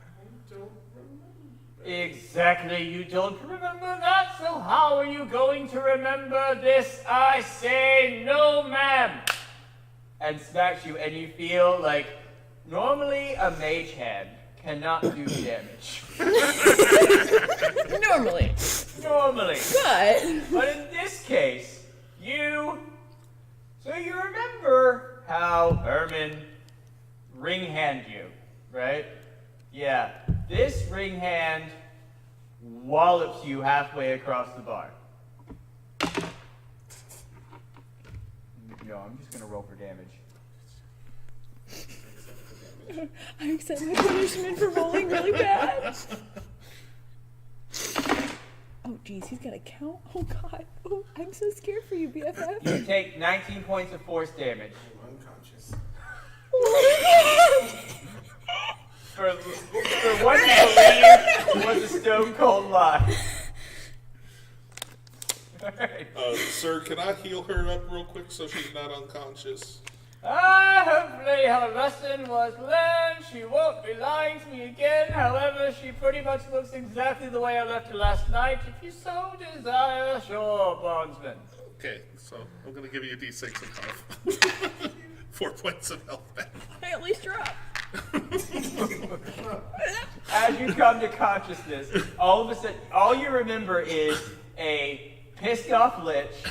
I don't remember. Exactly, you don't remember that, so how are you going to remember this? I say no, ma'am. and smacks you, and you feel like normally a mage hand cannot do damage. Normally. Normally. But But in this case, so you remember how Herman ring hand you, right? Yeah. This ring hand wallops you halfway across the bar. No, I'm just gonna roll for damage. I accept my punishment for rolling really bad. Oh, geez, he's got a count? Oh, God. Oh, I'm so scared for you, BFF. You take 19 points of force damage. I'm unconscious. For what you believe was a stone cold lie. Alright. Sir, can I heal her up real quick so she's not unconscious? Hopefully her lesson was learned. She won't be lying to me again. However, she pretty much looks exactly the way I left her last night. If you so desire, sure, bondsman. Okay, so I'm gonna give you a d6 of health. 4 points of health back. I at least drop. As you come to consciousness, all of a sudden, all you remember is a pissed off lich,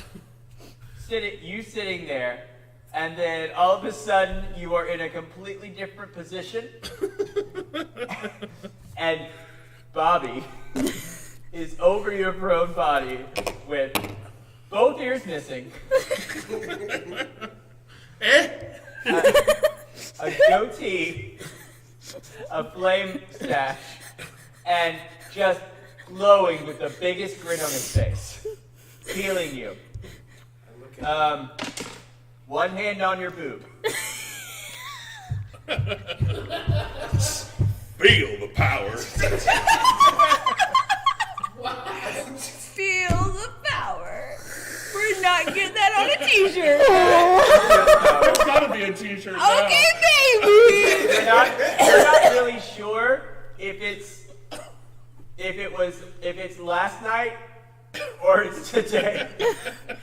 sitting there, and then all of a sudden you are in a completely different position, and Bobby is over your prone body with both ears missing, a goatee, a flame stash, and just glowing with the biggest grin on his face, healing you. One hand on your boob. Feel the power. You're not getting that on a t-shirt. It's gotta be a t-shirt now. Okay, baby. You're not really sure if it's last night or it's today,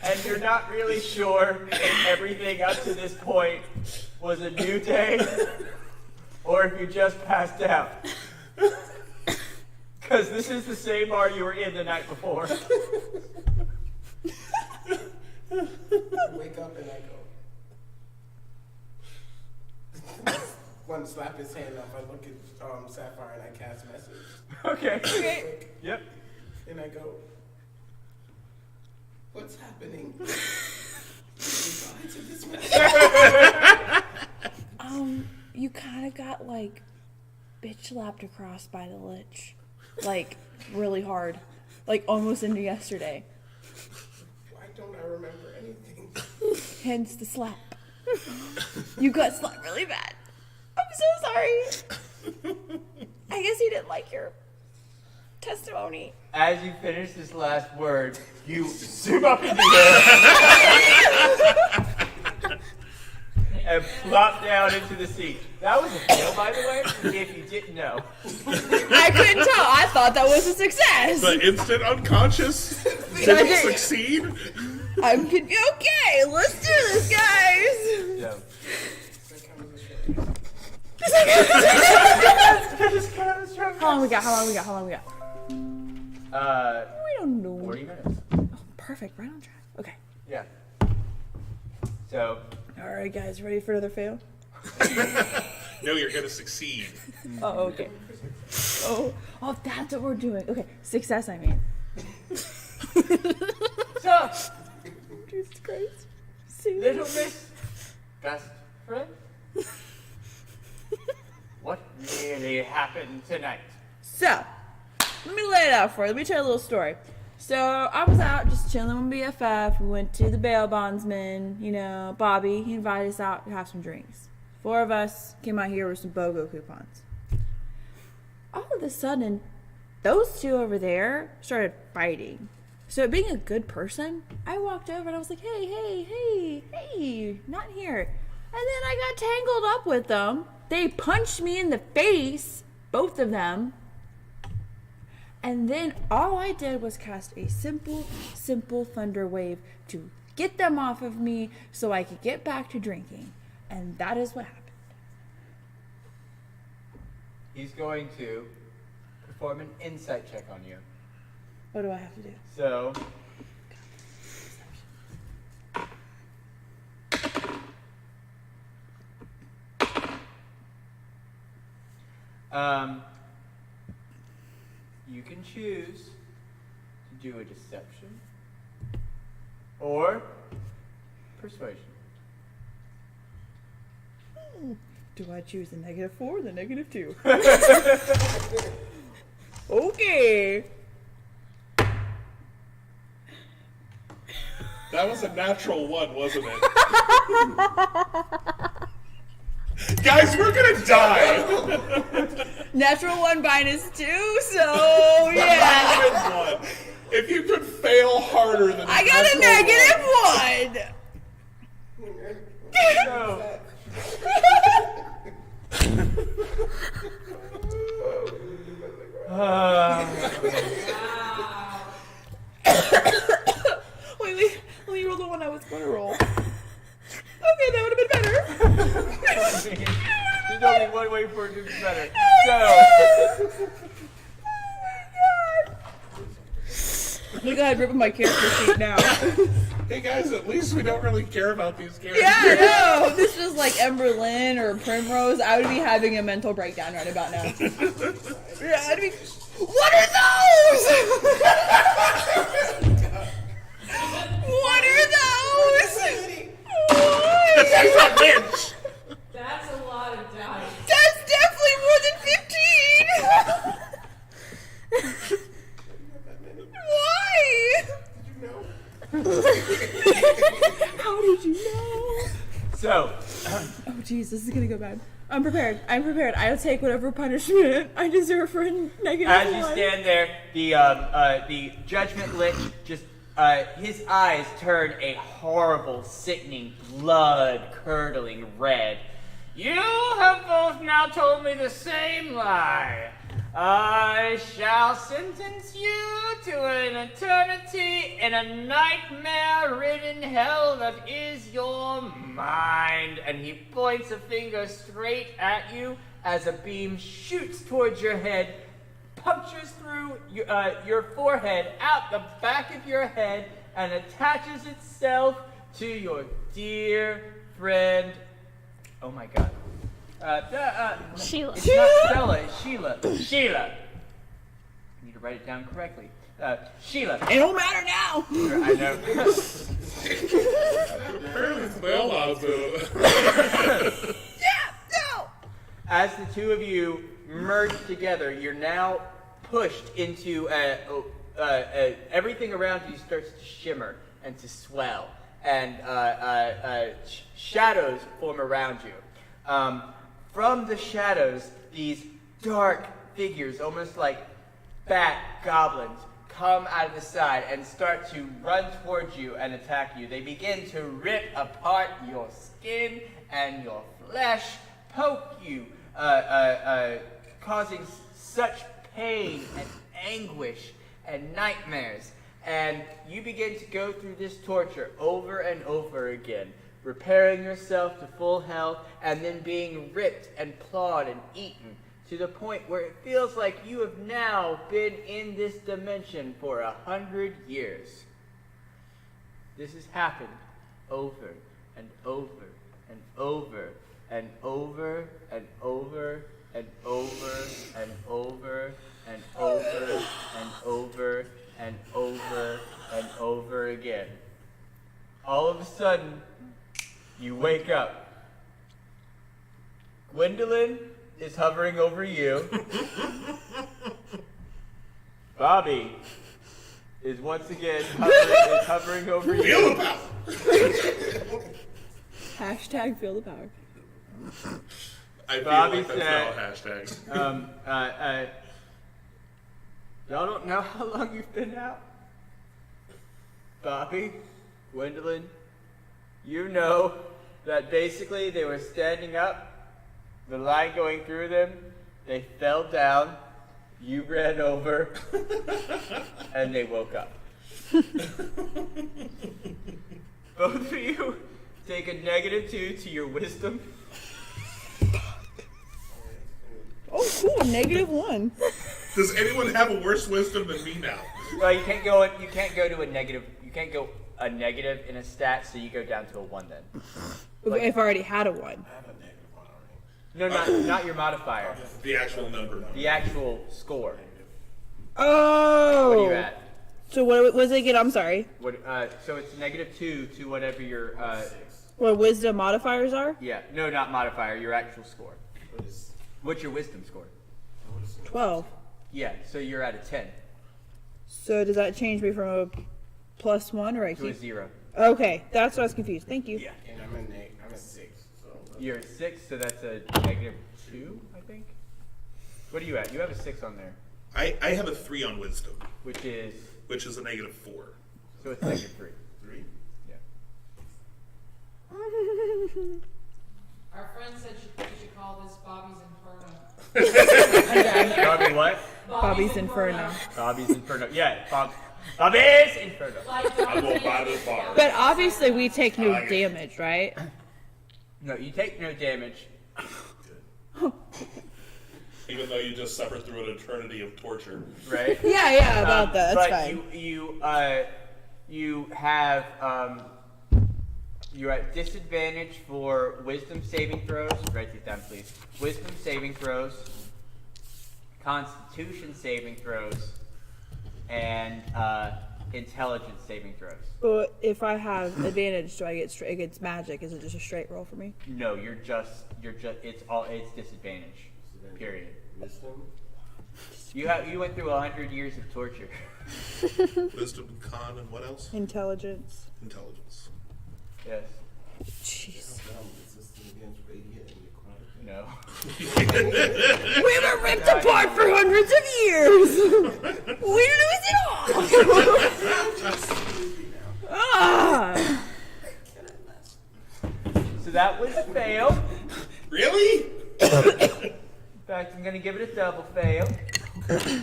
and you're not really sure if everything up to this point was a new day or if you just passed out. Because this is the same bar you were in the night before. I wake up and I go. Want to slap his hand off. I look at Sapphire and I cast message. Okay. Quick. Yep. And I go, what's happening? To this message? You kind of got like bitch slapped across by the lich, like really hard, like almost into yesterday. Why don't I remember anything? Hence the slap. You got slapped really bad. I'm so sorry. I guess he didn't like your testimony. As you finish this last word, you zoom up in the air and plop down into the seat. That was a fail, by the way, if you didn't know. I couldn't tell. I thought that was a success. The instant unconscious didn't succeed. I'm okay, let's do this, guys. Yeah. How long we got? We don't know. 40 minutes. Oh, perfect, right on track. Okay. Yeah. So, All right, guys, ready for another fail? No, you're gonna succeed. Oh, okay. Oh, that's what we're doing. Okay, success, I mean. so Jesus Christ. See? Little Miss Best Friend, what really happened tonight? So, let me lay it out for you. Let me tell you a little story. So, I was out just chilling with BFF. We went to the bail bondsman. You know, Bobby, he invited us out to have some drinks. 4 of us came out here with some BOGO coupons. All of a sudden, those 2 over there started fighting. So, being a good person, I walked over and I was like, hey, not here. And then I got tangled up with them. They punched me in the face, both of them. And then all I did was cast a simple thunder wave to get them off of me so I could get back to drinking. And that is what happened. He's going to perform an insight check on you. What do I have to do? So, you can choose to do a deception or persuasion. Do I choose the -4 or the -2? Okay. That was a natural 1, wasn't it? Guys, we're gonna die. Natural 1 -2, so yeah. -1. If you could fail harder than I got a -1. So, Wait, let me roll the one I was going to roll. Okay, that would have been better. there's only one way for it to be better. So, Look, I'm ripping my character sheet now. Hey guys, at least we don't really care about these characters. Yeah, I know. If this was like Emberlyn or Primrose, I would be having a mental breakdown right about now. Yeah, I'd be. What are those? What are those? That's a bitch. That's a lot of dice. That's definitely more than 15. Why? How did you know? so, Oh, jeez, this is gonna go bad. I'm prepared. I'll take whatever punishment I deserve for a -1. as you stand there, the judgment lich just his eyes turn a horrible, sickening, blood-curdling red. You have both now told me the same lie. I shall sentence you to an eternity in a nightmare-ridden hell that is your mind. And he points a finger straight at you as a beam shoots towards your head, punctures through your forehead, out the back of your head, and attaches itself to your dear friend. Oh my God. Sheila. It's not Stella, it's Sheila. Sheila. I need to write it down correctly. Sheila. It don't matter now. I know. As the two of you merge together, you're now pushed into everything around you starts to shimmer and to swell, and shadows form around you. From the shadows, these dark figures, almost like bat goblins, come out of the side and start to run towards you and attack you. They begin to rip apart your skin and your flesh, poke you, causing such pain and anguish and nightmares. And you begin to go through this torture over and over again, repairing yourself to full health, and then being ripped and clawed and eaten to the point where it feels like you have now been in this dimension for 100 years. This has happened over and over and over and over and over and over and over and over and over and over and over again. All of a sudden, you wake up. Gwendolyn is hovering over you. Bobby is once again hovering over you. Feel the power. Hashtag feel the power. I feel Bobby like that's said, now a hashtag. Y'all don't know how long you've been out? Bobby, Gwendolyn, you know that basically they were standing up, the line going through them, they fell down, you ran over, and they woke up. Both of you take a -2 to your wisdom. Oh, cool. -1. Does anyone have a worse wisdom than me now? Well, you can't go to a negative. You can't go a negative in a stat, so you go down to a 1 then. If I already had a 1. I have a negative one already. No, not your modifier. The actual number. The actual score. Oh. What are you at? So what was it again? I'm sorry. What? So it's -2 to whatever your. What wisdom modifiers are? Yeah. No, not modifier. Your actual score. What is, What's your wisdom score? what is 12. Yeah. So you're at a 10 So does that change me from a +1 or I to a keep? 0. Okay, that's what I was confused. Thank you. Yeah. And I'm a 6. So You're a 6, so that's a -2, I think. What are you at? You have a 6 on there, I have a 3 on wisdom, which is which is a -4. so it's -3. 3? Yeah. Our friend said we should call this Bobby's Inferno. Bobby, what? Bobby's Inferno. Bobby's Inferno. Yeah, Bobby's Inferno. Like I'm going by the bar. But obviously we take no damage, right? No, you take no damage. Even though you just suffered through an eternity of torture. Right? Yeah, about that. That's but fine. you have you're at disadvantage for wisdom saving throws. Write these down, please. Wisdom saving throws, Constitution saving throws, and intelligence saving throws. But if I have advantage, do I get straight against magic? Is it just a straight roll for me? No, you're just it's disadvantage. Period. wisdom. You went through 100 years of torture. Wisdom, con, and what else? Intelligence. Intelligence. Yes. Jeez. Resistant against radiant and necrotic. No. We were ripped apart for hundreds of years. We lose it all. So that was a fail. Really? In fact, I'm gonna give it a double fail.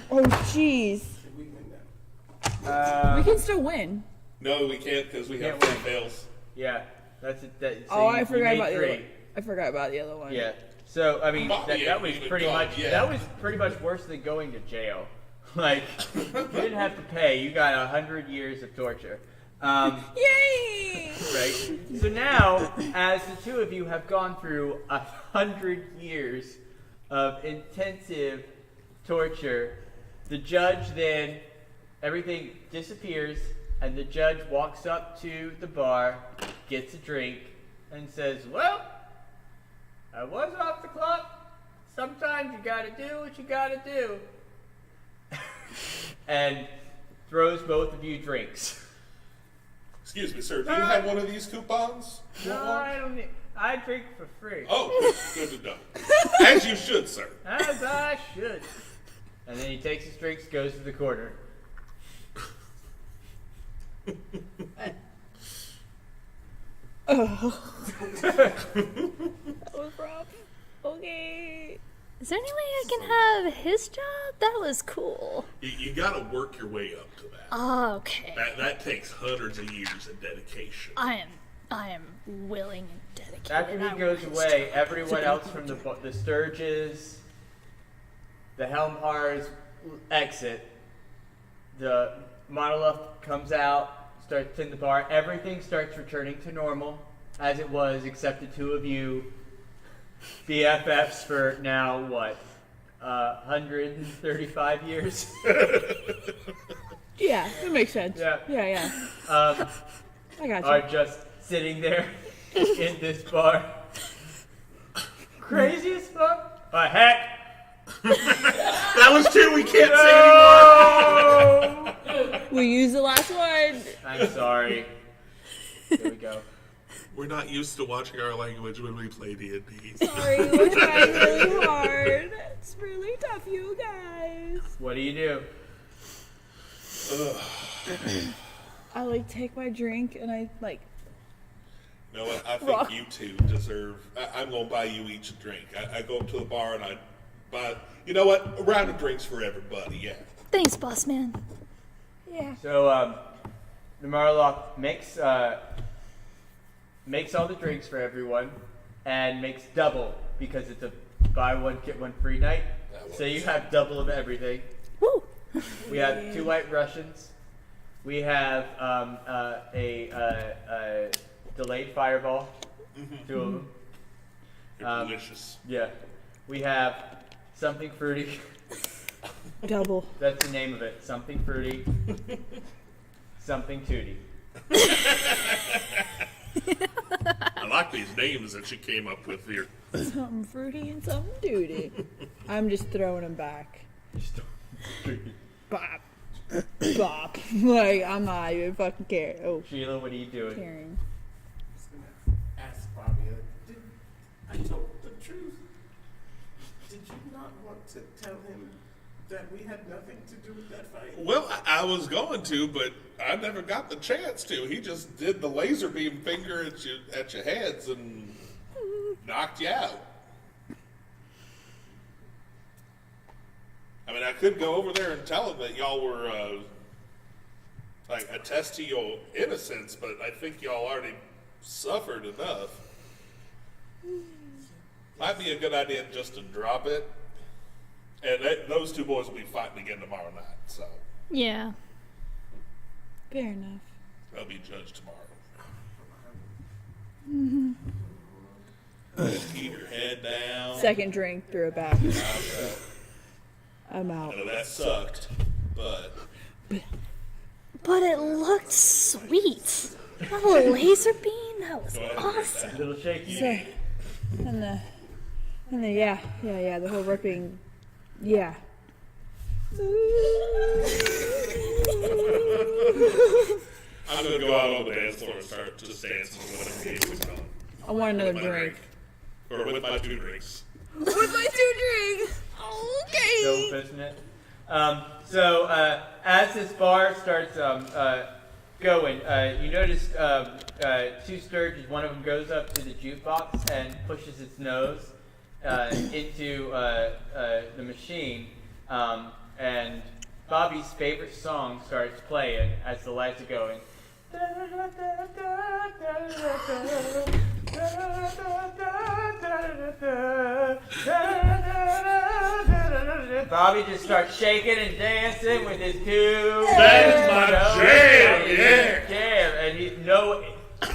Oh, jeez. Did we win that? We can still win. No, we can't because we have Can't 3 fails. Yeah, that's it. So I you forgot made about the other 3. one. I forgot about the other one. Yeah. So I mean, Bobby that was ain't even pretty gone much yet. that was pretty much worse than going to jail. Like you didn't have to pay. You got 100 years of torture. Yay! Right. So now, as the two of you have gone through 100 years of intensive torture, the judge then everything disappears, and the judge walks up to the bar, gets a drink, and says, "Well, I was off the clock. Sometimes you gotta do what you gotta do." And throws both of you drinks. Excuse me, sir. Do you have one of these coupons? No, I don't need. I drink for free. Oh, good to know. As you should, sir. As I should. And then he takes his drinks, goes to the corner. That was rough. Okay. Is there any way I can have his job? That was cool. You got to work your way up to that. Oh, okay. That takes hundreds of years of dedication. I am willing and dedicated. After I he goes want his away, job. everyone else from the Sturges, the Helmhars exit. The monolith comes out, starts in the bar. Everything starts returning to normal as it was, except the two of you BFFs for now, what, 135 years? Yeah, that makes sense. Yeah. Yeah. I got you. Are just sitting there in this bar. Crazy as fuck. Heck. That was 2 we can't say anymore. We used the last one. I'm sorry. Here we go. We're not used to watching our language when we play D&D. Sorry, we're trying really hard. It's really tough, you guys. What do you do? I take my drink and I You know what? I think Rock. you two deserve. I'm going to buy you each a drink. I go up to the bar and I buy. You know what? A round of drinks for everybody. Yeah. Thanks, boss man. Yeah. So, the Marlock makes all the drinks for everyone and makes double because it's a buy one, get one free night. So you have double of everything. Woo! We have 2 white Russians. We have a delayed fireball, 2 of them. They're delicious. Yeah. We have something fruity. Double. That's the name of it. Something fruity. Something tooty. I like these names that you came up with here. Something fruity and something duty. I'm just throwing them back. Bop. Bop. I'm not even fucking caring. Oh, Sheila, what are you doing? caring. I was gonna ask Bobby, did I told the truth? Did you not want to tell him that we had nothing to do with that fight? Well, I was going to, but I never got the chance to. He just did the laser beam finger at your heads and knocked you out. I mean, I could go over there and tell him that y'all were, attest to your innocence, but I think y'all already suffered enough. Might be a good idea just to drop it. And those 2 boys will be fighting again tomorrow night, so Yeah. Fair enough. they'll be judged tomorrow. Just keep your head down. Second drink, threw it back. I'm I out. know that sucked, but But it looked sweet. That little laser beam, that was awesome. A little shaky. So, and the yeah, the whole ripping, yeah. I'm gonna go out on the dance floor and start just dancing with whatever game we're on. I want another With my drink. Or with my 2 drinks. With my 2 drinks. Okay. Dope, isn't it? So as this bar starts going. You notice two sturges. One of them goes up to the jukebox and pushes its nose into the machine, and Bobby's favorite song starts playing as the lights are going. Bobby just starts shaking and dancing with his two. That's my jam, yeah. And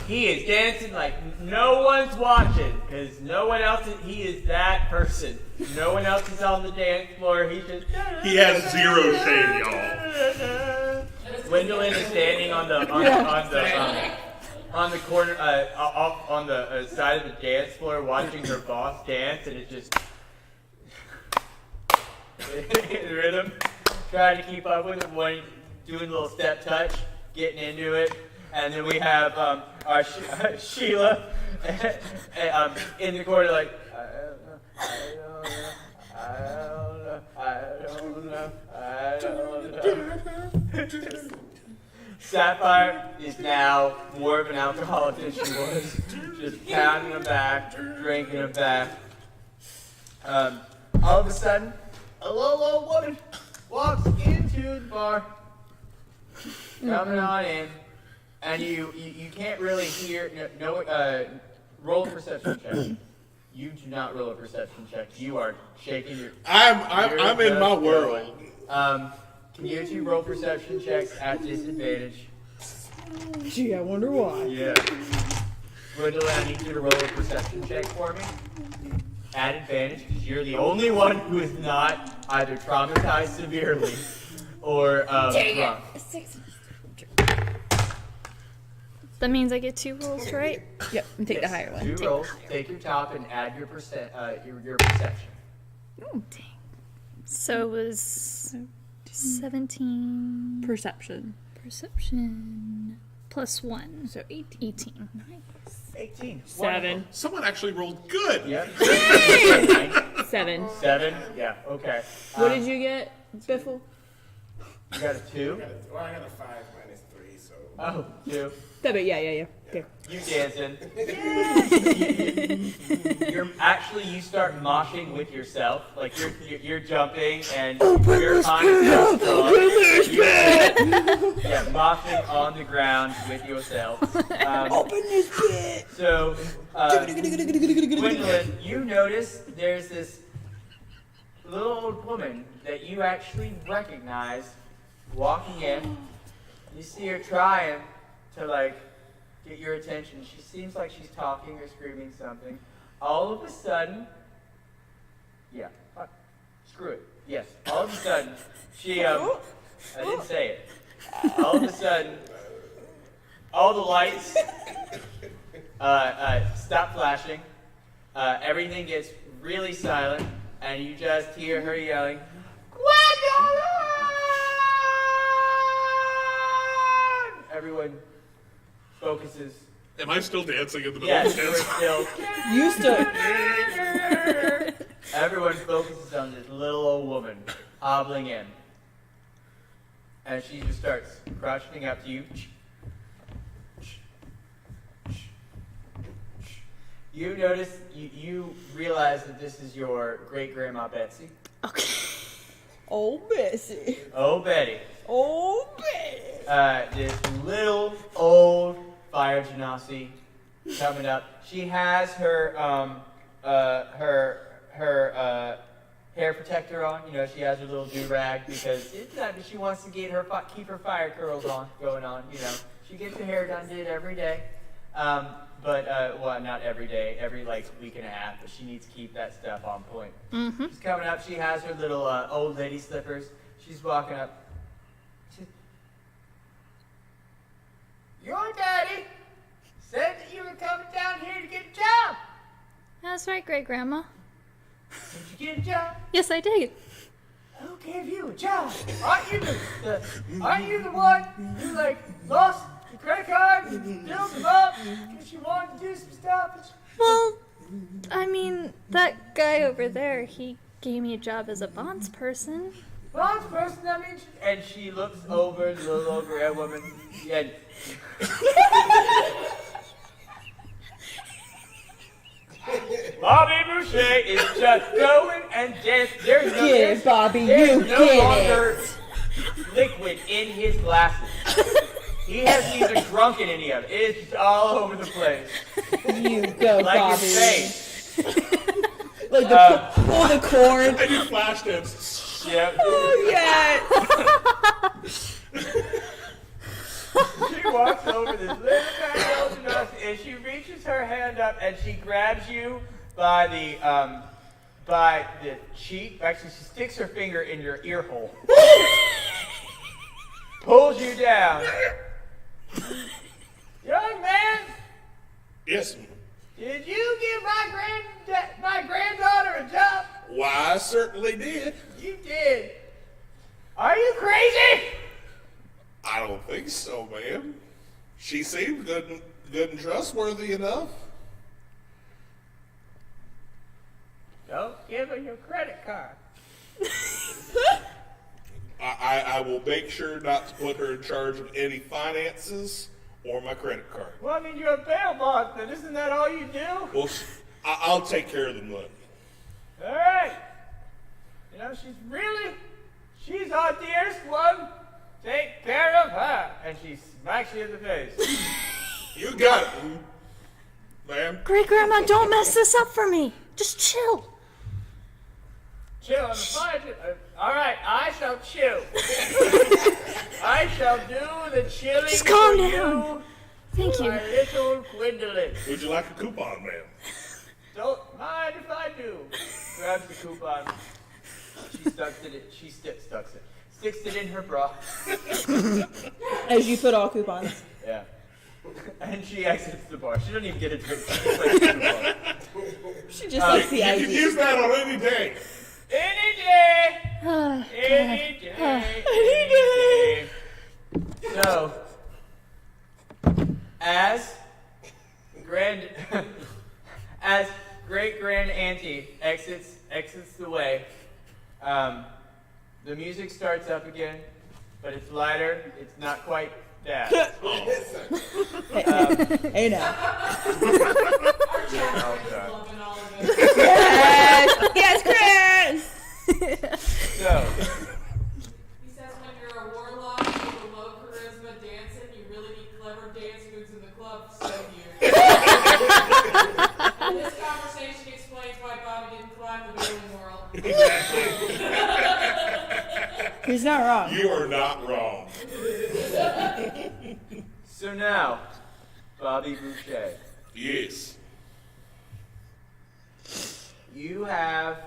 he is dancing like no one's watching, because no one else he is that person. No one else is on the dance floor. He has zero shame, y'all. Gwendolyn is standing on the corner, off on the side of the dance floor, watching her boss dance, and it's just in rhythm, trying to keep up with him, doing a little step touch, getting into it. And then we have our Sheila in the corner, like, I don't know. Sapphire is now more of an alcoholic than she was, just pounding them back, drinking them back. All of a sudden, a little old woman walks into the bar, coming on in, and you can't really hear. Roll a perception check. You do not roll a perception check. You are shaking your. I'm in my world. Can you two roll perception checks at disadvantage? Gee, I wonder why. Yeah. Gwendolyn, I need you to roll a perception check for me. At advantage, because you're the only one who is not either traumatized severely or drunk. That means I get 2 rolls, right? Yep, and take the higher one. 2 rolls. Take your top and add your perception. Oh, dang. So it was 17. Perception. Perception. Plus 1. So 18. 18. Nice. 18. 7. Someone actually rolled good. Yep. 7. 7. Yeah. Okay. What did you get, Biffle? You got a 2. Well, I got a 5 minus 3, so. Oh, 2. Yeah. There. You dancing. You start moshing with yourself. Like you're jumping and you're on yeah, moshing on the ground with yourself. Open this pit. So, Gwendolyn, you notice there's this little old woman that you actually recognize walking in. You see her trying to get your attention. She seems like she's talking or screaming something. All of a sudden, screw it. Yes, all of a sudden, she, I didn't say it. All of a sudden, all the lights stop flashing. Everything gets really silent, and you just hear her yelling, "Gwendolyn!" Everyone focuses. Am I still dancing in the middle Yes, of the dance? you're still. You still. Everyone focuses on this little old woman hobbling in. And she just starts crouching up to you. You notice, you realize that this is your great-grandma Betsy. Okay. Oh, Bessie. Oh, Betty. Oh, Betty. This little old fire genasi coming up. She has her hair protector on. You know, she has her little do-rag because she wants to get keep her fire curls going on. You know, she gets her hair done every day. Well, not every day, every week and a half, but she needs to keep that stuff on point. Mm-hmm. She's coming up, she has her little old lady slippers. She's walking up. Your daddy said that you were coming down here to get a job. That's right, Great Grandma. Did you get a job? Yes, I did. Who gave you a job? Aren't you the one who lost the credit card and filled them up because you wanted to do some stuff? Well, I mean, that guy over there, he gave me a job as a bonds person. Bonds person, and she looks over the little old gray woman, and Bobby Boucher is just going and just there's no, Get it, Bobby, there's you no get longer liquid in his glasses. He hasn't even drunken any of it. It's just all over the place. You go, Like Bobby. his face. Like the corn. I do flash dance. Yep. Oh, yes. She walks over this little tiny old Janussi and she reaches her hand up and she grabs you by the cheek. Actually, she sticks her finger in your ear hole. Pulls you down. Young man, Yes. did you give my granddaughter a job? Why, I certainly did. You did. Are you crazy? I don't think so, ma'am. She seemed good and trustworthy enough. Don't give her your credit card. I will make sure not to put her in charge of any finances or my credit card. Well, I mean, you're a bail bondsman. Isn't that all you do? Well, I'll take care of the money. All right. You know, she's our dearest one. Take care of her. And she smacks you in the face. You got it, ma'am. Great Grandma, don't mess this up for me. Just chill. Chill on the fire. All right, I shall chill. I shall do the chilling Just calm for down. Thank you, you. my little Gwendolyn. Would you like a coupon, ma'am? Don't mind if I do. Grabs the coupon. Sticks it in her bra. As you put all coupons. Yeah. And she exits the bar. She doesn't even get a drink. She just likes the coupon. She just likes the You can idea. use that on any day. Any day. Oh, Any day. Any day. So, as great grand auntie exits the way, the music starts up again, but it's lighter. It's not quite that. Hey now. Loving all of it. Yes, Chris. So, He says when you're a warlock with a low charisma dancing, you really need clever dance moves in the club, so you. This conversation explains why Bobby didn't climb the building world. He's not wrong. You are not wrong. so now, Bobby Boucher, Yes. you have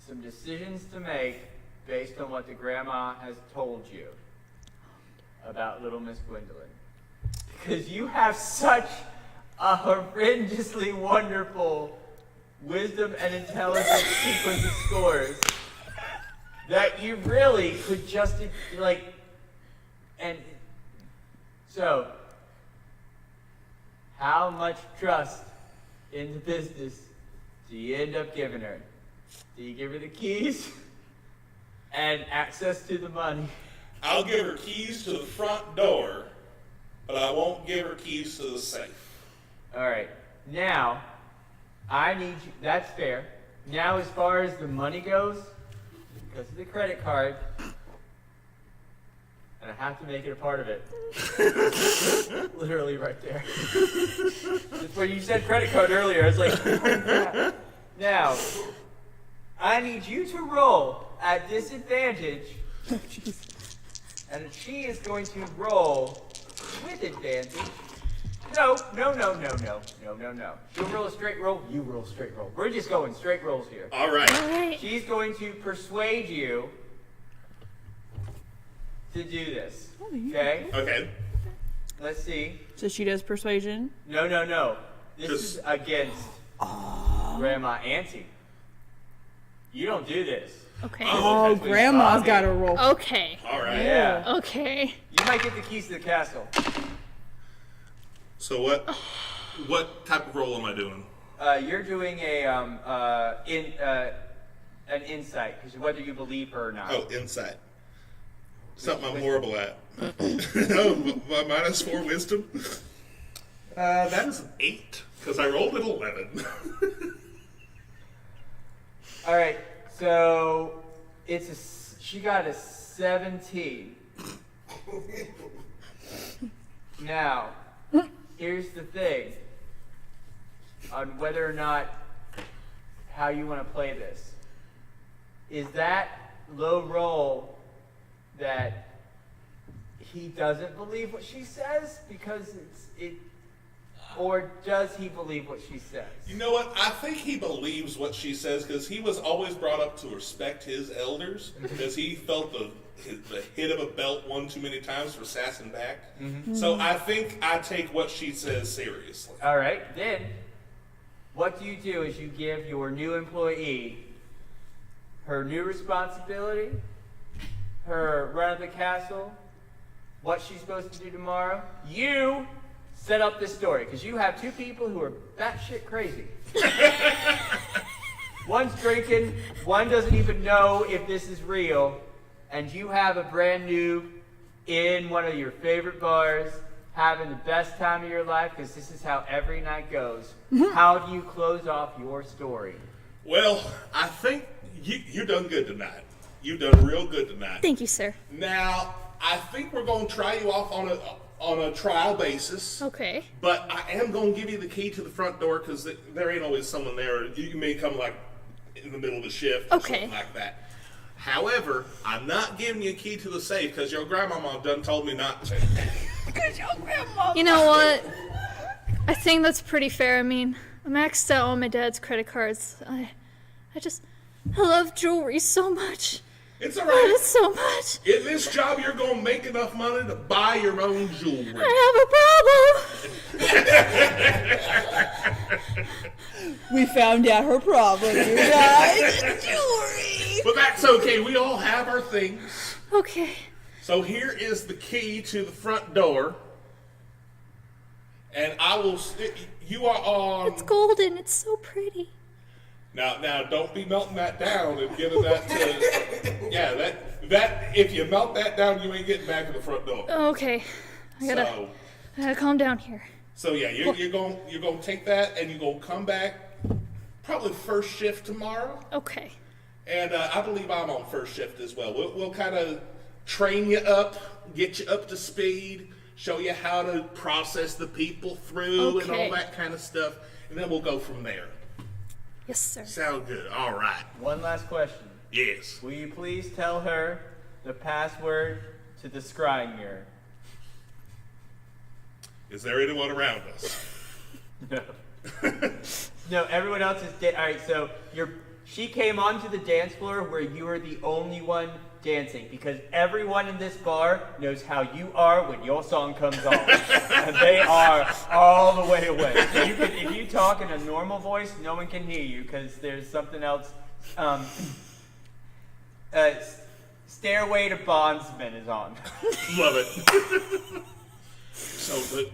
some decisions to make based on what the grandma has told you about little Miss Gwendolyn. Because you have such a horrendously wonderful wisdom and intelligence sequence of scores that you really could just, and so, how much trust in the business do you end up giving her? Do you give her the keys and access to the money? I'll give her keys to the front door, but I won't give her keys to the safe. All right. Now, I need you. That's fair. Now, as far as the money goes, because of the credit card, and I have to make it a part of it. Literally right there. Just when you said credit card earlier, I was like, yeah. Now, I need you to roll at disadvantage, and she is going to roll with advantage. No. She'll roll a straight roll, you roll a straight roll. We're just going straight rolls here. All right. all right. She's going to persuade you to do this. Okay? Okay. Let's see. So she does persuasion. No. This is against Grandma Auntie. You don't do this. Okay. Oh, Grandma's got to roll. Okay. All right. Yeah. Okay. You might get the keys to the castle. So what type of role am I doing? You're doing an insight, because whether you believe her or not. Oh, insight. Something I'm horrible at. Oh, my -4 wisdom? That is an 8, because I rolled an 11. All right, so she got a 17. Now, here's the thing on whether or not how you want to play this. Is that low roll that he doesn't believe what she says because or does he believe what she says? You know what? I think he believes what she says because he was always brought up to respect his elders because he felt the hit of a belt one too many times for sassing back. Mm-hmm. So I think I take what she says seriously. All right, then what you do is you give your new employee her new responsibility, her run of the castle, what she's supposed to do tomorrow. You set up this story because you have two people who are batshit crazy. One's drinking, one doesn't even know if this is real, and you have a brand new in one of your favorite bars, having the best time of your life because this is how every night goes. How do you close off your story? Well, I think you done good tonight. You've done real good tonight. Thank you, sir. Now, I think we're going to try you off on a trial basis. Okay. But I am going to give you the key to the front door because there ain't always someone there. You may come like in the middle of the shift or something like that. However, I'm not giving you a key to the safe because your grandmama done told me not to. You know what? I think that's pretty fair. I mean, I maxed out all my dad's credit cards. I love jewelry so much. It's all I love right. it so much. In this job, you're going to make enough money to buy your own jewelry. I have a problem. We found out her problem, you guys. Jewelry. But that's okay. We all have our things. Okay. So here is the key to the front door. And I will... You are on... It's golden. It's so pretty. Now, don't be melting that down and giving that to... Yeah, that if you melt that down, you ain't getting back to the front door. Okay. I gotta calm down here. So yeah, you're going to take that and you're going to come back probably first shift tomorrow. Okay. And I believe I'm on first shift as well. We'll kind of train you up, get you up to speed, show you how to process the people through and all that kind of stuff, and then we'll go from there. Yes, sir. Sound good. All right. One last question. Yes. Will you please tell her the password to the scrying mirror? Is there anyone around us? No. No, everyone else is dead. All right, so she came onto the dance floor where you are the only one dancing because everyone in this bar knows how you are when your song comes on. And they are all the way away. So if you talk in a normal voice, no one can hear you because there's something else. Stairway to Bondsman is on. Love it. So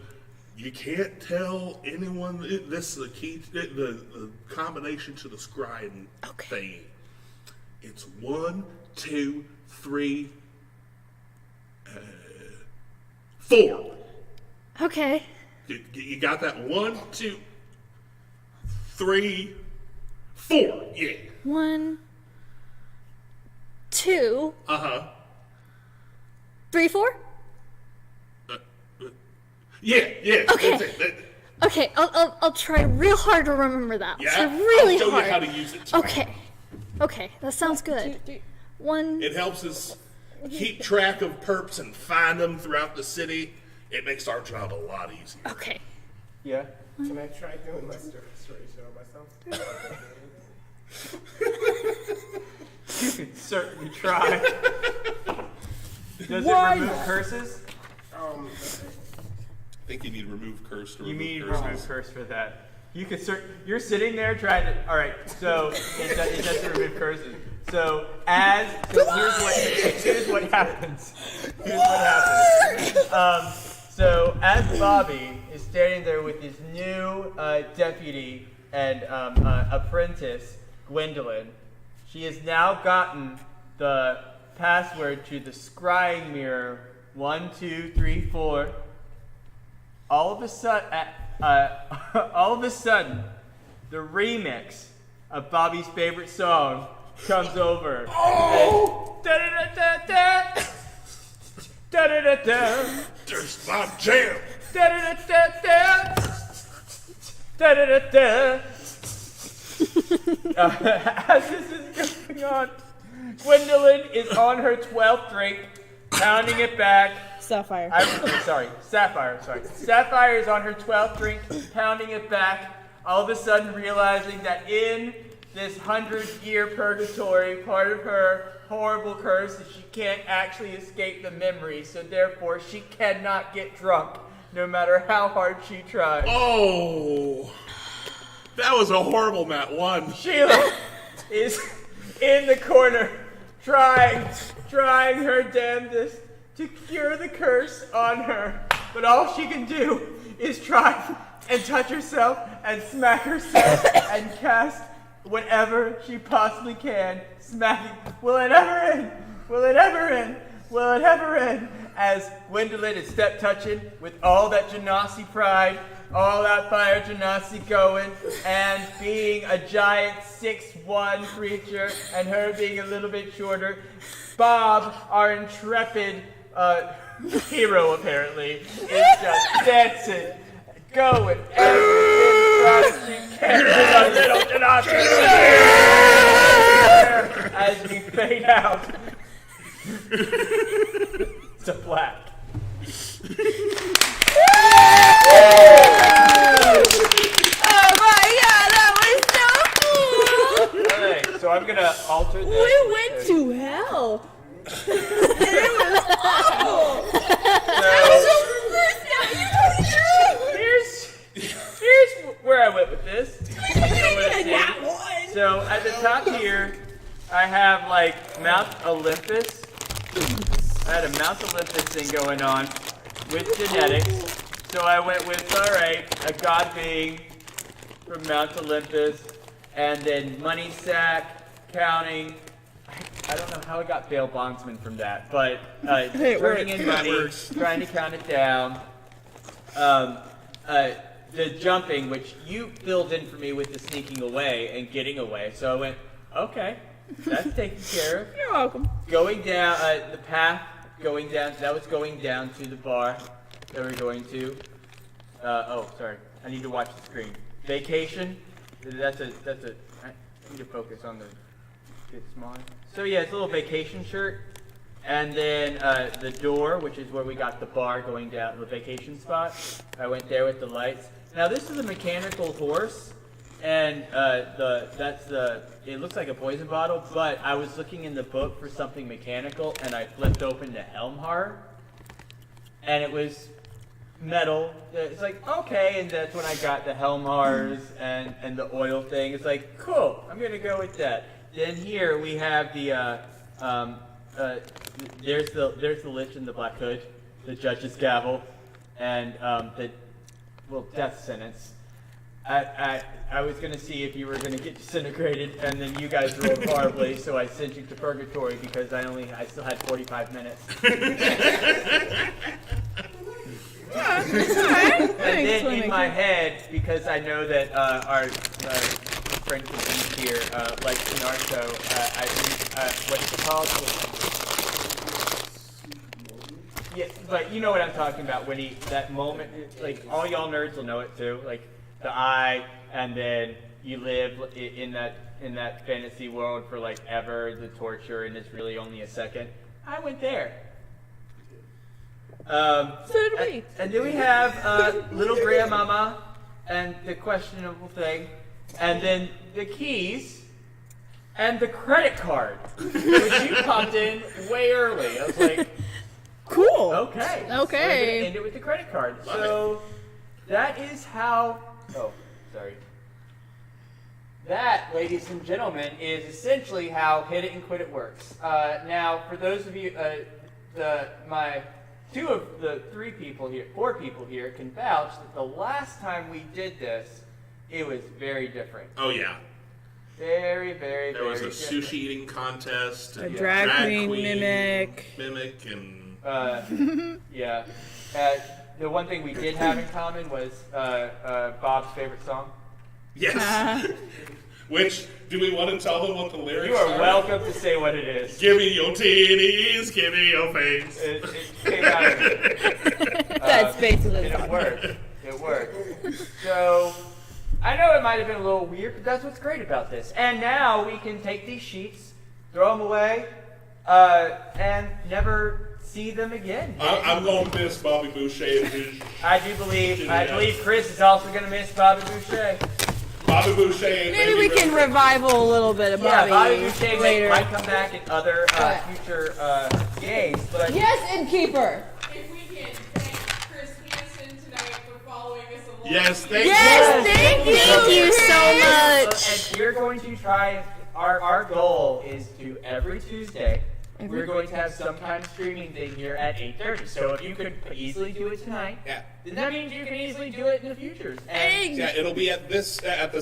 you can't tell anyone. This is the key, the combination to the scrying thing. It's 1, 2, 3, 4. Okay. You got that? 1, 2, 3, 4. Yeah. 1, 2. 3, 4. Yeah. Okay. That's it. Okay. I'll try real hard to remember that. Yeah. Try really I'll show hard. you how to use it. Tonight. Okay. That sounds good. 1. It helps us keep track of perps and find them throughout the city. It makes our job a lot easier. Okay. Yeah. Can I try doing my story on myself? You can certainly try. Does it remove curses? I think you need to remove curse to You remove need to curses. remove curse for that. You could you're sitting there trying to. All right, so it doesn't remove curses. So here's what happens. So as Bobby is standing there with his new deputy and apprentice Gwendolyn, she has now gotten the password to the scrying mirror 1, 2, 3, 4. All of a sudden, the remix of Bobby's favorite song comes over. Oh! Da-da-da-da-da. Da-da-da-da. There's my jam. Da-da-da-da-da. Da-da-da-da. As this is going on, Gwendolyn is on her 12th drink, pounding it back. Sapphire. Sapphire. Sapphire is on her 12th drink, pounding it back, all of a sudden realizing that in this 100-year purgatory, part of her horrible curse is she can't actually escape the memory, so therefore she cannot get drunk, no matter how hard she tries. Oh, that was a horrible Matt 1. Sheila is in the corner, trying her damnedest to cure the curse on her, but all she can do is try and touch herself and smack herself and cast whatever she possibly can, smacking. Will it ever end? Will it ever end? Will it ever end? As Gwendolyn is step touching with all that Genasi pride, all that fire Genasi going, and being a giant 6'1" creature, and her being a little bit shorter. Bob, our intrepid hero apparently, is just dancing, going everything fast she can with a little Genasi as we fade out to black. Oh my god, that was so cool! Alright, so I'm gonna alter this. We went to hell. It was awful. Here's where I went with this. So at the top here, I have like Mount Olympus. I had a Mount Olympus thing going on with genetics. So I went with, alright, a god being from Mount Olympus, and then money sack, counting. I don't know how I got bail bondsman from that, but bringing in money, trying to count it down. The jumping, which you filled in for me with the sneaking away and getting away. So I went, okay, that's taken care of. You're welcome. Going down, the path going down, that was going down to the bar that we're going to. Oh, sorry, I need to watch the screen. Vacation, I need to focus on the, get smaller. So yeah, it's a little vacation shirt. And then the door, which is where we got the bar going down, the vacation spot. I went there with the lights. Now this is a mechanical horse, and it looks like a poison bottle, but I was looking in the book for something mechanical, and I flipped open the Helmhar, and it was metal. It's like, okay, and that's when I got the Helmhars and the oil thing. It's like, cool, I'm gonna go with that. Then here we have the, there's the Lich in the Black Hood, the judge's gavel, and death sentence. I was gonna see if you were gonna get disintegrated, and then you guys rolled horribly, so I sent you to purgatory because I still had 45 minutes. And then in my head, because I know that our friend from Beach here likes Naruto, what's it called? Yeah, but you know what I'm talking about when that moment, like all y'all nerds will know it too, like the eye, and then you live in that fantasy world for like ever, the torture, and it's really only a second. I went there. So did we. And then we have little grandmama and the questionable thing, and then the keys and the credit card, which you popped in way early. I was like, cool. okay. We're gonna end it with the credit card. So that is how. Oh, sorry. That, ladies and gentlemen, is essentially how Hit It and Quit It works. Now, for those of you, two of the four people here can vouch that the last time we did this, it was very different. Oh yeah. Very, very, There was a very sushi eating contest. A And drag queen mimic. and Yeah. The one thing we did have in common was Bob's favorite song. yes. Which, do we want to tell them what the lyrics You are welcome to say what it is. Give me your titties, give me your face. It came out of it. That's basically And it worked. It worked. So, I know it might have been a little weird, but that's what's great about this. And now we can take these sheets, throw them away, and never see them again. I'm going to miss Bobby Boucher. I believe Chris is also going to miss Bobby Boucher. Bobby Boucher. Maybe we can revival a little bit of Bobby, Bobby Boucher later. might come back in other future games, but Yes, Innkeeper. If we can thank Chris Hansen tonight for following us along. Yes, thank Yes, you. thank you. Thank you so and we're going to try. Our goal is to every Tuesday. We're going to have some kind of streaming thing here at 8:30. So if you could easily do it tonight, Yeah. then that means you can easily do it in the future. And Yeah, it'll be at the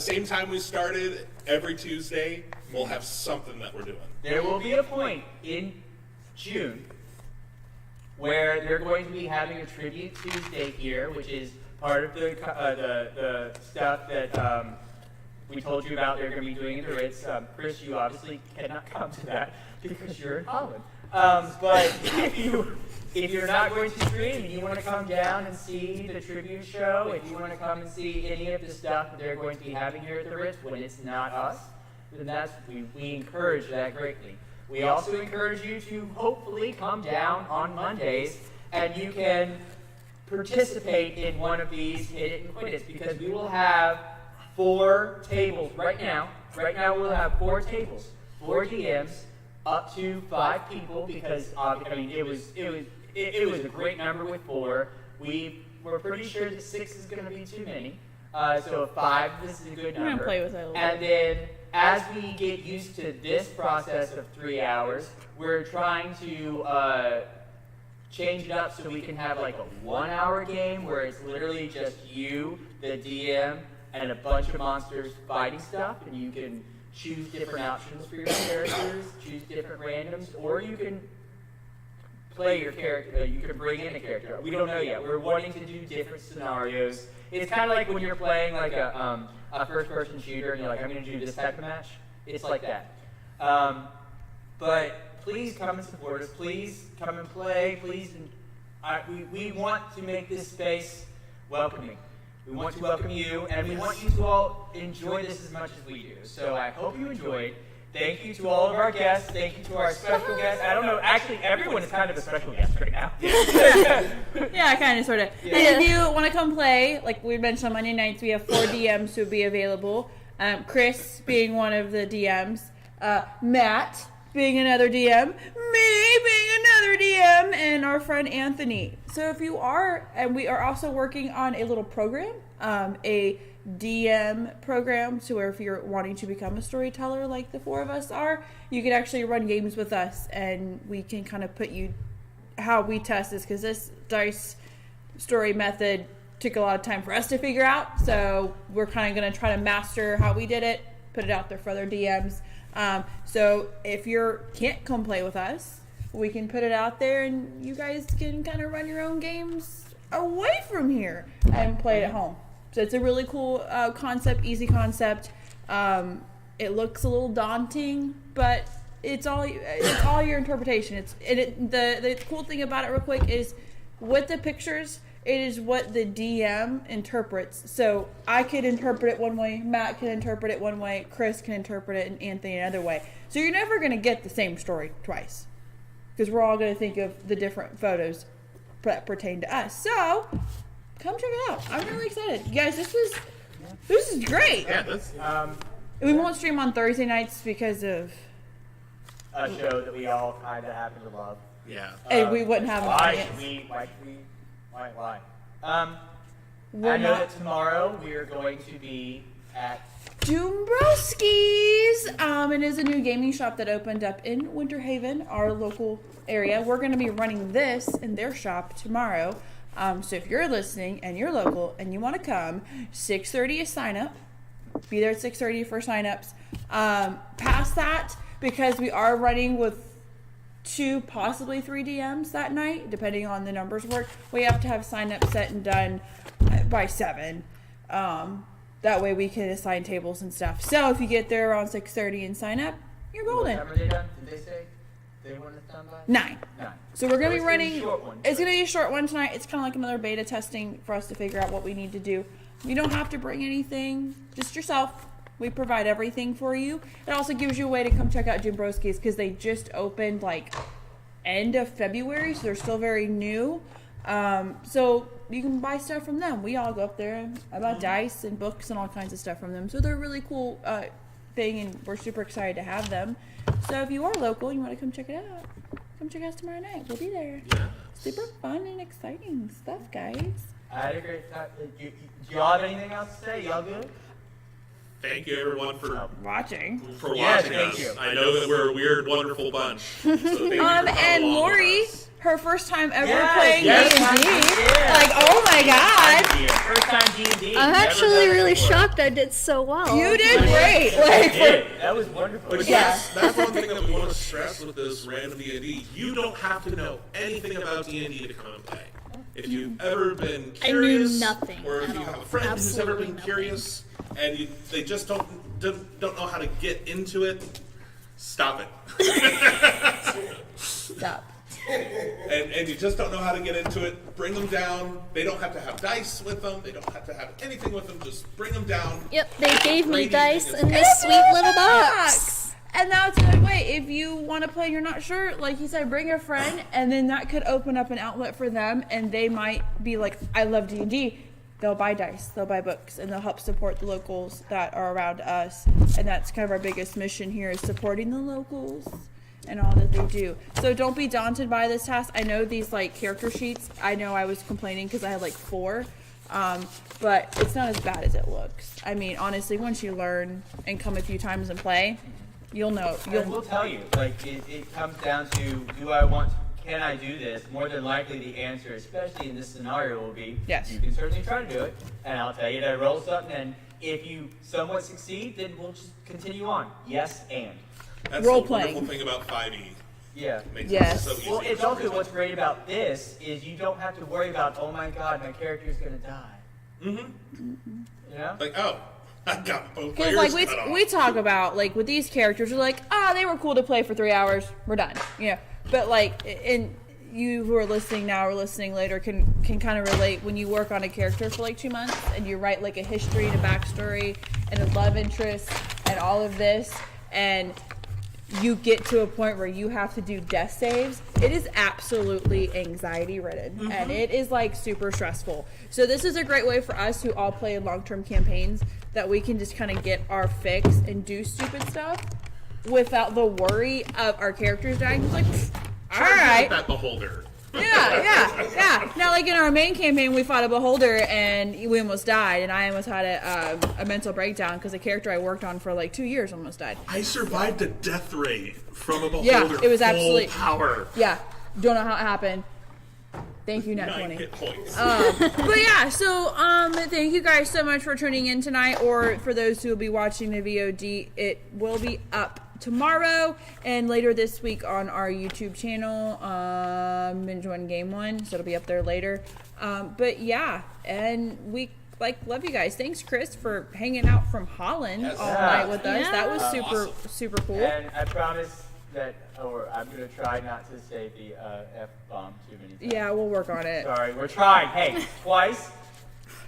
same time we started every Tuesday. We'll have something that we're doing. there will be a point in June where they're going to be having a tribute Tuesday here, which is part of the stuff that we told you about. They're going to be doing in the Ritz. Chris, you obviously cannot come to that because you're in Holland. But if you're not going to stream and you want to come down and see the tribute show, if you want to come and see any of the stuff that they're going to be having here at the Ritz when it's not us, then we encourage that greatly. We also encourage you to hopefully come down on Mondays and you can participate in one of these hit it and quit it, because we will have 4 tables right now. Right now we'll have 4 tables, 4 DMs, up to 5 people, because it was a great number with 4. We're pretty sure that 6 is going to be too many. So 5, this is a good number. We're gonna play with it a little And then as we get used to this process of 3 hours, we're trying to change it up so we can have like a 1-hour game where it's literally just you, the DM, and a bunch of monsters fighting stuff, and you can choose different options for your characters, choose different randoms, or you can play your character. You can bring in a character. We don't know yet. We're wanting to do different scenarios. It's kind of like when you're playing like a first-person shooter, and you're like, I'm going to do this type of match. It's like that. But please come and support us. Please come and play. Please, we want to make this space welcoming. We want to welcome you, and we want you to all enjoy this as much as we do. So I hope you enjoyed. Thank you to all of our guests. Thank you to our special guests. I don't know, actually, everyone is kind of a special guest right now. Yeah, kind of, sort of. Yeah. And if you want to come play, like we mentioned on Monday nights, we have 4 DMs who will be available. Chris being one of the DMs, Matt being another DM, me being another DM, and our friend Anthony. So if you are, and we are also working on a little program, a DM program, so where if you're wanting to become a storyteller like the 4 of us are, you can actually run games with us, and we can kind of put you how we test this, because this dice story method took a lot of time for us to figure out, so we're kind of going to try to master how we did it, put it out there for other DMs. So if you can't come play with us, we can put it out there and you guys can kind of run your own games away from here and play it at home. So it's a really cool concept, easy concept. It looks a little daunting, but it's all your interpretation. The cool thing about it, real quick, is with the pictures, it is what the DM interprets. So I could interpret it one way, Matt can interpret it one way, Chris can interpret it, and Anthony another way. So you're never going to get the same story twice, because we're all going to think of the different photos that pertain to us. So come check it out. I'm really excited, you guys. This is great. Yeah, that's. We won't stream on Thursday nights because of A show that we all kind of happen to love. Yeah. and we wouldn't have an Why audience. should we? Why? I know that tomorrow we are going to be at Doombrowski's. It is a new gaming shop that opened up in Winter Haven, our local area. We're going to be running this in their shop tomorrow. So if you're listening and you're local and you want to come, 6:30 is sign up. Be there at 6:30 for signups. Past that, because we are running with 2, possibly 3 DMs that night, depending on the numbers work. We have to have signups set and done by 7. That way we can assign tables and stuff. So if you get there around 6:30 and sign up, you're golden. What time are they done? Did they say? They want it done by? 9. 9. So we're going to be It's gonna be running, a short one. it's going to be a short one tonight. It's kind of like another beta testing for us to figure out what we need to do. You don't have to bring anything, just yourself. We provide everything for you. It also gives you a way to come check out Jim Broski's because they just opened like end of February, so they're still very new. So you can buy stuff from them. We all go up there. I bought dice and books and all kinds of stuff from them. So they're a really cool thing, and we're super excited to have them. So if you are local and you want to come check it out, come check us tomorrow night. We'll be there. Yeah. Super fun and exciting stuff, guys. I had a great time. Do y'all have anything else to say? Y'all good? Thank you, everyone, for Watching. Yes, watching thank us. you. I know that we're a weird, wonderful bunch. So thank you for coming And along with Lori, us. her first time ever Yes, playing yes. D&D. Yeah. Like, oh my god. First time D&D. I'm Never actually done it really before. shocked I did so well. You did great. Like, Yeah, that was wonderful. But that's one thing that we want to stress with this random D&D. You don't have to know anything about D&D to come and play. If you've ever been I knew curious, nothing or if at you all. have a friend who's ever Absolutely been nothing. curious and they just don't know how to get into it, stop it. stop. And you just don't know how to get into it, bring them down. They don't have to have dice with them. They don't have to have anything with them. Just bring them down. Yep, they gave me Brady dice is- in this sweet little box. And that's a good way. If you want to play and you're not sure, like you said, bring a friend, and then that could open up an outlet for them, and they might be like, I love D&D. They'll buy dice, they'll buy books, and they'll help support the locals that are around us. And that's kind of our biggest mission here, is supporting the locals and all that they do. So don't be daunted by this task. I know these like character sheets, I know I was complaining because I had like 4. But it's not as bad as it looks. I mean, honestly, once you learn and come a few times and play, you'll know. And we'll tell you, like, it comes down to, can I do this? More than likely the answer, especially in this scenario, will be, Yes. you can certainly try to do it, and I'll tell you to roll something, and if you somewhat succeed, then we'll just continue on. Yes, and. That's Role the playing. wonderful thing about 5e. Yeah. Makes Yes. it so easy. Well, it's also what's great about this is you don't have to worry about, oh my god, my character's gonna die. Mm-hmm. You know? Like, oh, I got both Because players like cut off. we talk about like with these characters, we're like, they were cool to play for 3 hours, we're done. Yeah. But like, and you who are listening now or listening later can kind of relate when you work on a character for like 2 months and you write like a history and a backstory and a love interest and all of this, and you get to a point where you have to do death saves. It is absolutely anxiety ridden, and it is like super stressful. So this is a great way for us who all play in long-term campaigns that we can just kind of get our fix and do stupid stuff without the worry of our characters dying. It's like, all Charge right. that beholder. Yeah. Now, like in our main campaign, we fought a beholder and we almost died, and I almost had a mental breakdown because a character I worked on for like 2 years almost died. I survived a death ray from a beholder. Yeah, it was full absolutely- power. Yeah, don't know how it happened. Thank you, Net 9 20. hit points. But yeah, so thank you guys so much for tuning in tonight, or for those who will be watching the VOD, it will be up tomorrow and later this week on our YouTube channel, Binge One Game One, so it'll be up there later. But yeah, and we love you guys. Thanks, Chris, for hanging out from Holland Yes. all Yeah. night with us. Yeah. That was super Awesome. super cool. And I promise that, or I'm gonna try not to say the F-bomb too many times. Yeah, we'll work on it. Sorry, we're trying. Hey, twice.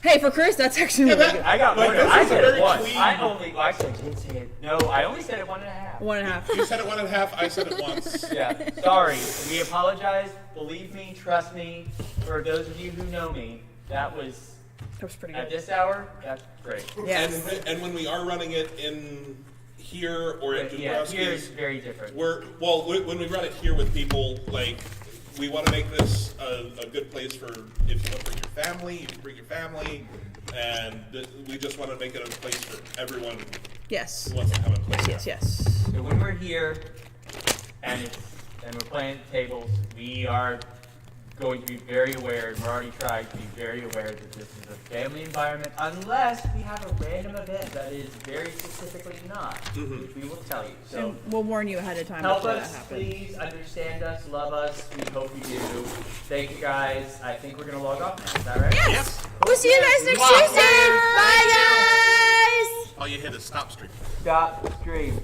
Hey, for Chris, that's actually really good. I got Like, more. this I is said very it once. clean. I did say it. No, I only said it 1.5. 1.5. You said it 1.5. I said it once. Yeah, sorry. We apologize. Believe me, trust me. For those of you who know me, that was That was pretty at good. this hour. That's great. Yes. And when we are running it in here or at But yeah, here's Dubrowski's, very different. when we run it here with people, like, we want to make this a good place for if you want to bring your family, you can bring your family, and we just want to make it a place for everyone Yes. who wants to come and play. Yes. So when we're here and we're playing at the tables, we are going to be very aware, and we're already trying to be very aware that this is a family environment, unless we have a random event that is very specifically not, which we will tell you. So And we'll warn you ahead of time help before that us, happens. please, understand us, love us. We hope you do. Thank you, guys. I think we're gonna log off now. Is that right? Yes. We'll see you guys next Wow. Tuesday. Bye, guys. All you hit is stop stream. Stop stream.